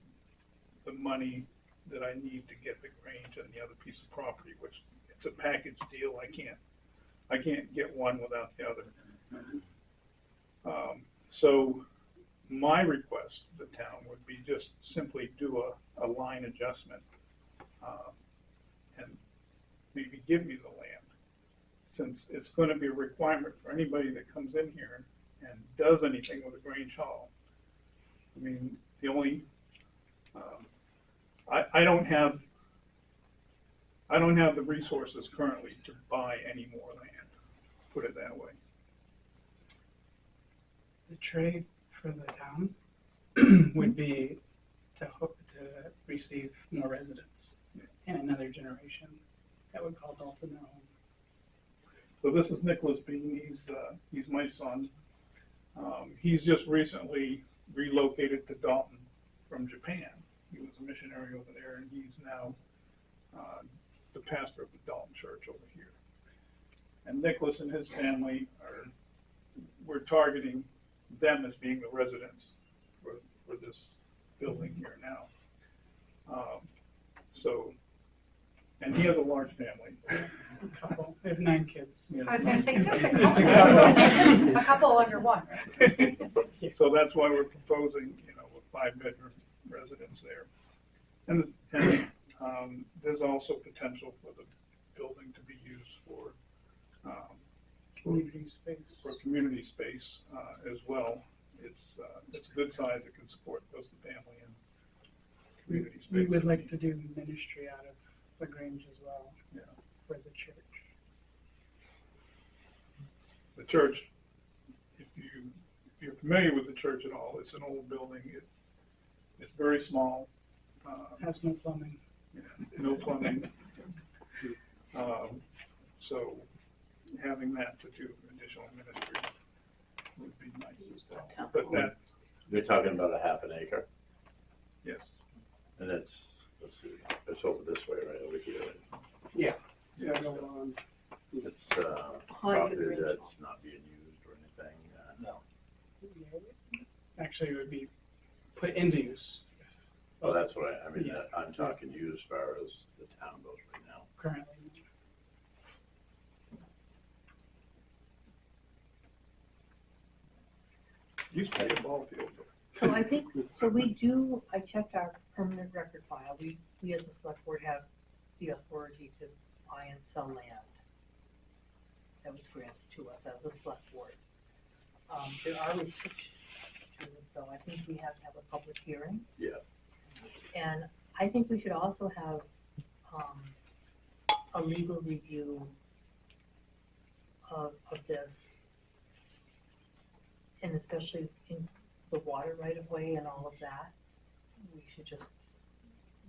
the money that I need to get the Grange and the other piece of property, which it's a package deal. I can't get one without the other. So my request to the town would be just simply do a line adjustment and maybe give me the land, since it's going to be a requirement for anybody that comes in here and does anything with the Grange Hall. I mean, the only I don't have the resources currently to buy any more land, put it that way. The trade for the town would be to hope to receive more residents in another generation that would call Dalton their home. So this is Nicholas Bean. He's my son. He's just recently relocated to Dalton from Japan. He was a missionary over there, and he's now the pastor of the Dalton Church over here. And Nicholas and his family we're targeting them as being the residents for this building here now. And he has a large family. A couple. They have 9 kids. I was gonna say, just a Just a couple. couple. A couple under one, right? So that's why we're proposing, a 5-bedroom residence there. And there's also potential for the building to be used for Community space. For community space as well. It's a good size. It can support both the family and community space. We would like to do ministry out of the Grange as well, for the church. The church, if you're familiar with the church at all, it's an old building. It's very small. Has no plumbing. No plumbing. So having that to do additional ministry would be nice as well. But that, You're talking about a half an acre, yes. and it's, let's see, it's over this way, right over here. Yeah. Yeah. Go on. It's property that's not being used or anything. No. Actually, it would be put into use. Well, that's what I mean, Yeah. I'm talking you as far as the town goes right now. Currently. Used to be a ball field. So I checked our permanent record file. We as the select board have the authority to buy and sell land. That was granted to us as a select board. There are restrictions to this, though. I think we have to have a public hearing. Yeah. And I think we should also have a legal review of this. And especially in the water right of way and all of that, we should just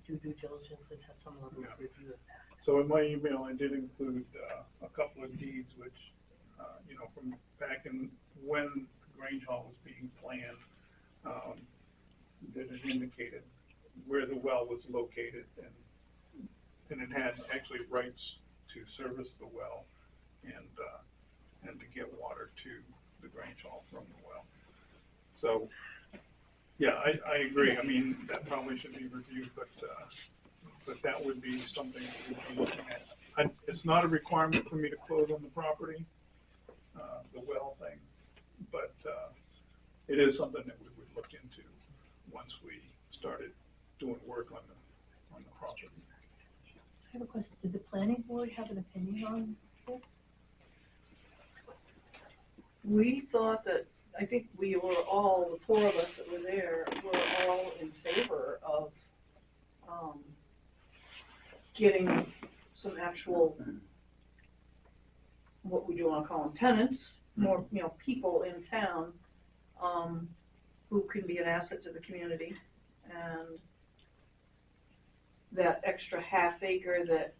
do due diligence and have some level of review of that. So in my email, I did include a couple of deeds, which, from back in when the Grange Hall was being planned, that it indicated where the well was located, and it had actually rights to service the well and to get water to the Grange Hall from the well. So, yeah, I agree. I mean, that probably should be reviewed, but that would be something we'd be looking at. It's not a requirement for me to close on the property, the well thing, but it is something that we would look into once we started doing work on the property. I have a question. Did the planning board have an opinion on this? We thought that, I think we were all, the four of us that were there, were all in favor of, getting some actual, what we do want to call them tenants, more, people in town, who can be an asset to the community. And that extra half acre that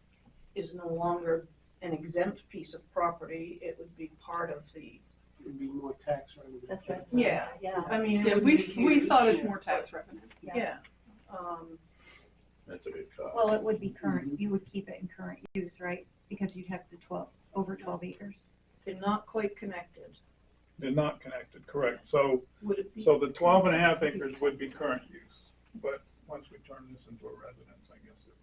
is no longer an exempt piece of property, it would be part of the. It would be more tax revenue. That's right. Yeah, Yeah. I mean, Yeah, it would we be saw it as huge, more tax revenue. Yeah. That's a good call. Well, it would be current, you would keep it in current use, right? Because you'd have the over 12 acres. They're not quite connected. They're not connected, correct. So, Would it be? so the 12 and a half acres would be current use, but once we turn this into a residence, I guess it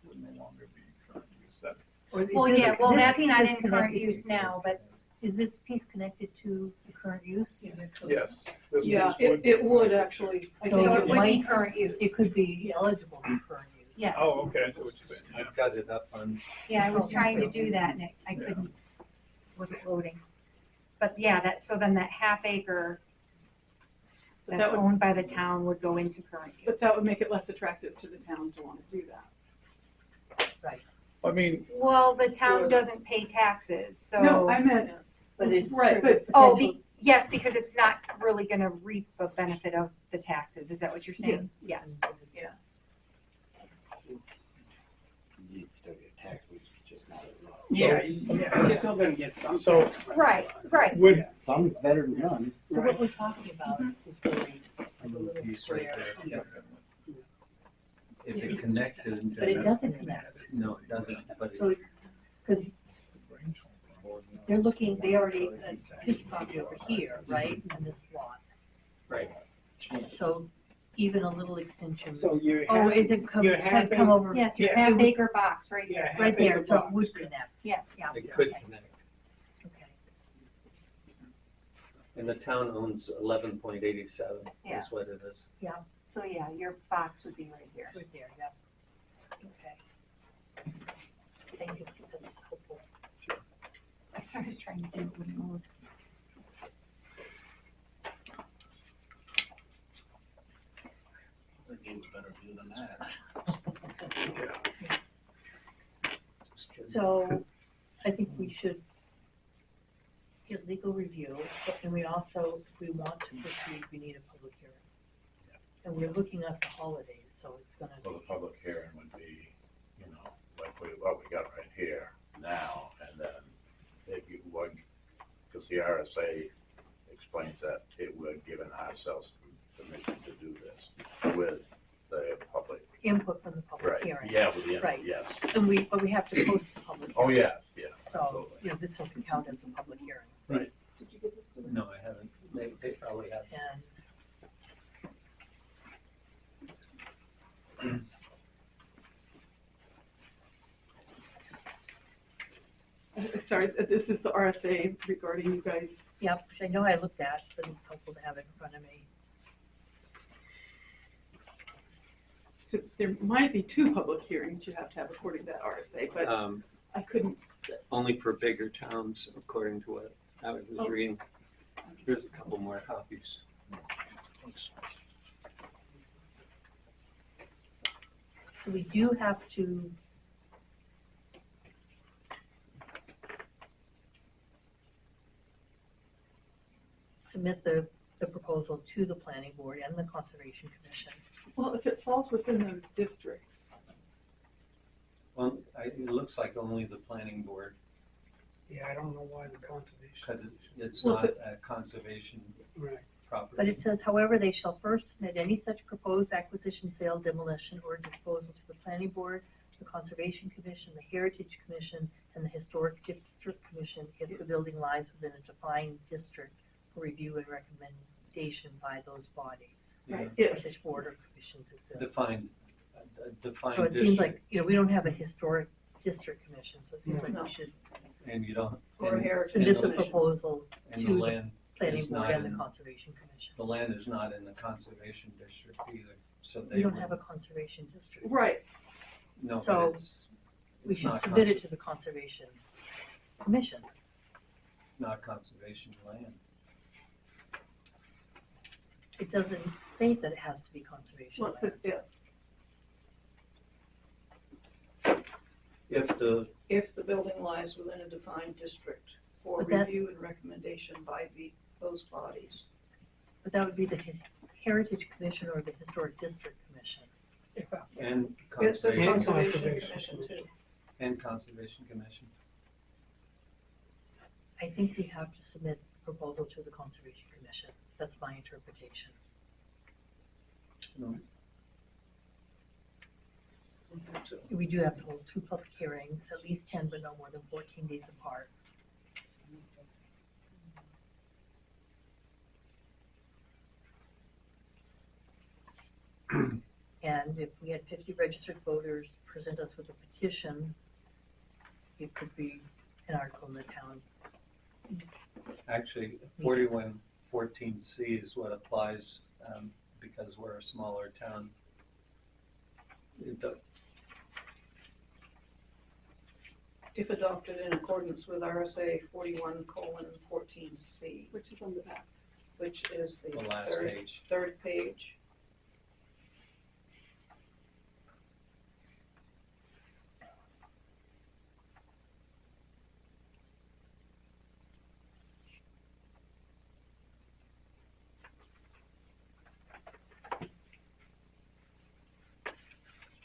would no longer be current use. That, Well, yeah, well, this that's piece not is in current connected- use now, but Is this piece connected to the current use? yes. This Yeah, piece it would actually. I So think so it it would be might- current use. It could be eligible for current use. Yes. Oh, okay, I see what you're saying. Yeah. I've got it up on, Yeah, I was trying to do that and I couldn't, wasn't loading. But yeah, so then that half acre But that's that would, owned by the town would go into current use. but that would make it less attractive to the town to want to do that. I mean, Well, the town doesn't pay taxes, so. No, I meant, But it. right, but Oh, yes, because it's not really gonna reap a benefit of the taxes, is that what you're saying? Yes. You'd still get taxes, just not as much. Yeah, you're still gonna get some. so Right, right. would, Some's better than none. So what we're talking about is really a a little little piece right square. there. If it connected. But it doesn't connect. No, it doesn't, but it. So, because they're looking, they already, this property over here, right, and this lot. Right. So even a little extension. So you're. Oh, is it come, you're had come over? Yes, your Yeah. half acre box right there. Yeah. Right there, so it box. would connect. Yes. Yeah. It could okay, connect. Okay. And the town owns 11.87 Yeah. is what it is. So yeah, your box would be right here. Right there, yeah. Okay. Thank you, that's helpful. That's what I was trying to do, it wouldn't move. The game's better view than that. So I think we should get legal review, and we also, if we want to proceed, we need a public hearing. And we're looking at the holidays, so it's gonna Well, be, the public hearing would be, like what we got right here now, and then if you would, because the RSA explains that it would given ourselves permission to do this with the public. input from the public Right, hearing. yeah, with the, Right. yes. And but we have to post the public Oh, hearing. yes, So, absolutely. this doesn't count as a public hearing. right. No, I haven't. They probably have. And sorry, this is the RSA regarding you guys. Yep, which I know I looked at, but it's helpful to have it in front of me. So there might be 2 public hearings you have to have according to that RSA, but I couldn't. Only for bigger towns, according to what I was Oh. reading. Here's a couple more copies. So we do have to submit the proposal to the planning board and the conservation commission. Well, if it falls within those districts, Well, it looks like only the planning board, Yeah, I don't know why the conservation. because it's Well, not a conservation Right. property. But it says, however, they shall first submit any such proposed acquisition, sale, demolition, or disposal to the planning board, the conservation commission, the heritage commission, and the historic district commission if the building lies within a defined district for review and recommendation by those bodies. Yeah. If such board or commissions exist. Defined, a defined So it seems like, district, we don't have a historic district commission, so it seems like No. we should and you don't. Or and- heritage submit and the the- proposal And the to the land planning is board not and the in, conservation commission. the land is not in the conservation district either, so they We don't would- have a conservation district. Right, No, So, but it's We should not submit it to the conservation commission. not conservation land. It doesn't state that it has to be conservation well, it says land. If the building lies within a defined district for But that- review and recommendation by those bodies. But that would be the Heritage Commission or the Historic District Commission. And It says conservation, conservation commission too. and conservation commission. I think we have to submit a proposal to the Conservation Commission. That's my interpretation. No. We do have to hold 2 public hearings, at least 10, but no more than 14 days apart. And if we had 50 registered voters present us with a petition, it could be an article in the town. Actually, 4114C is what applies, because we're a smaller town. It does, If adopted in accordance with RSA 41:14C, which is on the back. which is the the last page. third page.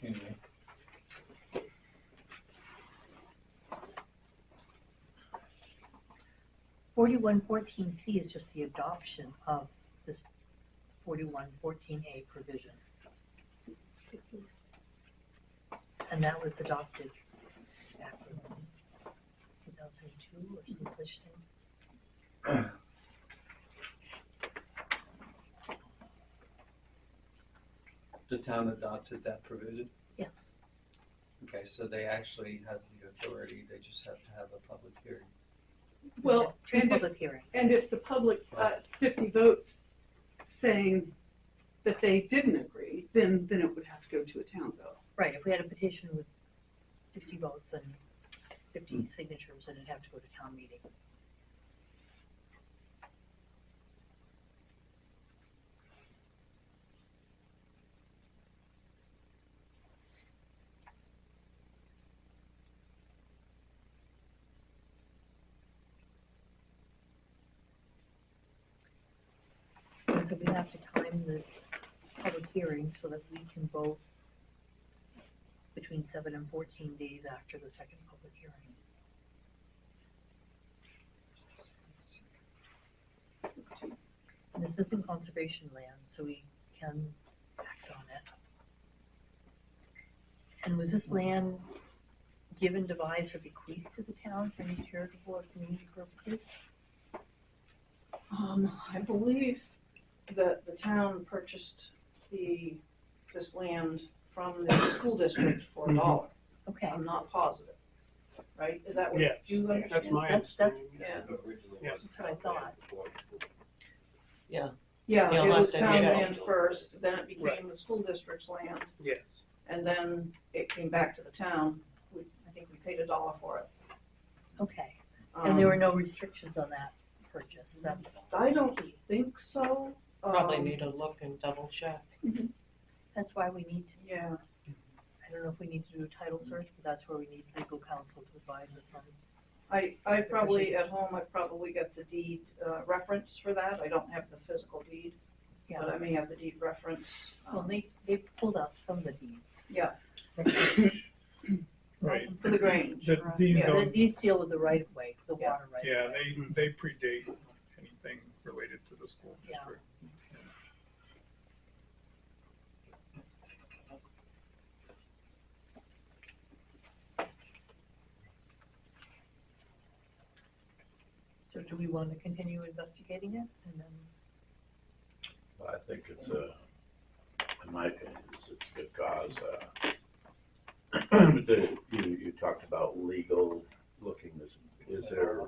Anyway, 4114C is just the adoption of this 4114A provision. And that was adopted back in 2002 or some such thing. the town adopted that provision? Yes. Okay, so they actually have the authority, they just have to have a public hearing. Well, Two and public hearings. if the public, 50 votes saying that they didn't agree, then it would have to go to a town vote. Right, if we had a petition with 50 votes and 50 signatures, then it'd have to go to town meeting. And so we have to time the public hearing so that we can vote between 7 and 14 days after the second public hearing. And this isn't conservation land, so we can act on it. And was this land given, devised, or bequeathed to the town for any charitable or community purposes? I believe that the town purchased this land from the school district for $1. Okay. I'm not positive, right? Is that what Yes, you understand? that's my That's understanding. Yeah. Yes. That's what I thought. Yeah, You'll it have was to town check. land first, then it became Right. the school district's land, Yes. and then it came back to the town. I think we paid $1 for it. Okay. And there were Um, no restrictions on that purchase. That's, I don't think so. Probably need to look and double check. that's why we need to, Yeah, I don't know if we need to do a title search, but that's where we need legal counsel to advise us on. I probably, at home, I probably got the deed reference for that. I don't have the physical deed, but I may have the deed reference. Well, they pulled up some of the deeds. Yeah, Right. for the Grange. These Yeah, don't, these deal with the right of way, the Yeah. water right of yeah, way. they predate anything related to the school Yeah. district. So do we want to continue investigating it and then? Well, I think it's in my opinion, it's a good cause. But you talked about legal looking, is there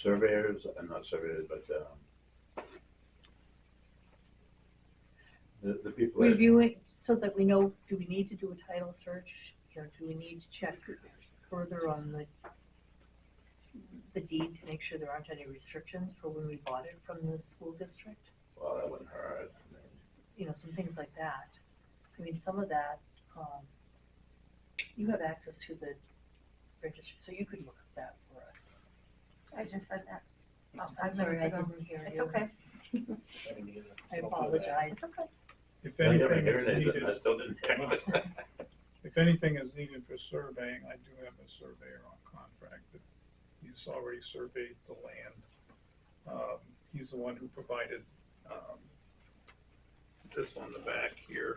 surveyors, not surveyors, but The people that, reviewing, so that we know, do we need to do a title search? You know, do we need to check further on the deed to make sure there aren't any restrictions for when we bought it from the school district? well, that wouldn't hurt. You know, some things like that. I mean, some of that, you have access to the registry, so you could look at that for us. I just said that. I'm sorry, I minutes ago. didn't hear you. It's okay. I apologize. It's okay. If I never anything heard is it, needed, I still didn't hear it. if anything is needed for surveying, I do have a surveyor on contract that he's already surveyed the land. He's the one who provided, this on the back here.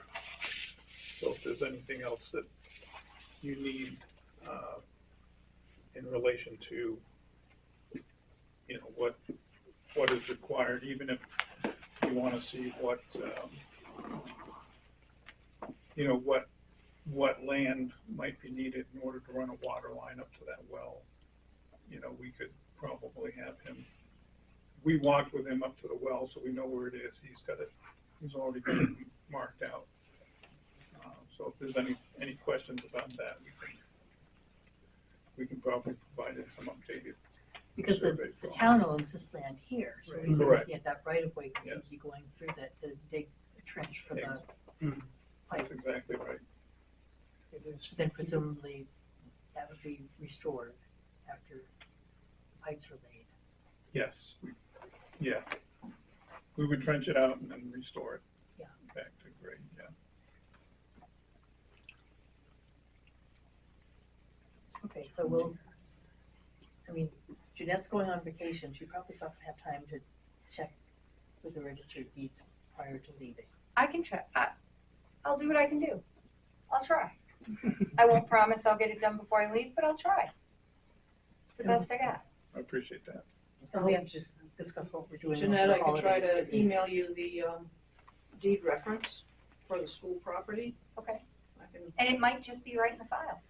So if there's anything else that you need, in relation to, you know, what is required, even if you want to see what, you know, what land might be needed in order to run a water line up to that well. You know, we could probably have him, we walked with him up to the well, so we know where it is. He's already got it marked out. So if there's any questions about that, we can probably provide it some updated Because the survey drawings. town owns this land here, so we Correct. can get that right of way, because Yes. we'd be going through that to dig a trench for the Mhm. pipe. That's exactly right. Then presumably that would be restored after the pipes are laid. Yes, yeah. We would trench it out and then restore it. Yeah. Back to grade, yeah. Okay, so we'll, I mean, Jeanette's going on vacation, she probably not gonna have time to check with the registry of deeds prior to leaving. I can try. I'll do what I can do. I'll try. I won't promise I'll get it done before I leave, but I'll try. It's the best I got. I appreciate that. And we have to just discuss what we're doing. Jeanette, over I can try holidays. to email you the deed reference for the school property. Okay. I can, And it might just be right in the file.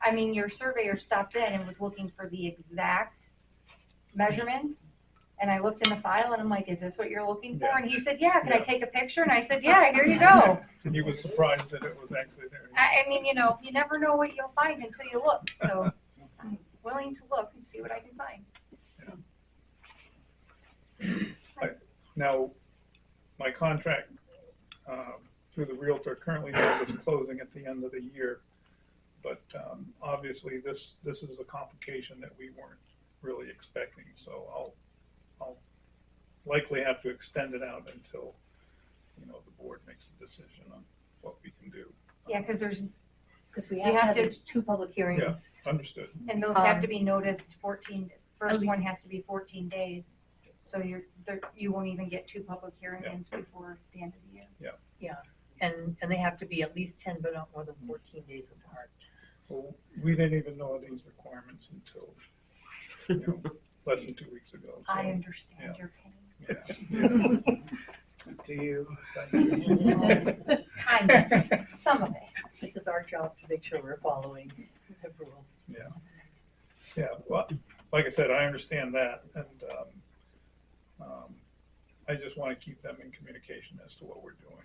I mean, your surveyor stopped in and was looking for the exact measurements. And I looked in the file and I'm like, is this what you're looking for? Yeah. And he said, yeah, can I Yeah. take a picture? And I said, yeah, here you go. He was surprised that it was actually there. I mean, you know, you never know what you'll find until you look. So I'm willing to look and see what I can find. Now, my contract through the Realtor currently is closing at the end of the year. But obviously, this is a complication that we weren't really expecting. So I'll likely have to extend it out until, you know, the board makes a decision on what we can do. Yeah, because there's, Because we You have have had to- two public hearings. Yeah. Understood. and those have to be noticed 14, first one has to be 14 days. So you won't even get two public hearings before the end of the year. Yeah, and they have to be at least 10, but not more than 14 days apart. Well, we didn't even know these requirements until, you know, less than 2 weeks ago. So, I understand your pain. yeah. Do you? Kind of, some of it. This is our job to make sure we're following the rules. Yeah. Yeah, well, like I said, I understand that, and I just want to keep them in communication as to what we're doing.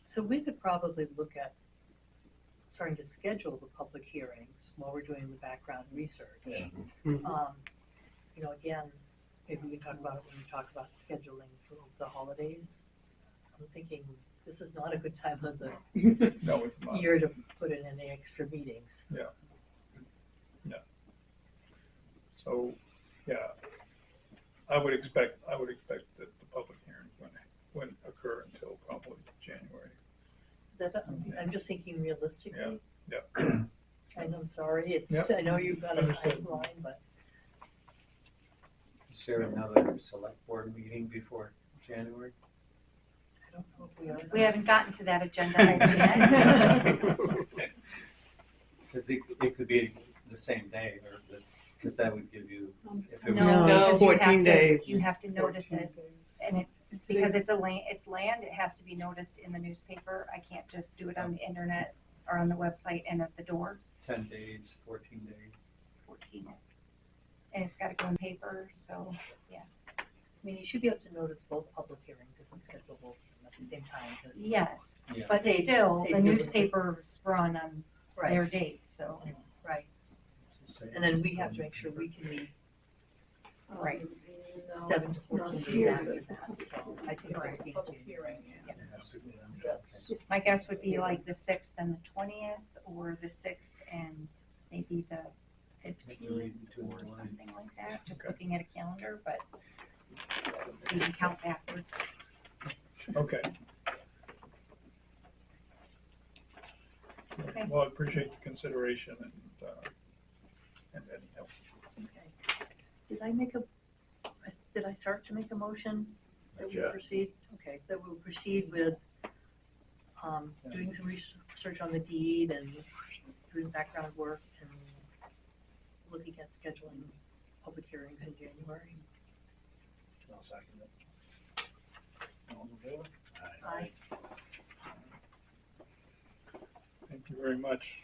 So we could probably look at starting to schedule the public hearings while we're doing the background research. Yeah. You know, again, maybe we can talk about it when we talk about scheduling for the holidays. I'm thinking this is not a good time of the No, it's not. year to put in any extra meetings. Yeah. So, yeah, I would expect that the public hearings wouldn't occur until probably January. That, I'm just thinking realistically. Yeah. I'm sorry, it's, Yep. I know you've got a Understood. timeline, but Is there another select board meeting before January? I don't know if we are. We haven't gotten to that agenda item yet. Because it could be the same day, or this, because that would give you. if it was- No, because 14 days. you have to notice it, and because it's land, it has to be noticed in the newspaper. I can't just do it on the internet or on the website and at the door. 10 days, 14 days. 14. And it's gotta go in paper, so, yeah. I mean, you should be able to notice both public hearings if we schedule both of them at the same time. Yes, Yeah. but Save- still, save the you- newspapers run on their dates, so. Right, and then we have to make sure we can meet Right. 7 to 14 days after that, so I think Right. it's being January. It has to be done. My guess would be like the 6th and the 20th, or the 6th and maybe the Have to 15th, read between or the lines. something like that, just Okay. looking at a calendar, but we can count backwards. Okay. Okay. Well, I appreciate the consideration and any help. Okay. Did I start to make a motion that we Yeah. proceed? Okay, that we proceed with, doing some research on the deed and doing background work and looking at scheduling public hearings in January. I'll second it. All in favor? Aye. Thank you very much.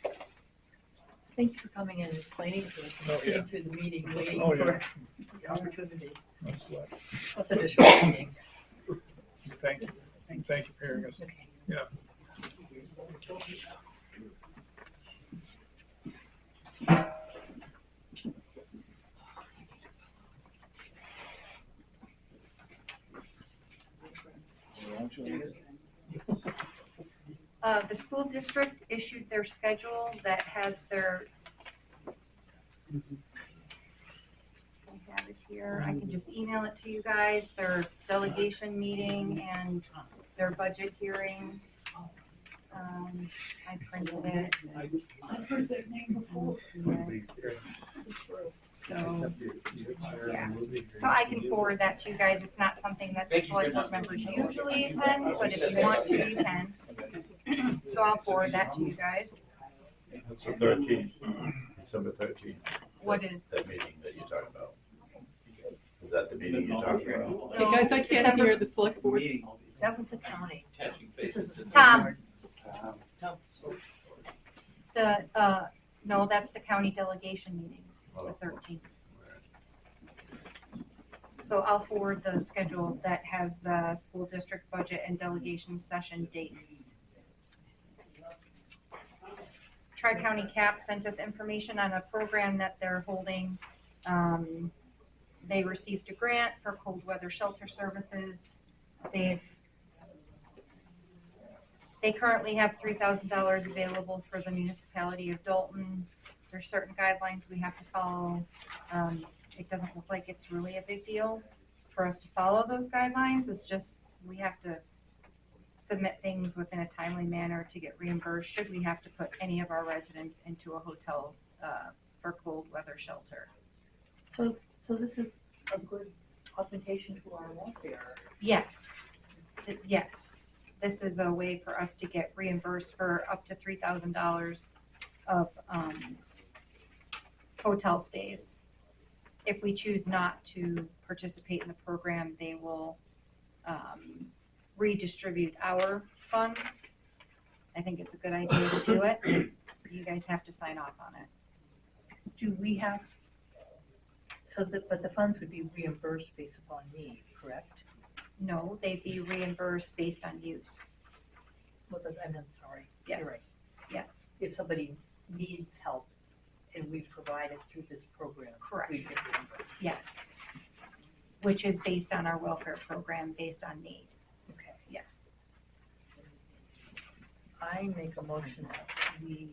Thank you for coming in and explaining to us Oh, and yeah. sitting through the meeting, waiting Oh, for yeah. the opportunity. No sweat. Plus a short meeting. Thank you. Thank you for hearing us. Okay. Yeah. The school district issued their schedule that has their, I have it here, I can just email it to you guys, their delegation meeting and their budget hearings. I printed it. I've heard that name before. So, yeah, so I can forward that to you guys, it's not something that the select board members usually attend, but if you want to, you can. So I'll forward that to you guys. It's the 13th, December 13th. What is? That meeting that you're talking about. Is that the meeting you're talking about? Hey guys, I can't December- hear the select board. That was the county. This is a school Tom. board. No, that's the county delegation meeting, it's the 13th. So I'll forward the schedule that has the school district budget and delegation session dates. Tri-County CAP sent us information on a program that they're holding. They received a grant for cold weather shelter services. They currently have $3,000 available for the municipality of Dalton. There's certain guidelines we have to follow. It doesn't look like it's really a big deal for us to follow those guidelines. It's just, we have to submit things within a timely manner to get reimbursed should we have to put any of our residents into a hotel for cold weather shelter. So this is a good augmentation to our welfare. Yes, yes. This is a way for us to get reimbursed for up to $3,000 of hotel stays. If we choose not to participate in the program, they will redistribute our funds. I think it's a good idea to do it. You guys have to sign off on it. Do we have, but the funds would be reimbursed based upon need, correct? No, they'd be reimbursed based on use. Well, I meant, sorry. Yes. You're right. Yes, If somebody needs help and we provide it through this program. Correct. We get reimbursed. yes. Which is based on our welfare program, based on need. Okay. Yes. I make a motion that we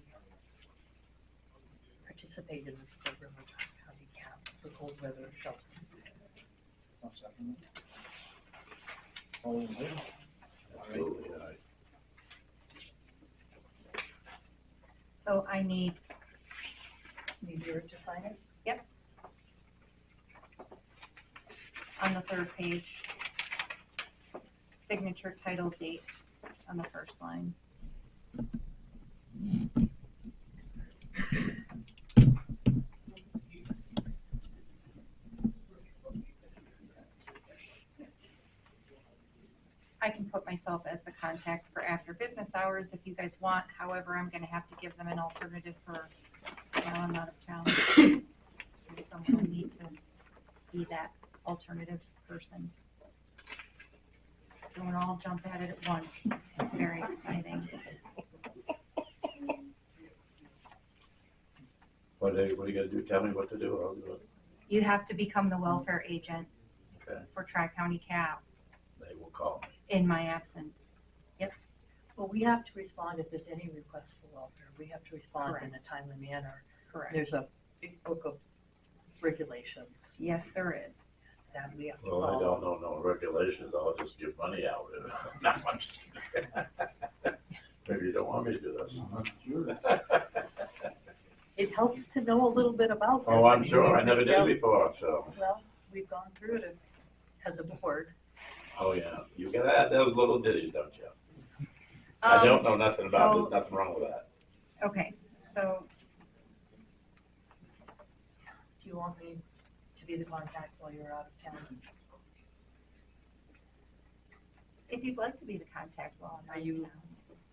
participate in this program with County CAP for cold weather shelter. I'll second it. All in favor? Absolutely, aye. So I need, Need you to sign it? on the third page, signature, title, date on the first line. I can put myself as the contact for after business hours if you guys want. However, I'm gonna have to give them an alternative for while I'm out of town. So someone will need to be that alternative person. Don't all jump at it at once. It's very exciting. What are you gonna do? Tell me what to do, I'll do it. You have to become the welfare agent Okay, for Tri-County CAP they will call me. in my absence. Well, we have to respond if there's any request for welfare. We have to respond in a timely manner. Correct. There's a big book of regulations Yes, there is. that we have to Well, I follow. don't know no regulations, I'll just give money out. No, I'm just kidding. Maybe you don't want me to do this. It helps to know a little bit about them. Oh, I'm mean, sure, I we- never did before, so. Well, we've gone through it as a board. Oh, yeah, you gotta add those little ditties, don't you? I don't know nothing about it, so- there's nothing wrong with that. Okay, so Do you want me to be the contact while you're out of town? if you'd like to be the contact while I'm Are out of you town.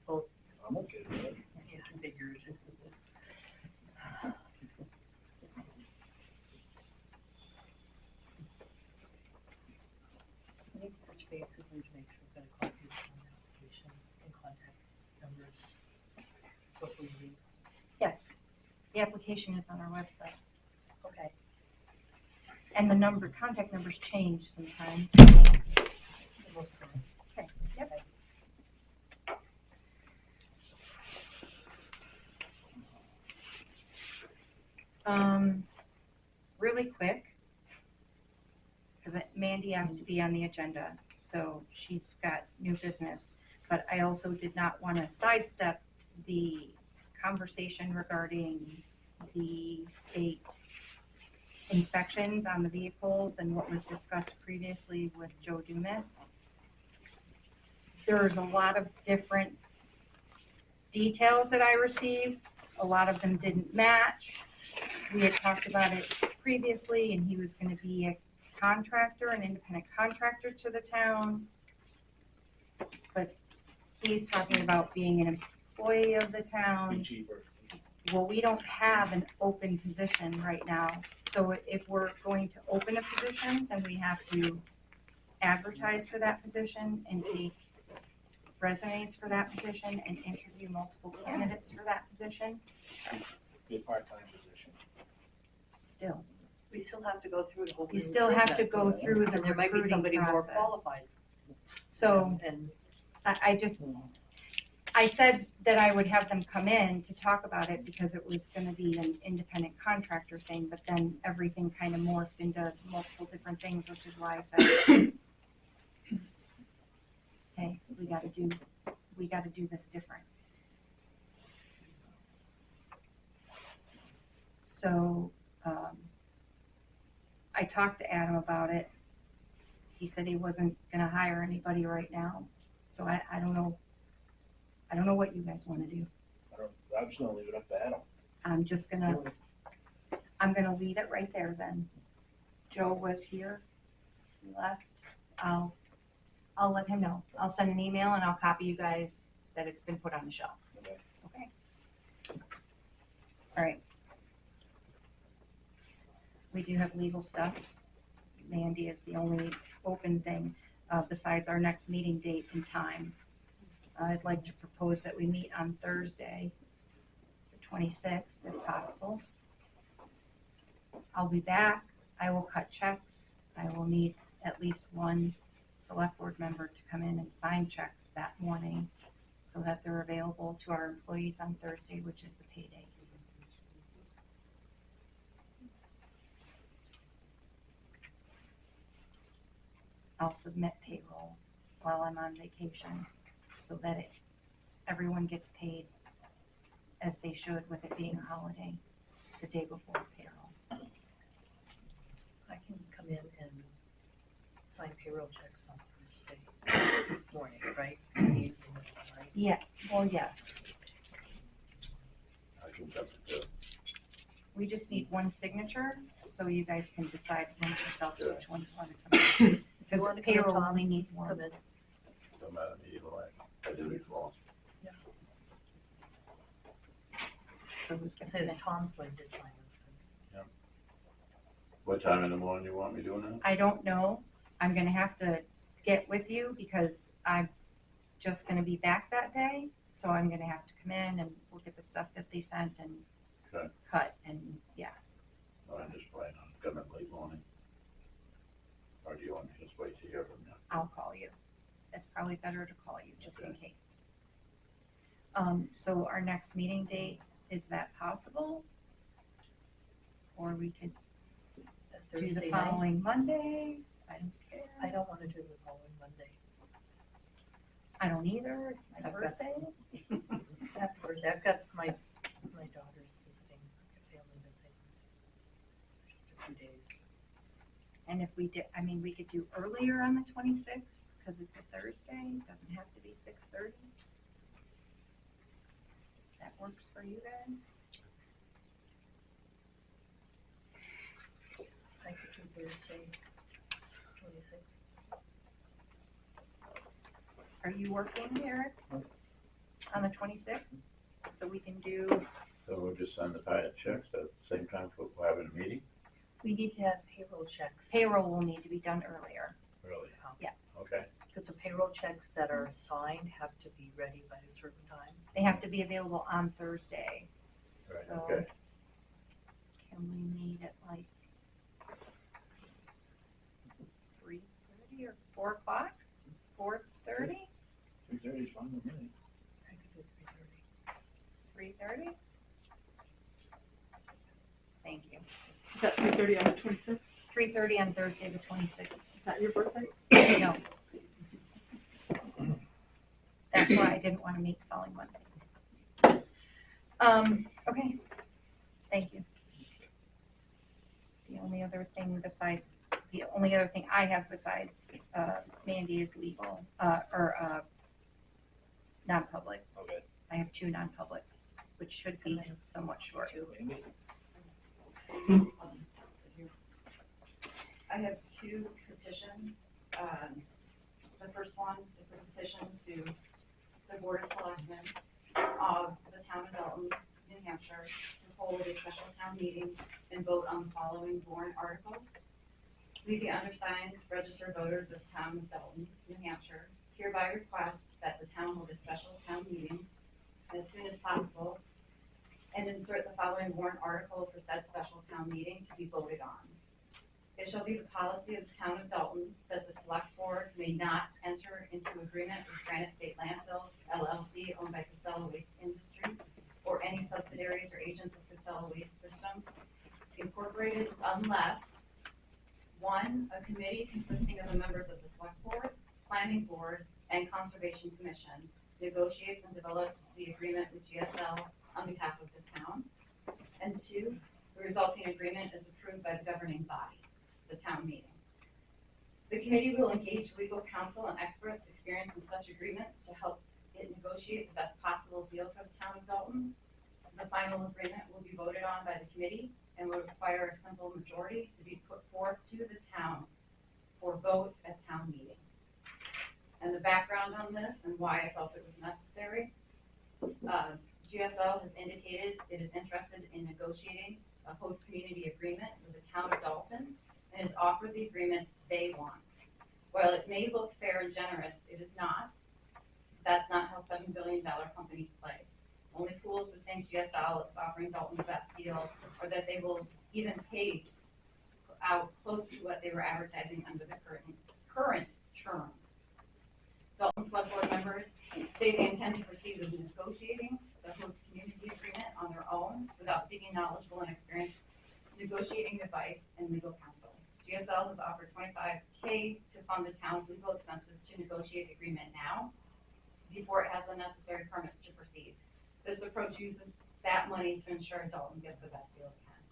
both? I'm okay with it. Yeah, I figured. I need to touch base with you to make sure we've got a copy of the application and contact numbers before you leave. Yes, the application is on our website. Okay. And the contact numbers change sometimes. Okay, yep. Really quick, because Mandy asked to be on the agenda, so she's got new business. But I also did not want to sidestep the conversation regarding the state inspections on the vehicles and what was discussed previously with Joe Dumas. There's a lot of different details that I received. A lot of them didn't match. We had talked about it previously, and he was going to be a contractor, an independent contractor to the town. But he's talking about being an employee of the town. Cheaper. Well, we don't have an open position right now. So if we're going to open a position, then we have to advertise for that position and take resumes for that position and interview multiple candidates for that position. Be a part-time position. Still, We still have to go through the whole. you still have to go through the And there might be recruiting somebody more process. qualified. So And I said that I would have them come in to talk about it because it was gonna be an independent contractor thing, but then everything kind of morphed into multiple different things, which is why I said, hey, we gotta do this different. So, I talked to Adam about it. He said he wasn't gonna hire anybody right now, so I don't know what you guys wanna do. I'm just gonna leave it up to Adam. I'm gonna leave it right there then. Joe was here, he left, I'll let him know. I'll send an email and I'll copy you guys that it's been put on the shelf. Okay. Okay? All right. We do have legal stuff. Mandy is the only open thing, besides our next meeting date and time. I'd like to propose that we meet on Thursday, the 26th, if possible. I'll be back. I will cut checks. I will need at least one select board member to come in and sign checks that morning so that they're available to our employees on Thursday, which is the payday. I'll submit payroll while I'm on vacation so that everyone gets paid as they should, with it being a holiday, the day before payroll. I can come in and sign payroll checks on Thursday morning, right? Yeah, well, yes. I can jump to it. We just need one signature, so you guys can decide amongst yourselves which ones want to come in. Because wanna come in, payroll Tom? only needs one. Come in. Don't matter to me either way, I did it before. So who's It gonna says do Tom's going to sign them. What time in the morning you want me doing that? I don't know. I'm gonna have to get with you because I'm just gonna be back that day. So I'm gonna have to come in and look at the stuff that they sent and Okay. cut and, yeah. Well, I'm just planning on coming late morning. Or do you want me to just wait to hear from you? I'll call you. It's probably better to call you just in Okay. case. So our next meeting date, is that possible? Or we could do the Thursday night? following Monday? I don't care. I don't wanna do the following Monday. I don't either. It's my I've got- birthday. That's Thursday. I've got my daughter's visiting, family visiting. Just a few days. And if we did, I mean, we could do earlier on the 26th, because it's a Thursday, it doesn't have to be 6:30. That works for you guys? I could do Thursday, 26th. Are you working, Eric? On the 26th? So we can do, So we'll just send the packet checks at the same time for having a meeting? We need to have payroll checks. payroll will need to be done earlier. Really? Yeah. Okay. Because the payroll checks that are signed have to be ready by a certain time. They have to be available on Thursday. Right, So okay. can we meet at like 3:30 or 4 o'clock? 4:30? 3:30 is fine with me. I could do 3:30. 3:30? Thank you. Is that 3:30 on the 26th? 3:30 on Thursday, the 26th. Is that your birthday? No. That's why I didn't want to meet the following Monday. Okay, thank you. The only other thing I have besides Mandy is legal, non-public. Okay. I have 2 non-publics, which should be somewhat short. Amy? I have 2 petitions. The first one is a petition to the Board of Selectmen of the town of Dalton, New Hampshire, to hold a special town meeting and vote on the following warrant article. We, the undersigned registered voters of the town of Dalton, New Hampshire, hereby request that the town hold a special town meeting as soon as possible and insert the following warrant article for said special town meeting to be voted on. It shall be the policy of the town of Dalton that the select board may not enter into agreement with Granite State Landfill LLC owned by Casella Waste Industries or any subsidiaries or agents of Casella Waste Systems Incorporated unless 1, a committee consisting of the members of the select board, planning board, and conservation commission negotiates and develops the agreement with GSL on behalf of the town. And 2, the resulting agreement is approved by the governing body, the town meeting. The committee will engage legal counsel and experts experienced in such agreements to help it negotiate the best possible deal for the town of Dalton. The final agreement will be voted on by the committee and will require a simple majority to be put forth to the town for vote at town meeting. And the background on this and why I felt it was necessary, GSL has indicated it is interested in negotiating a host community agreement with the town of Dalton and has offered the agreement they want. While it may look fair and generous, it is not. That's not how $7 billion companies play. Only fools would think GSL is offering Dalton the best deal or that they will even pay out close to what they were advertising under the current terms. Dalton Select Board members say they intend to proceed with negotiating the host community agreement on their own without seeking knowledgeable and experienced negotiating advice and legal counsel. GSL has offered $25,000 to fund the town's legal expenses to negotiate the agreement now before it has the necessary permits to proceed. This approach uses that money to ensure Dalton gets the best deal it can.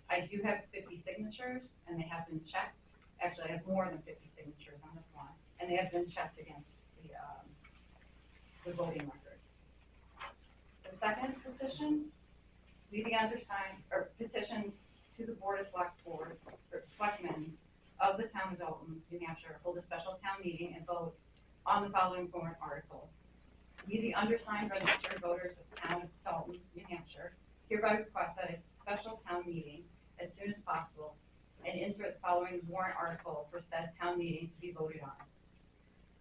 I do have 50 signatures and they have been checked. Actually, I have more than 50 signatures on this one, and they have been checked against the voting record. The second petition, we the undersigned, or petition to the Board of Selectmen of the town of Dalton, New Hampshire, hold a special town meeting and vote on the following warrant article. We the undersigned registered voters of the town of Dalton, New Hampshire, hereby request that a special town meeting as soon as possible and insert the following warrant article for said town meeting to be voted on.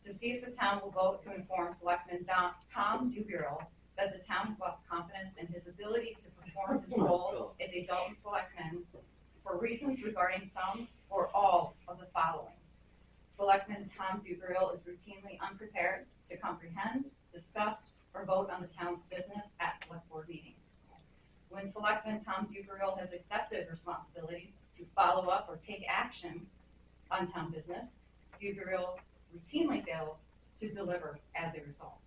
To see if the town will vote to inform Selectman Tom Dubreuil that the town has lost confidence in his ability to perform his role as a Dalton selectman for reasons regarding some or all of the following. Selectman Tom Dubreuil is routinely unprepared to comprehend, discuss, or vote on the town's business at select board meetings. When Selectman Tom Dubreuil has accepted responsibility to follow up or take action on town business, Dubreuil routinely fails to deliver as a result.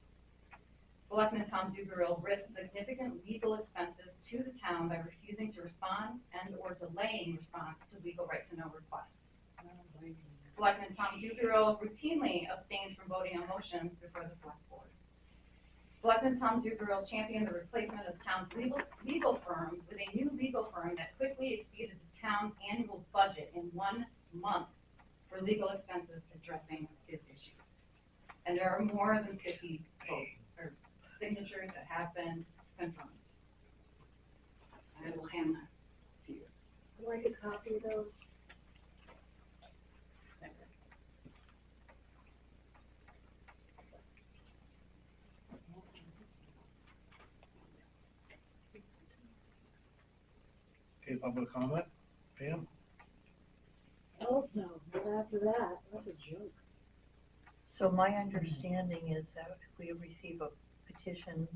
Selectman Tom Dubreuil risks significant legal expenses to the town by refusing to respond and or delaying response to legal right to know requests. Selectman Tom Dubreuil routinely abstains from voting on motions before the select board. Selectman Tom Dubreuil championed the replacement of the town's legal firm with a new legal firm that quickly exceeded the town's annual budget in 1 month for legal expenses addressing his issues. And there are more than 50 votes or signatures that have been confirmed. I will hand that to you. Would you like a copy of those? Okay, public comment, Pam? Oh, no, not after that, that's a joke. So my understanding is that if we receive a petition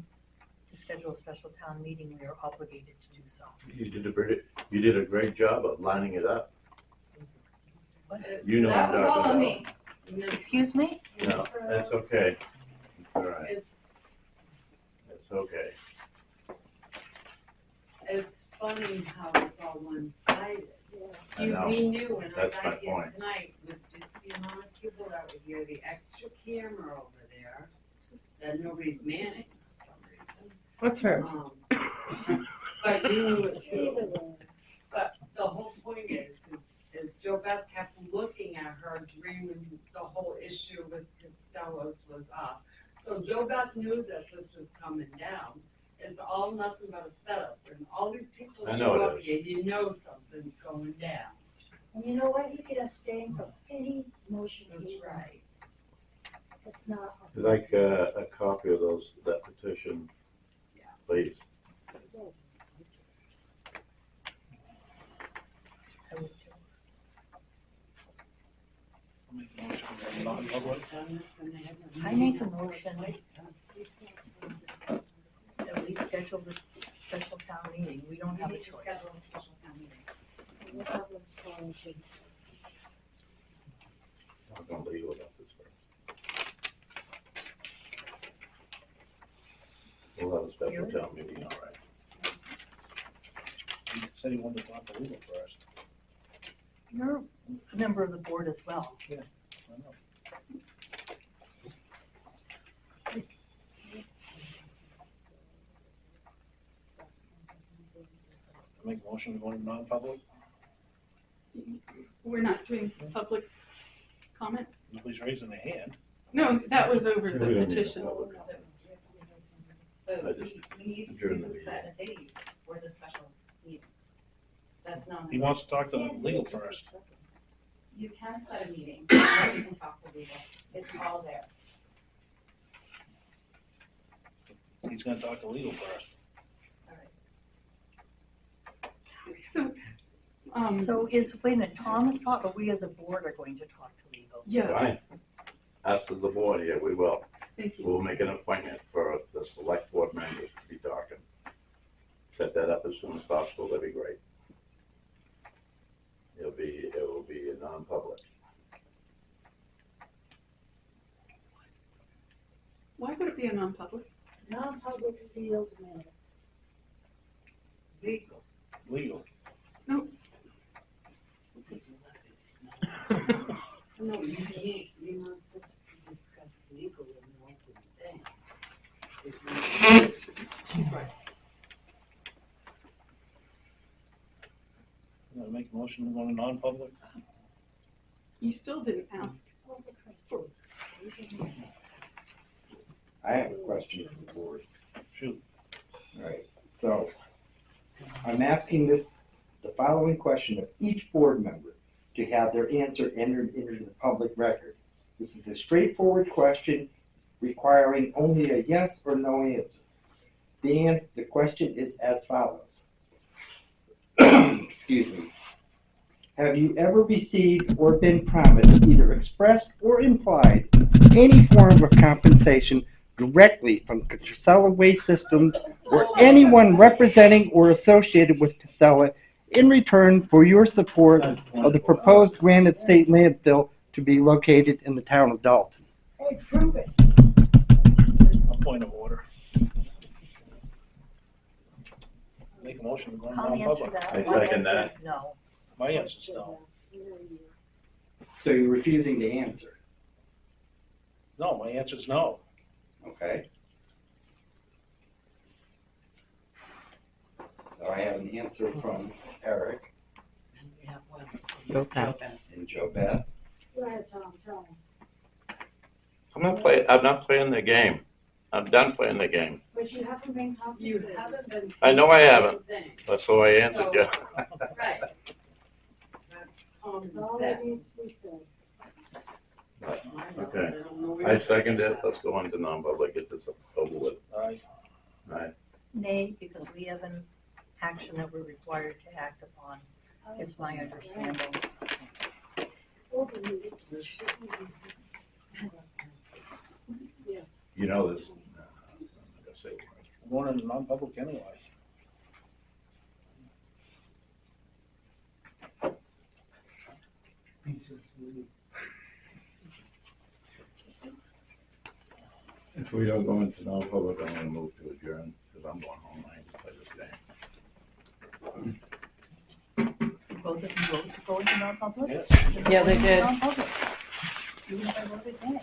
to schedule a special town meeting, we are obligated to do so. You did a great job of lining it up. You know That what was I'm all talking on about. me. Excuse me? No, that's okay. All right, It's, that's okay. it's funny how it's all one-sided. I know. We knew when I That's my got here point. tonight, with just the amount of people that were here, the extra camera over there, that nobody's manning for some reason. What's her? But you knew it too. But the whole point is Joe Beth kept looking at her dream when the whole issue with Costello's was up. So Joe Beth knew that this was coming down. It's all nothing but a setup, and all these people I know show it up is. here, you know something's going down. And you know what, you could abstain from any motion. That's right. It's not. I'd like a copy of that petition, please. Make a motion, we're non-public. I make a motion that we schedule the special town meeting. We don't have a We need to choice. schedule a special town meeting. I'm gonna legal about this first. We'll have a special town meeting, all right. You said you wanted to talk to legal first. You're a member of the board as well. Yeah, I know. Make a motion, we go into non-public, We're not doing public comments? nobody's raising a hand. No, that was over We the don't need petition. a public comment. So I just we need adjourned the to meeting. set a date for the special meeting. That's not. He wants to talk to legal first. You can set a meeting, you can talk to legal, it's all there. He's gonna talk to legal first. So, Wait a minute, Tom has talked, but we as a board are going to talk to legal. yes, Fine. Us as the board here, we will. thank you. We'll make an appointment for the select board members to be talking. Set that up as soon as possible, that'd be great. It will be a non-public. Why would it be a non-public? Non-public sealed minutes. Legal. Legal. No, No, you can't, you're not supposed to discuss legal in an open thing. She's right. You wanna make a motion, we go into non-public? you still didn't ask. I have a question for the board. Shoot. All right, so I'm asking this the following question of each board member to have their answer entered into the public record. This is a straightforward question requiring only a yes or no answer. The question is as follows. Excuse me. Have you ever received or been promised, either expressed or implied, any form of compensation directly from Casella Waste Systems or anyone representing or associated with Casella in return for your support of the proposed Granite State landfill to be located in the town of Dalton? Hey, prove it. A point of order. Make a motion to go I'll answer non-public. that. I My second answer that. is no. My answer's no. So you're refusing to answer? No, my answer's no. Okay. So I have an answer from Eric We have one. and Joe Beth. Go ahead, Tom, tell him. I'm not playing the game. I'm done playing the game. But you haven't been compensated. You haven't been. I know I haven't. That's why I answered you. Right. That's all that needs to be said. Okay. I second it. Let's go on to non-public, get this over with. Aye. Aye. Nay, because we have an action that we're required to act upon, is my understanding. You know this. No, I'm not gonna say it. I'm going into non-public anyway. If we don't go into non-public, I'm gonna move to adjourn, because I'm going home, I ain't play this game. Both of you vote to go into non-public? Yes. Yeah, they did. Non-public. Even if I voted nay.